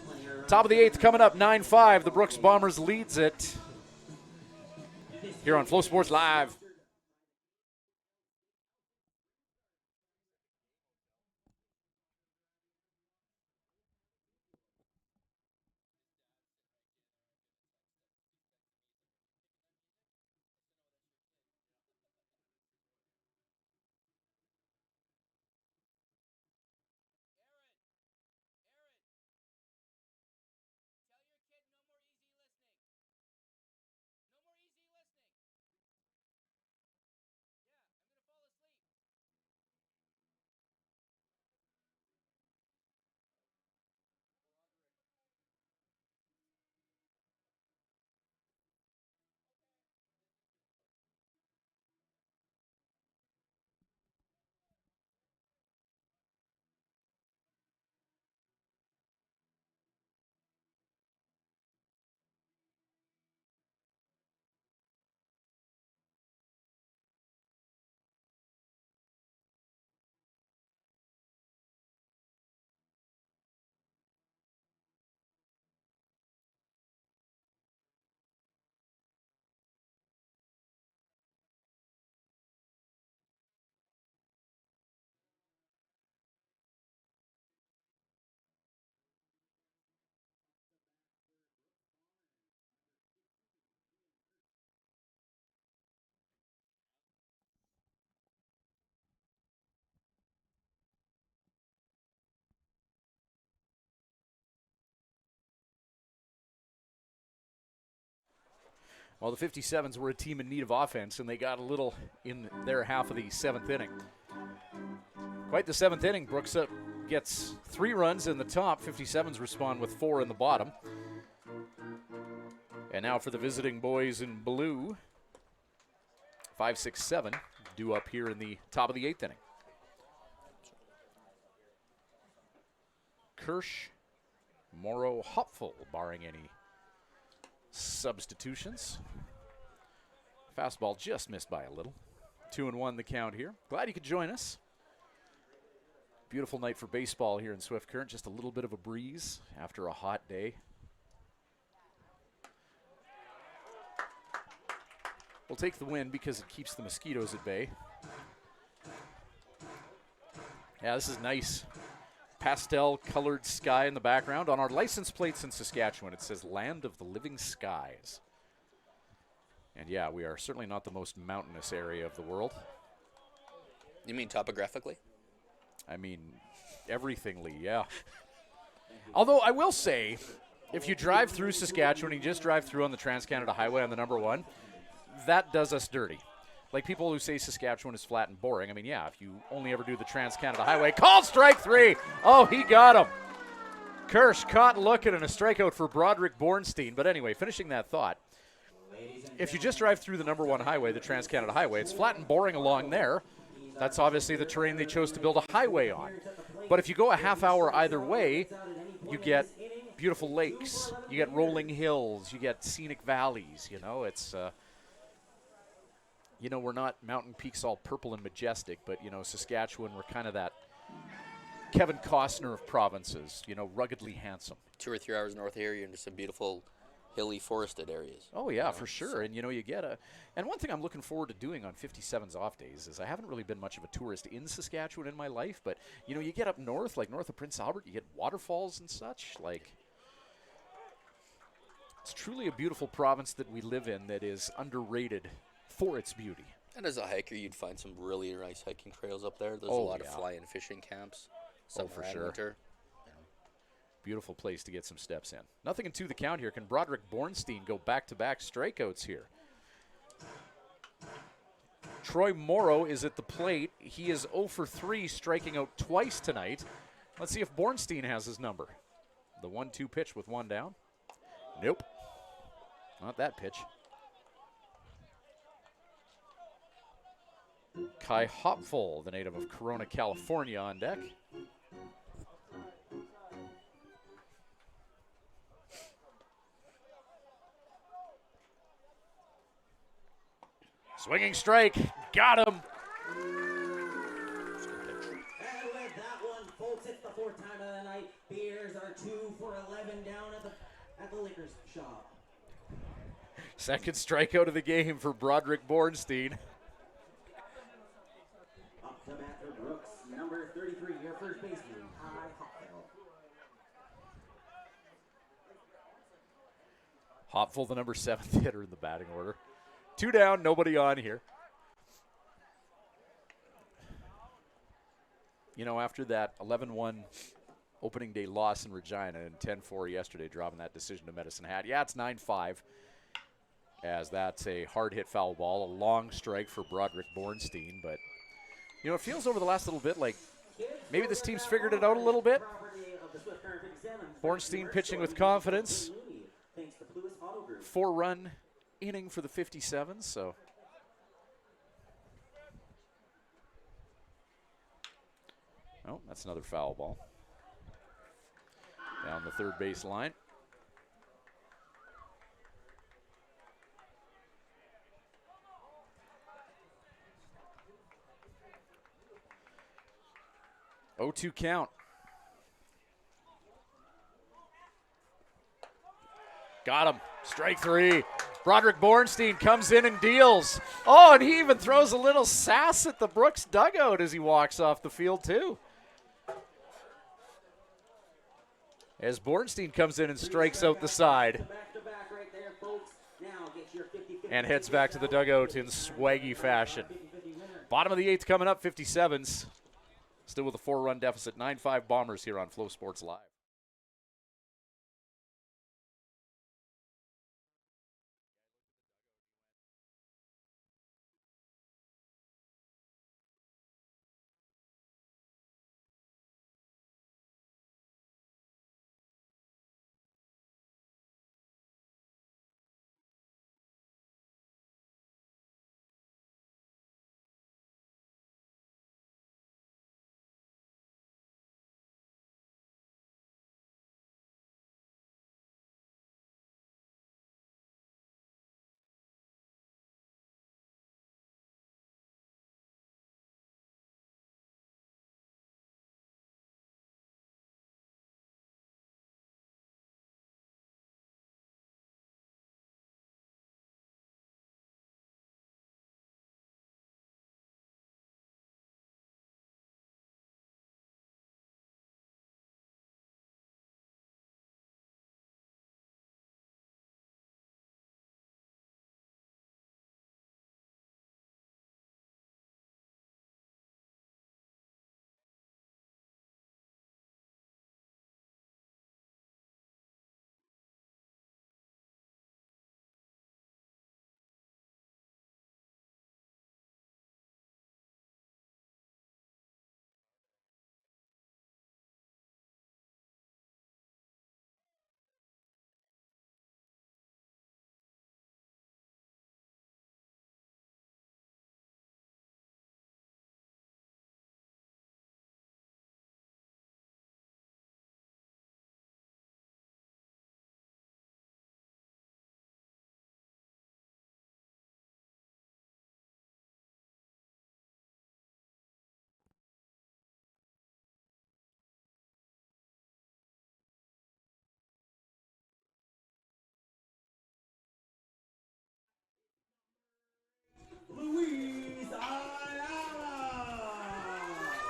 Top of the 8th coming up, 9-5. The Brooks Bombers leads it here on Flow Sports Live. Well, the 57s were a team in need of offense, and they got a little in their half of the 7th inning. Quite the 7th inning. Brooks gets 3 runs in the top. 57s respond with 4 in the bottom. And now for the visiting boys in blue, 5, 6, 7, due up here in the top of the 8th inning. Kirsch, Morrow, Hopful, barring any substitutions. Fastball just missed by a little. 2-1 the count here. Glad you could join us. Beautiful night for baseball here in Swift Current. Just a little bit of a breeze after a hot day. We'll take the win because it keeps the mosquitoes at bay. Yeah, this is nice. Pastel-colored sky in the background. On our license plates in Saskatchewan, it says Land of the Living Skies. And yeah, we are certainly not the most mountainous area of the world. You mean topographically? I mean, everythingly, yeah. Although I will say, if you drive through Saskatchewan, you just drive through on the Trans-Canada Highway on the number 1, that does us dirty. like people who say Saskatchewan is flat and boring. I mean, yeah, if you only ever do the Trans-Canada Highway. Called strike 3. Oh, he got him. Kirsch caught looking and a strikeout for Broderick Bornstein. But anyway, finishing that thought, if you just drive through the number 1 highway, the Trans-Canada Highway, it's flat and boring along there. That's obviously the terrain they chose to build a highway on. But if you go a half hour either way, you get beautiful lakes, you get rolling hills, you get scenic valleys, you know. It's, you know, we're not mountain peaks all purple and majestic, but, you know, Saskatchewan, we're kind of that Kevin Costner of provinces, you know, ruggedly handsome. 2 or 3 hours north here, you're into some beautiful hilly forested areas. Oh, yeah, for sure. And, you know, you get a – and one thing I'm looking forward to doing on 57's off days is I haven't really been much of a tourist in Saskatchewan in my life, but, you know, you get up north, like north of Prince Albert, you get waterfalls and such. Like, it's truly a beautiful province that we live in that is underrated for its beauty. And as a hiker, you'd find some really nice hiking trails up there. There's a Oh, lot yeah. of fly and fishing camps. Oh, for sure. Winter. Beautiful place to get some steps in. Nothing in 2 the count here. Can Broderick Bornstein go back-to-back strikeouts here? Troy Morrow is at the plate. He is 0 for 3, striking out twice tonight. Let's see if Bornstein has his number. The 1-2 pitch with 1 down. Nope. Not that pitch. Kai Hopful, the native of Corona, California, on deck. Swinging strike, got him. And with that one, folks, it's the 4th time of the night. Beers are 2 for 11 down at the liquor shop. Second strikeout of the game for Broderick Bornstein. Up to bat for Brooks, number 33, your first baseman, Kai Hopfel. Hopful, the number 7th hitter in the batting order. 2 down, nobody on here. You know, after that 11-1 opening day loss in Regina and 10-4 yesterday, dropping that decision to Medicine Hat. Yeah, it's 9-5, as that's a hard-hit foul ball, a long strike for Broderick Bornstein. But, you know, it feels over the last little bit like maybe this team's figured it out a little bit. Bornstein pitching with confidence. 4-run inning for the 57s, so oh, that's another foul ball down the third base line. Oh, 2 count. Got him. Strike 3. Broderick Bornstein comes in and deals. Oh, and he even throws a little sass at the Brooks dugout as he walks off the field, too. As Bornstein comes in and strikes out the side. And heads back to the dugout in swaggy fashion. Bottom of the 8th coming up, 57s. Still with a 4-run deficit, 9-5 Bombers here on Flow Sports Live.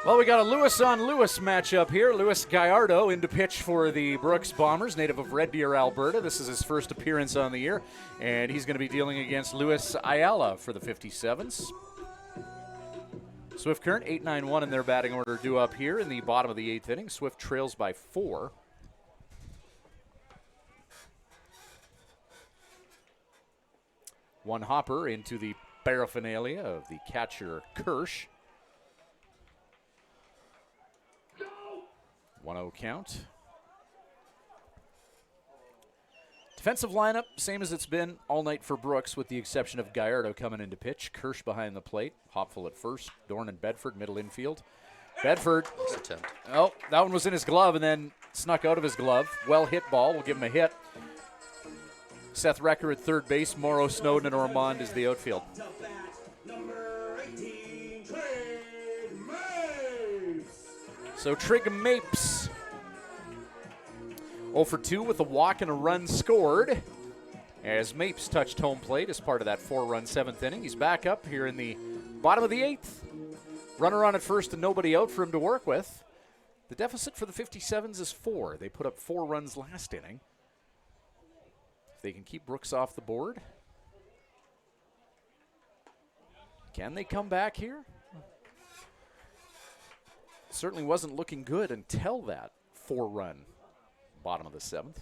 Well, we got a Lewis on Lewis matchup here. Lewis Gallardo into pitch for the Brooks Bombers, native of Red Deer, Alberta. This is his first appearance on the year, and he's going to be dealing against Luis Ayala for the 57s. Swift Current 8-9-1 in their batting order due up here in the bottom of the 8th inning. Swift trails by 4. One hopper into the paraphernalia of the catcher Kirsch. 1-0 count. Defensive lineup, same as it's been all night for Brooks, with the exception of Gallardo coming into pitch. Kirsch behind the plate. Hopful at first. Dorn and Bedford, middle infield. Bedford. Nice attempt. Oh, that one was in his glove and then snuck out of his glove. Well hit ball. We'll give him a hit. Seth Recker at third base. Morrow, Snowden, and Ormond is the outfield. So Trig Mapes 0 for 2 with a walk and a run scored as Mapes touched home plate as part of that 4-run 7th inning. He's back up here in the bottom of the 8th. Runner on at first and nobody out for him to work with. The deficit for the 57s is 4. They put up 4 runs last inning. If they can keep Brooks off the board, can they come back here? Certainly wasn't looking good until that 4-run bottom of the 7th.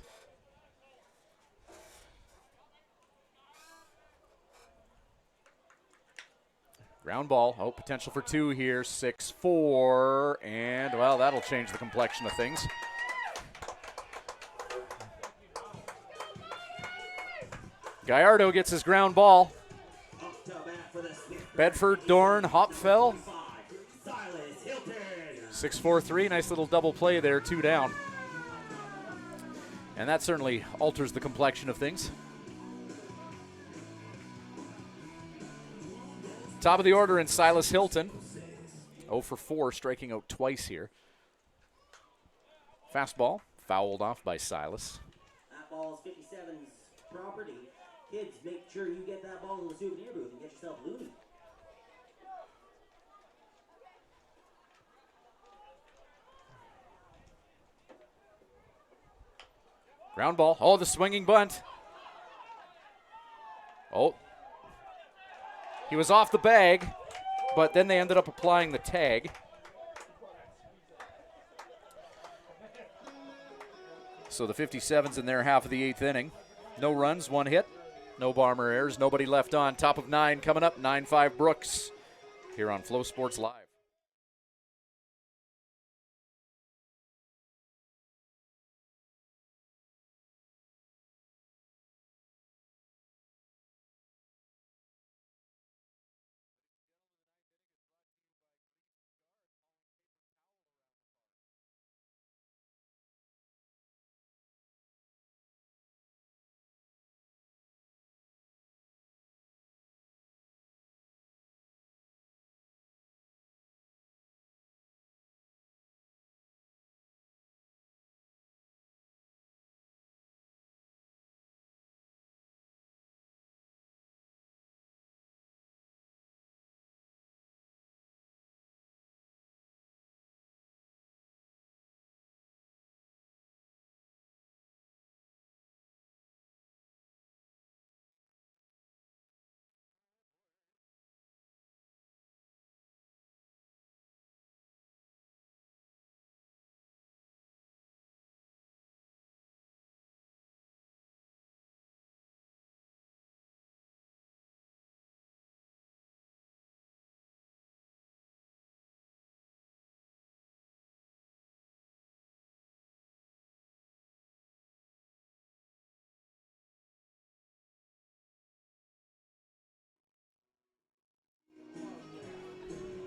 Ground ball. Oh, potential for 2 here. 6-4. And, well, that'll change the complexion of things. Gallardo gets his ground ball. Bedford, Dorn, Hopfell. 6-4-3, nice little double play there, 2 down. And that certainly alters the complexion of things. Top of the order in Silas Hilton. 0 for 4, striking out twice here. Fastball, fouled off by Silas. That ball is 57's property. Kids, make sure you get that ball in the souvenir booth and get yourself loony. Ground ball. Oh, the swinging bunt. Oh. He was off the bag, but then they ended up applying the tag. So the 57's in their half of the 8th inning. No runs, 1 hit. No Barmer errors. Nobody left on. Top of 9 coming up. 9-5 Brooks here on Flow Sports Live.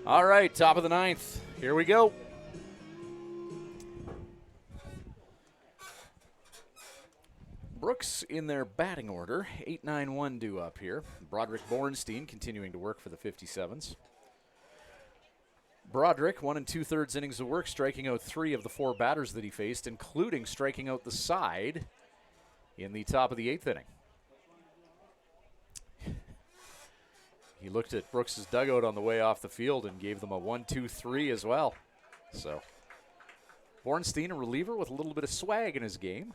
All right, top of the 9th. Here we go. Brooks in their batting order. 8-9-1 due up here. Broderick Bornstein continuing to work for the 57's. Broderick, 1 2/3 innings of work, striking out 3 of the 4 batters that he faced, including striking out the side in the top of the 8th inning. He looked at Brooks' dugout on the way off the field and gave them a 1-2-3 as well. So Bornstein, a reliever with a little bit of swag in his game.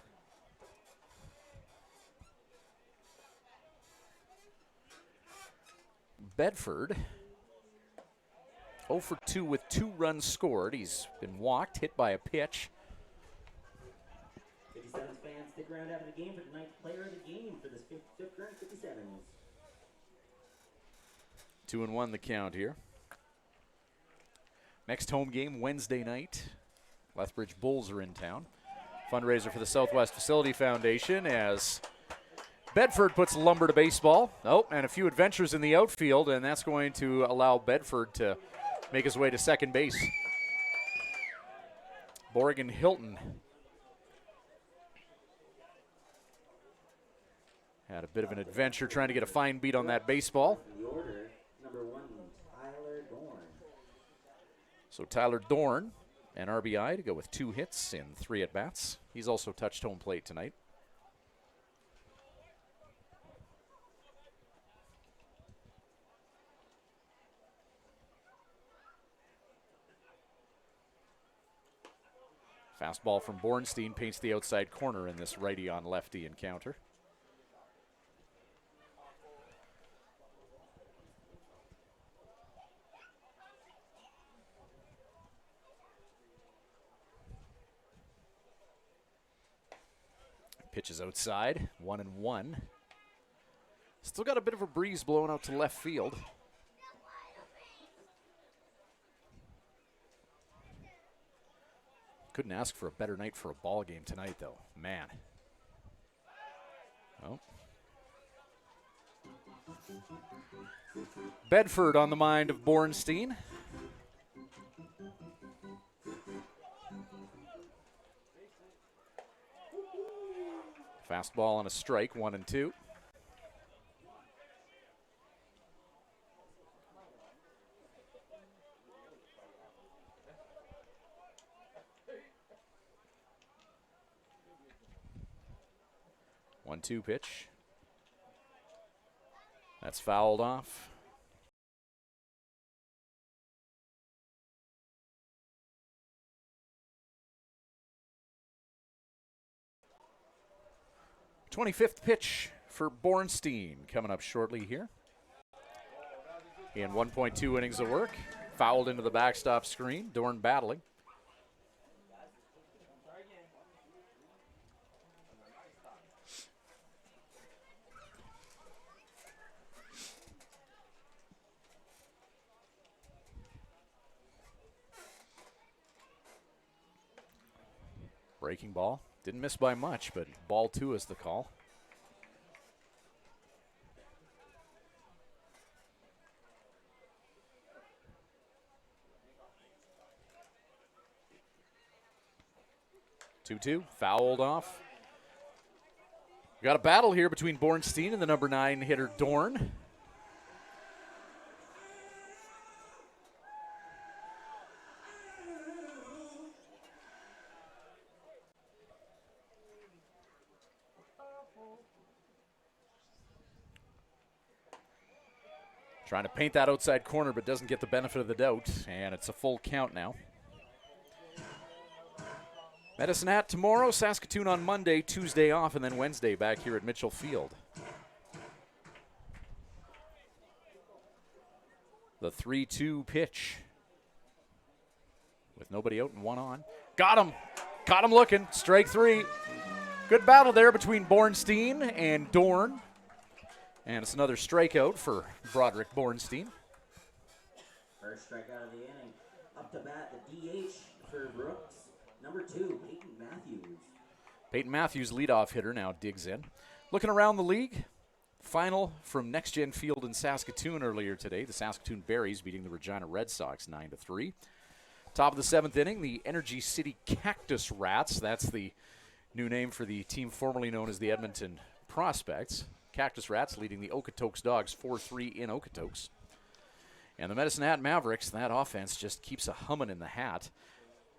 Bedford 0 for 2 with 2 runs scored. He's been walked, hit by a pitch. 57's fans stick around after the game for the ninth player of the game for this fifth current 57s. 2-1 the count here. Next home game Wednesday night. Lethbridge Bulls are in town. Fundraiser for the Southwest Facility Foundation as Bedford puts lumber to baseball. Oh, and a few adventures in the outfield, and that's going to allow Bedford to make his way to second base. Morgan Hilton had a bit of an adventure trying to get a fine beat on that baseball. The order, number 1, Tyler Dorn. So Tyler Dorn, an RBI to go with 2 hits in 3 at-bats. He's also touched home plate tonight. Fastball from Bornstein paints the outside corner in this righty on lefty encounter. Pitches outside, 1-1. Still got a bit of a breeze blowing out to left field. Couldn't ask for a better night for a ball game tonight, though. Man. Oh. Bedford on the mind of Bornstein. Fastball on a strike, 1-2. One-two pitch. That's fouled off. '25th pitch for Bornstein coming up shortly here. In 1.2 innings of work. Fouled into the backstop screen. Dorn battling. Breaking ball. Didn't miss by much, but ball 2 is the call. Two, fouled off. We got a battle here between Bornstein and the number 9 hitter Dorn. Trying to paint that outside corner, but doesn't get the benefit of the doubt, and it's a full count now. Medicine Hat tomorrow, Saskatoon on Monday, Tuesday off, and then Wednesday back here at Mitchell Field. The 3-2 pitch. With nobody out and 1 on. Got him! Caught him looking. Strike 3. Good battle there between Bornstein and Dorn. And it's another strikeout for Broderick Bornstein. First strikeout of the inning. Up to bat, the DH for Brooks. Number 2, Peyton Matthews. Peyton Matthews, leadoff hitter, now digs in. Looking around the league, final from Next Gen Field in Saskatoon earlier today. The Saskatoon Berries beating the Regina Red Sox 9-3. Top of the 7th inning, the Energy City Cactus Rats. That's the new name for the team formerly known as the Edmonton Prospects. Cactus Rats leading the Okotoks Dogs 4-3 in Okotoks. And the Medicine Hat Mavericks, that offense just keeps a humming in the hat.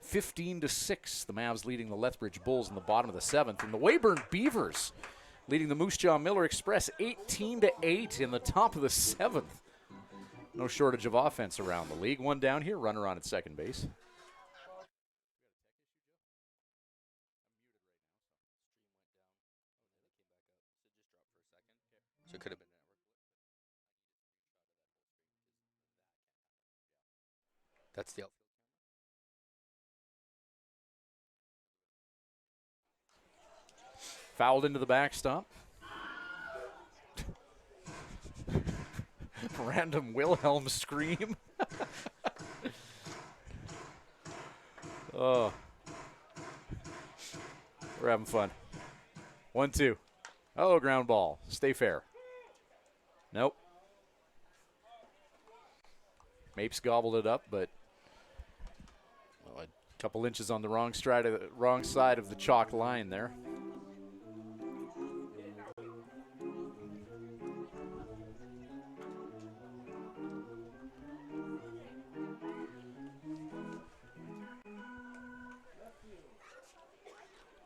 15-6, the Mavs leading the Lethbridge Bulls in the bottom of the 7th. And the Weyburn Beavers leading the Moose Jaw Miller Express 18-8 in the top of the 7th. No shortage of offense around the league. 1 down here, runner on at second base. So it could have been network. That's the outfield. Fouled into the backstop. Random Wilhelm scream. Oh. We're having fun. 1-2. Oh, ground ball. Stay fair. Nope. Mapes gobbled it up, but a couple inches on the wrong side of the chalk line there.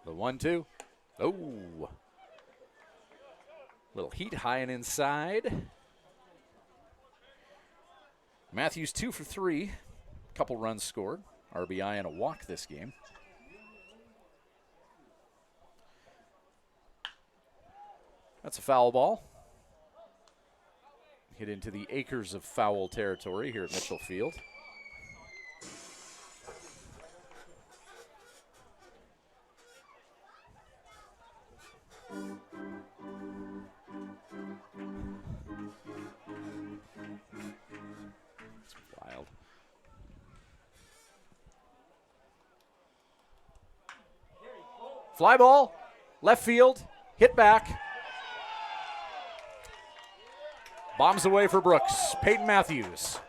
The 1-2. Oh. Little heat high and inside. Matthews 2 for 3. Couple runs scored. RBI and a walk this game. That's a foul ball. Hit into the acres of foul territory here at Mitchell Field. It's wild. Fly ball, left field, hit back. Bombs away for Brooks. Peyton Matthews.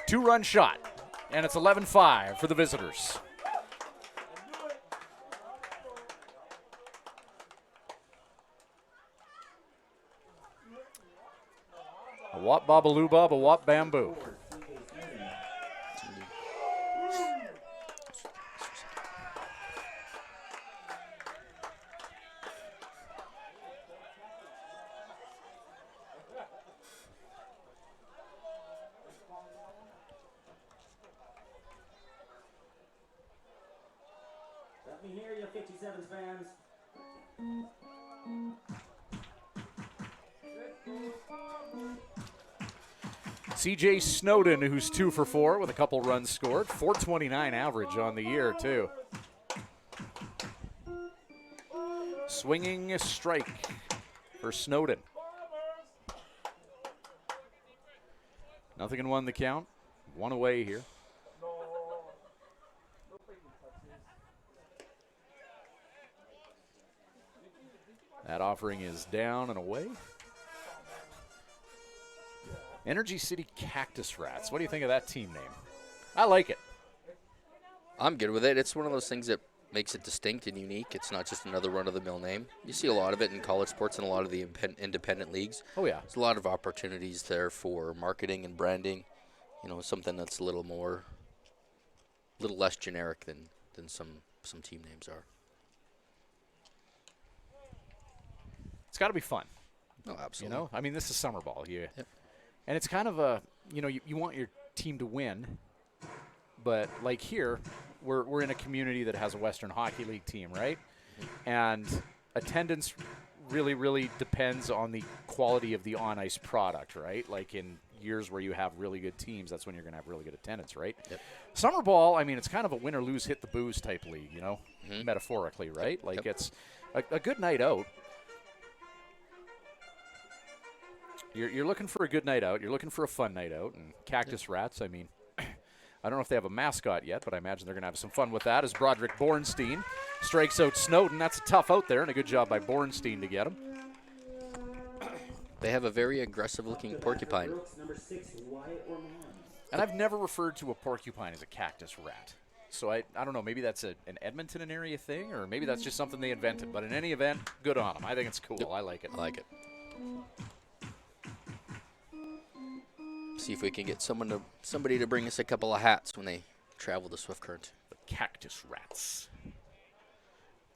2-run shot, and it's 11-5 for the visitors. A wop babaloo bob, a wop bamboo. Let me hear you, 57 fans. CJ Snowden, who's 2 for 4 with a couple runs scored. 429 average on the year, too. Swinging a strike for Snowden. Nothing in 1 the count. 1 away here. That offering is down and away. Energy City Cactus Rats. What do you think of that team name? I like it. I'm good with it. It's one of those things that makes it distinct and unique. It's not just another run-of-the-mill name. You see a lot of it in college sports and a lot of the independent leagues. Oh, yeah. There's a lot of opportunities there for marketing and branding. You know, something that's a little less generic than some team names are. It's got to be fun. Oh, absolutely. You know, I mean, this is summer ball. Yep. And it's kind of a, you know, you want your team to win, but like here, we're in a community that has a Western Hockey League team, right? And attendance really, really depends on the quality of the on-ice product, right? Like in years where you have really good teams, that's when you're going to have really good attendance, right? Yep. Summer ball, I mean, it's kind of a win or lose, hit the booze type league, you know, metaphorically, right? Yep. Like it's a good night out. You're looking for a good night out. You're looking for a fun night out. And Cactus Rats, I mean, I don't know if they have a mascot yet, but I imagine they're going to have some fun with that as Broderick Bornstein strikes out Snowden. That's a tough out there, and a good job by Bornstein to get him. They have a very aggressive-looking porcupine. And I've never referred to a porcupine as a cactus rat. So I don't know, maybe that's an Edmonton area thing, or maybe that's just something they invented. But in any event, good on them. I think it's cool. Yep. I like it. I like it. See if we can get somebody to bring us a couple of hats when they travel to Swift Current. The Cactus Rats.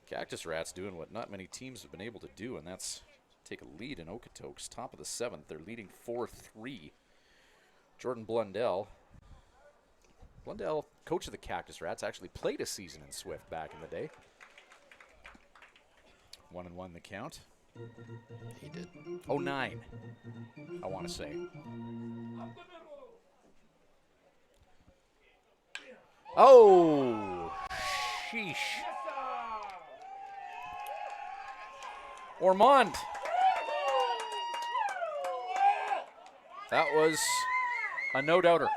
Cactus Rats doing what not many teams have been able to do, and that's take a lead in Okotoks. Top of the 7th. They're leading 4-3. Jordan Blundell, coach of the Cactus Rats, actually played a season in Swift back in the day. 1-1 the count. He did. Oh, 9, I want to say. Oh, sheesh. Ormond. That was a no-doubter.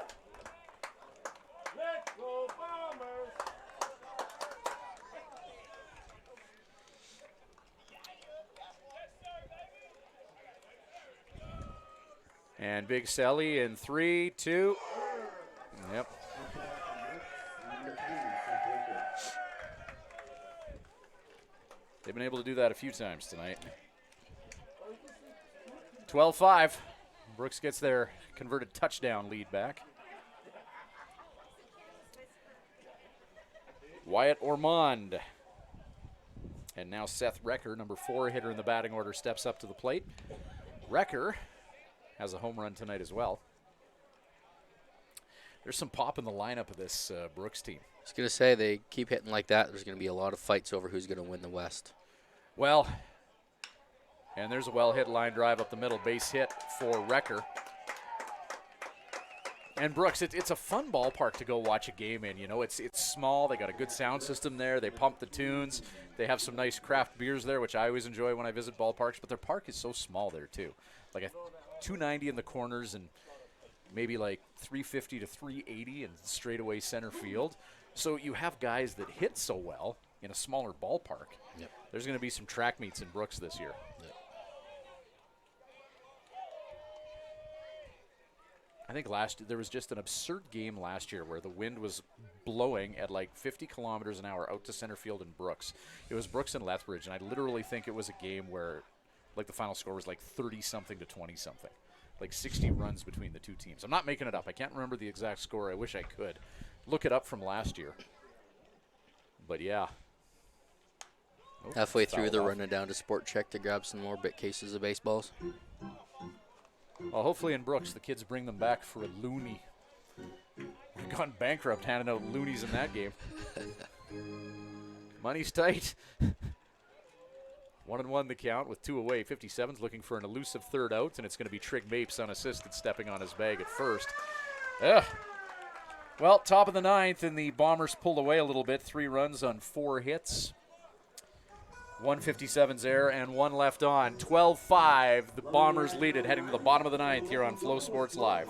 And Big Sally in 3, 2. Yep. They've been able to do that a few times tonight. 12-5. Brooks gets their converted touchdown lead back. Wyatt Ormond. And now Seth Recker, number 4 hitter in the batting order, steps up to the plate. Recker has a home run tonight as well. There's some pop in the lineup of this Brooks team. I was going to say, they keep hitting like that, there's going to be a lot of fights over who's going to win the West. Well, and there's a well-hit line drive up the middle, base hit for Recker. And Brooks, it's a fun ballpark to go watch a game in. You know, it's small. They got a good sound system there. They pump the tunes. They have some nice craft beers there, which I always enjoy when I visit ballparks. But their park is so small there too, like a 290 in the corners and maybe like 350 to 380 in straightaway center field. So you have guys that hit so well in a smaller ballpark. Yep. There's going to be some track meets in Brooks this year. Yep. I think there was just an absurd game last year where the wind was blowing at like 50 kilometers an hour out to center field in Brooks. It was Brooks and Lethbridge, and I literally think it was a game where like the final score was like 30-something to 20-something, like 60 runs between the two teams. I'm not making it up. I can't remember the exact score. I wish I could. Look it up from last year. But yeah. Oh, Halfway through, they're off. running down to Sport Check to grab some more bit cases of baseballs. Well, hopefully in Brooks, the kids bring them back for a loonie. We've gone bankrupt handing out loonies in that game. Money's tight. 1-1 the count with 2 away. 57's looking for an elusive third out, and it's going to be Trig Mapes unassisted, stepping on his bag at first. Ugh. Well, top of the 9th, and the Bombers pulled away a little bit. 3 runs on 4 hits. 157's there and 1 left on. 12-5. The Bombers lead it heading to the bottom of the 9th here on Flow Sports Live.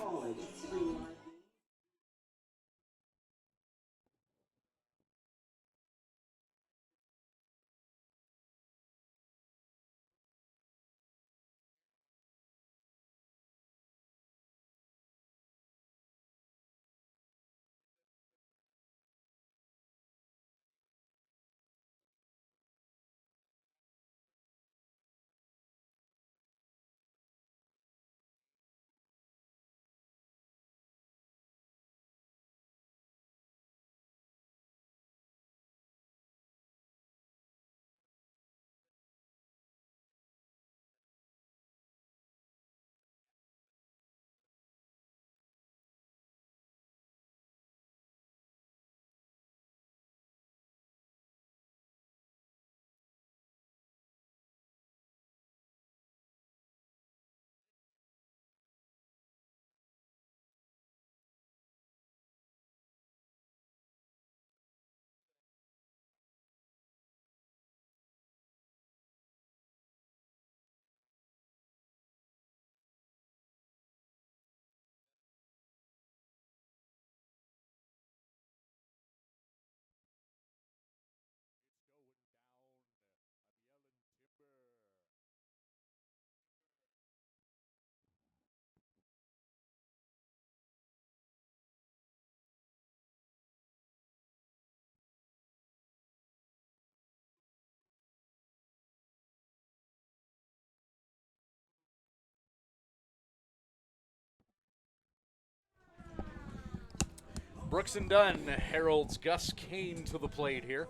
Brooks and Dunn heralds Gus Kane to the plate here.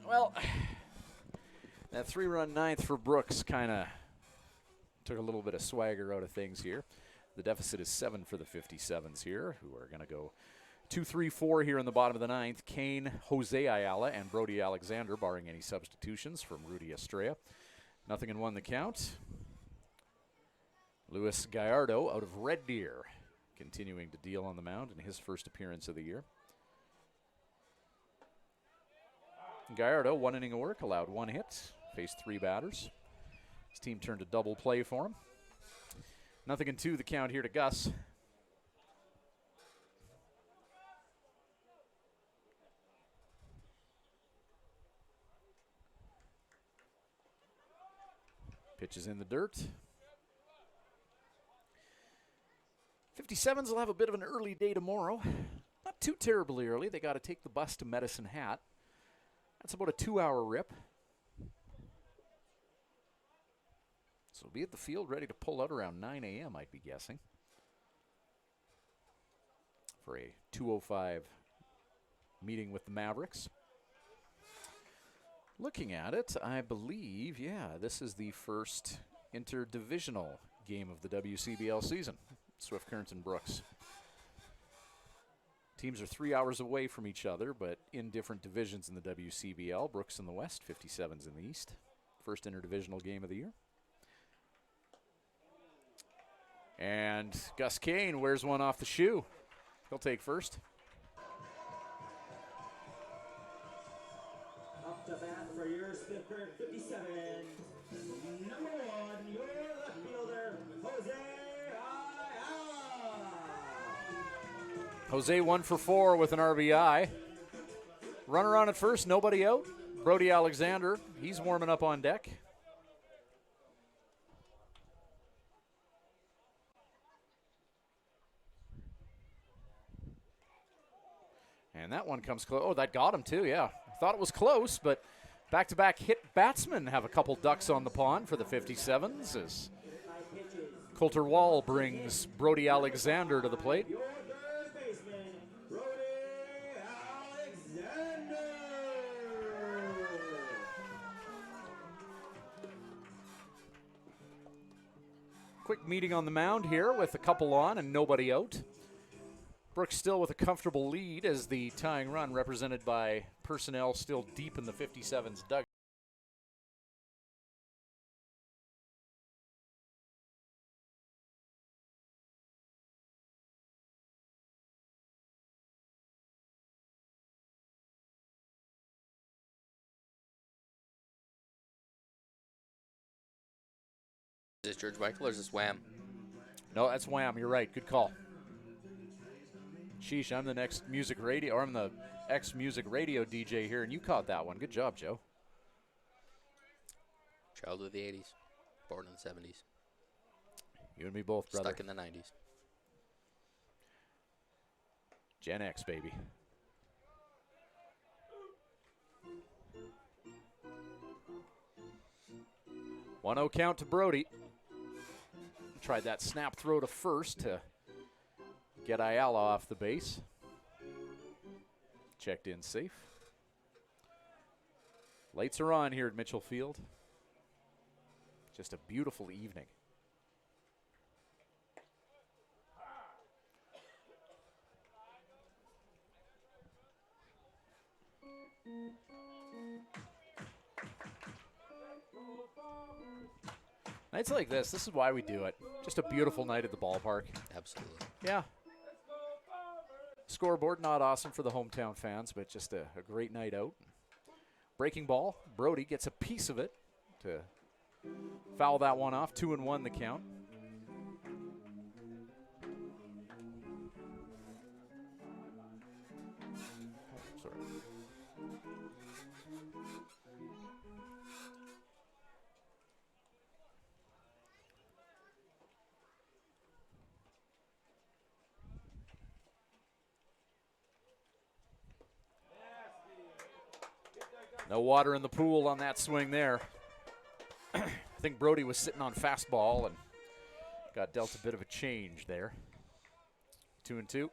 Well, that 3-run 9th for Brooks kind of took a little bit of swagger out of things here. The deficit is 7 for the 57s here, who are going to go 2, 3, 4 here in the bottom of the ninth. Kane, Jose Ayala, and Brody Alexander, barring any substitutions from Rudy Estrella. 0-1 the count. Luis Gallardo out of Red Deer, continuing to deal on the mound in his first appearance of the year. Gallardo, 1 inning of work, allowed 1 hit, faced 3 batters. His team turned a double play for him. 0-2 the count here to Gus. Pitch is in the dirt. 57s will have a bit of an early day tomorrow. Not too terribly early. They got to take the bus to Medicine Hat. That's about a 2-hour rip. So be at the field ready to pull out around 9 a.m., I'd be guessing, for a 2:05 meeting with the Mavericks. Looking at it, I believe, yeah, this is the first interdivisional game of the WCBL season. Swift Current and Brooks. Teams are 3 hours away from each other, but in different divisions in the WCBL. Brooks in the west, 57s in the east. First interdivisional game of the year. And Gus Kane wears one off the shoe. He'll take first. Up to bat for your Swift Current 57. Number 1, your left fielder, Jose Ayala. Jose 1 for 4 with an RBI. Runner on at first, nobody out. Brody Alexander, he's warming up on deck. And that one comes close. Oh, that got him too, yeah. Thought it was close, but back-to-back hit batsmen have a couple ducks on the pond for the 57s as Coulter Wall brings Brody Alexander to the plate. Your third baseman, Brody Alexander. Quick meeting on the mound here with a couple on and nobody out. Brooks still with a comfortable lead as the tying run represented by personnel still deep in the 57's dugout. Is this George Michael or is this Wham? No, that's Wham. You're right. Good call. Sheesh, I'm the next music radio, or I'm the ex-music radio DJ here, and you caught that one. Good job, Joe. Child of the 80s, born in the 70s. You and me both, brother. Stuck in the 90s. Gen X, baby. 1-0 count to Brody. Tried that snap throw to first to get Ayala off the base. Checked in safe. Lights are on here at Mitchell Field. Just a beautiful evening. Nights like this is why we do it. Just a beautiful night at the ballpark. Absolutely. Yeah. Scoreboard, not awesome for the hometown fans, but just a great night out. Breaking ball, Brody gets a piece of it to foul that one off. 2-1 the count. Sorry. No water in the pool on that swing there. I think Brody was sitting on fastball and got dealt a bit of a change there. 2-2.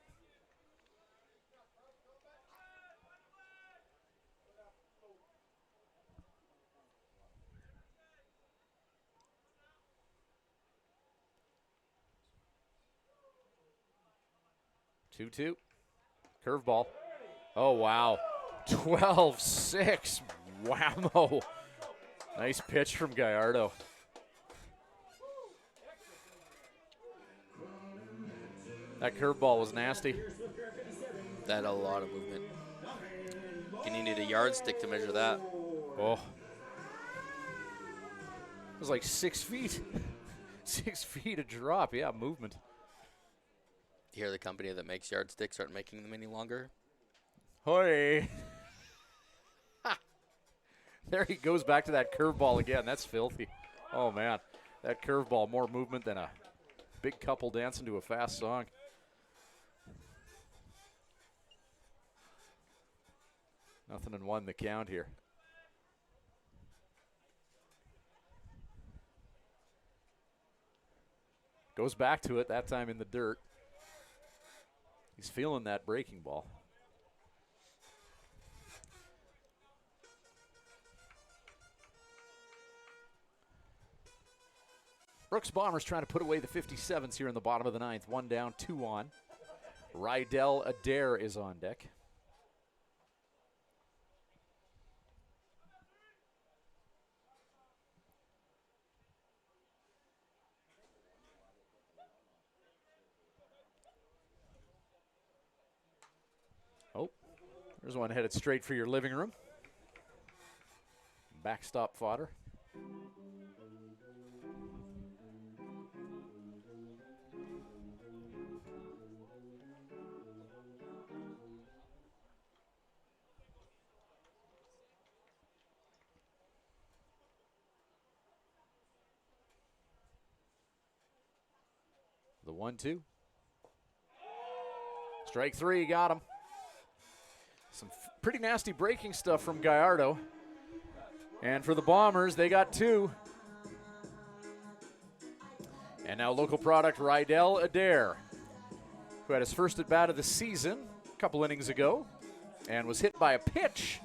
Two. Curveball. Oh, wow. 12-6. Whammo. Nice pitch from Gallardo. That curveball was nasty. That had a lot of movement. You needed a yardstick to measure that. Oh. It was like 6 feet. 6 feet of drop. Yeah, movement. You hear the company that makes yardsticks aren't making them any longer? Hoy. There he goes back to that curveball again. That's filthy. Oh, man. That curveball, more movement than a big couple dancing to a fast song. Nothing in one the count here. Goes back to it, that time in the dirt. He's feeling that breaking ball. Brooks Bombers trying to put away the 57s here in the bottom of the ninth. 1 down, 2 on. Rydell Adair is on deck. Oh, there's one headed straight for your living room. Backstop fodder. The 1-2. Strike 3, got him. Some pretty nasty breaking stuff from Gallardo. And for the Bombers, they got 2. And now local product Rydell Adair, who had his first at bat of the season a couple innings ago and was hit by a pitch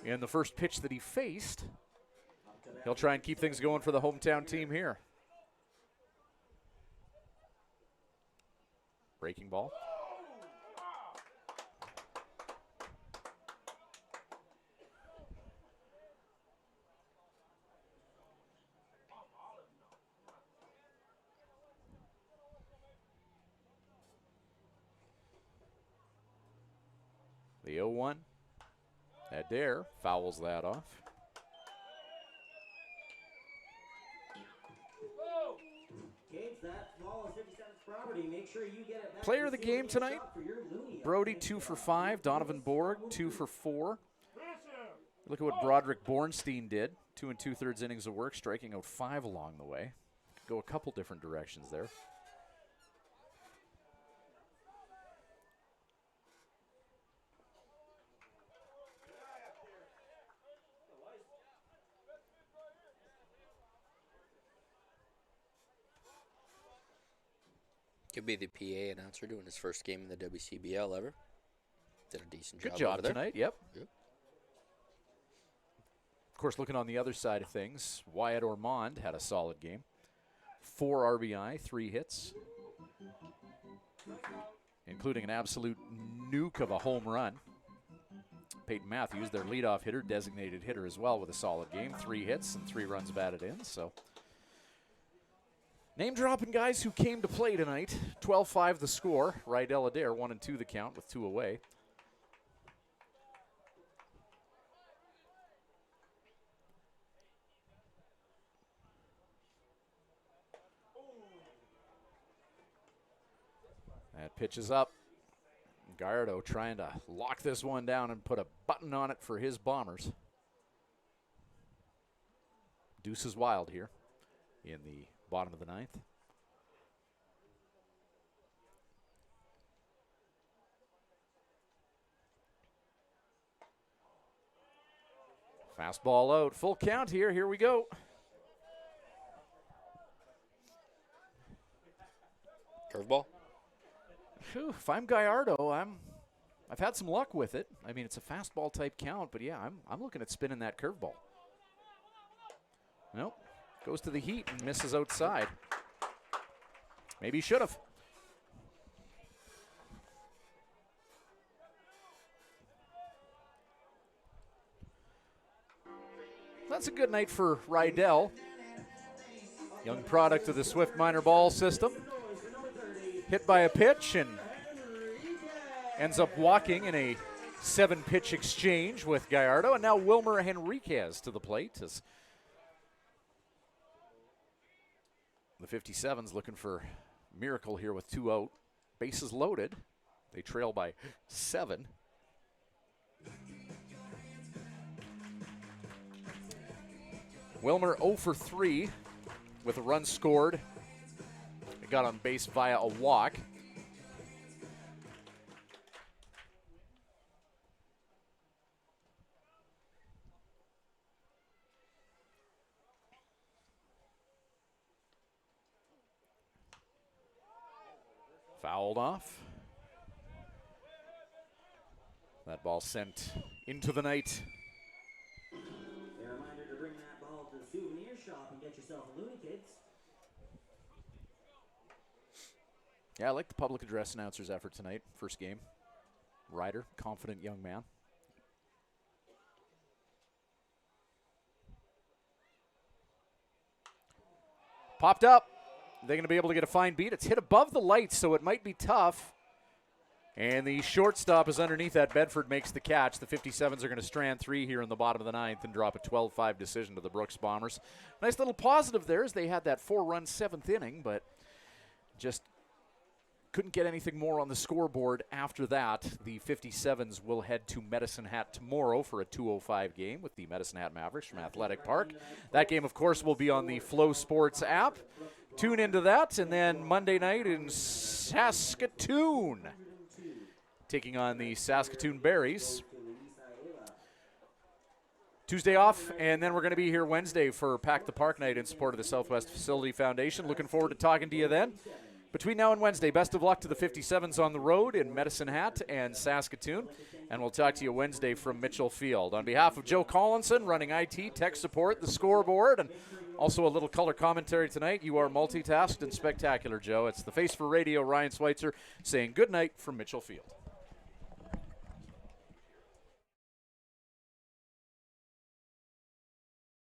in the first pitch that he faced. He'll try and keep things going for the hometown team here. Breaking ball. The 0-1. Adair fouls that off. Player of the game tonight, Brody 2 for 5, Donovan Borg 2 for 4. Look at what Broderick Bornstein did, 2 2/3 innings of work, striking out 5 along the way. Could go a couple different directions there. Could be the PA announcer doing his first game in the WCBL ever. Did a decent Good job job over there tonight, yep. Yep. Of course, looking on the other side of things, Wyatt Ormond had a solid game. 4 RBI, 3 hits, including an absolute nuke of a home run. Peyton Matthews, their leadoff hitter, designated hitter as well, with a solid game. 3 hits and 3 runs batted in, so. Name-dropping guys who came to play tonight. 12-5 the score. Rydell Adair 1-2 the count with 2 away. That pitch is up. Gallardo trying to lock this one down and put a button on it for his Bombers. Deuce is wild here in the bottom of the ninth. Fastball out. Full count here. Here we go. Curveball? Whew, if I'm Gallardo, I've had some luck with it. I mean, it's a fastball type count, but yeah, I'm looking at spinning that curveball. Nope. Goes to the heat and misses outside. Maybe he should have. That's a good night for Rydell. Young product of the Swift minor ball system. Hit by a pitch and ends up walking in a 7-pitch exchange with Gallardo. And now Wilmer Henriquez to the plate as the 57's looking for a miracle here with 2 out. Bases loaded. They trail by 7. Wilmer 0 for 3 with a run scored. He got on base via a walk. Fouled off. That ball sent into the night. A reminder to bring that ball to the souvenir shop and get yourself a Looney Kids. Yeah, I like the public address announcer's effort tonight. First game. Ryder, confident young man. Popped up. They're going to be able to get a fine beat. It's hit above the lights, so it might be tough. And the shortstop is underneath that. Bedford makes the catch. The 57s are going to strand 3 here in the bottom of the 9th and drop a 12-5 decision to the Brooks Bombers. Nice little positive there as they had that 4-run 7th inning, but just couldn't get anything more on the scoreboard after that. The 57s will head to Medicine Hat tomorrow for a 2:05 game with the Medicine Hat Mavericks from Athletic Park. That game, of course, will be on the Flow Sports app. Tune into that, and then Monday night in Saskatoon, taking on the Saskatoon Berries. Tuesday off, and then we're going to be here Wednesday for Pack the Park night in support of the Southwest Facility Foundation. Looking forward to talking to you then. Between now and Wednesday, best of luck to the 57s on the road in Medicine Hat and Saskatoon, and we'll talk to you Wednesday from Mitchell Field. On behalf of Joe Collinson, running IT, tech support, the scoreboard, and also a little color commentary tonight, you are multitasked and spectacular, Joe. It's the face for radio, Ryan Schweitzer, saying good night from Mitchell Field.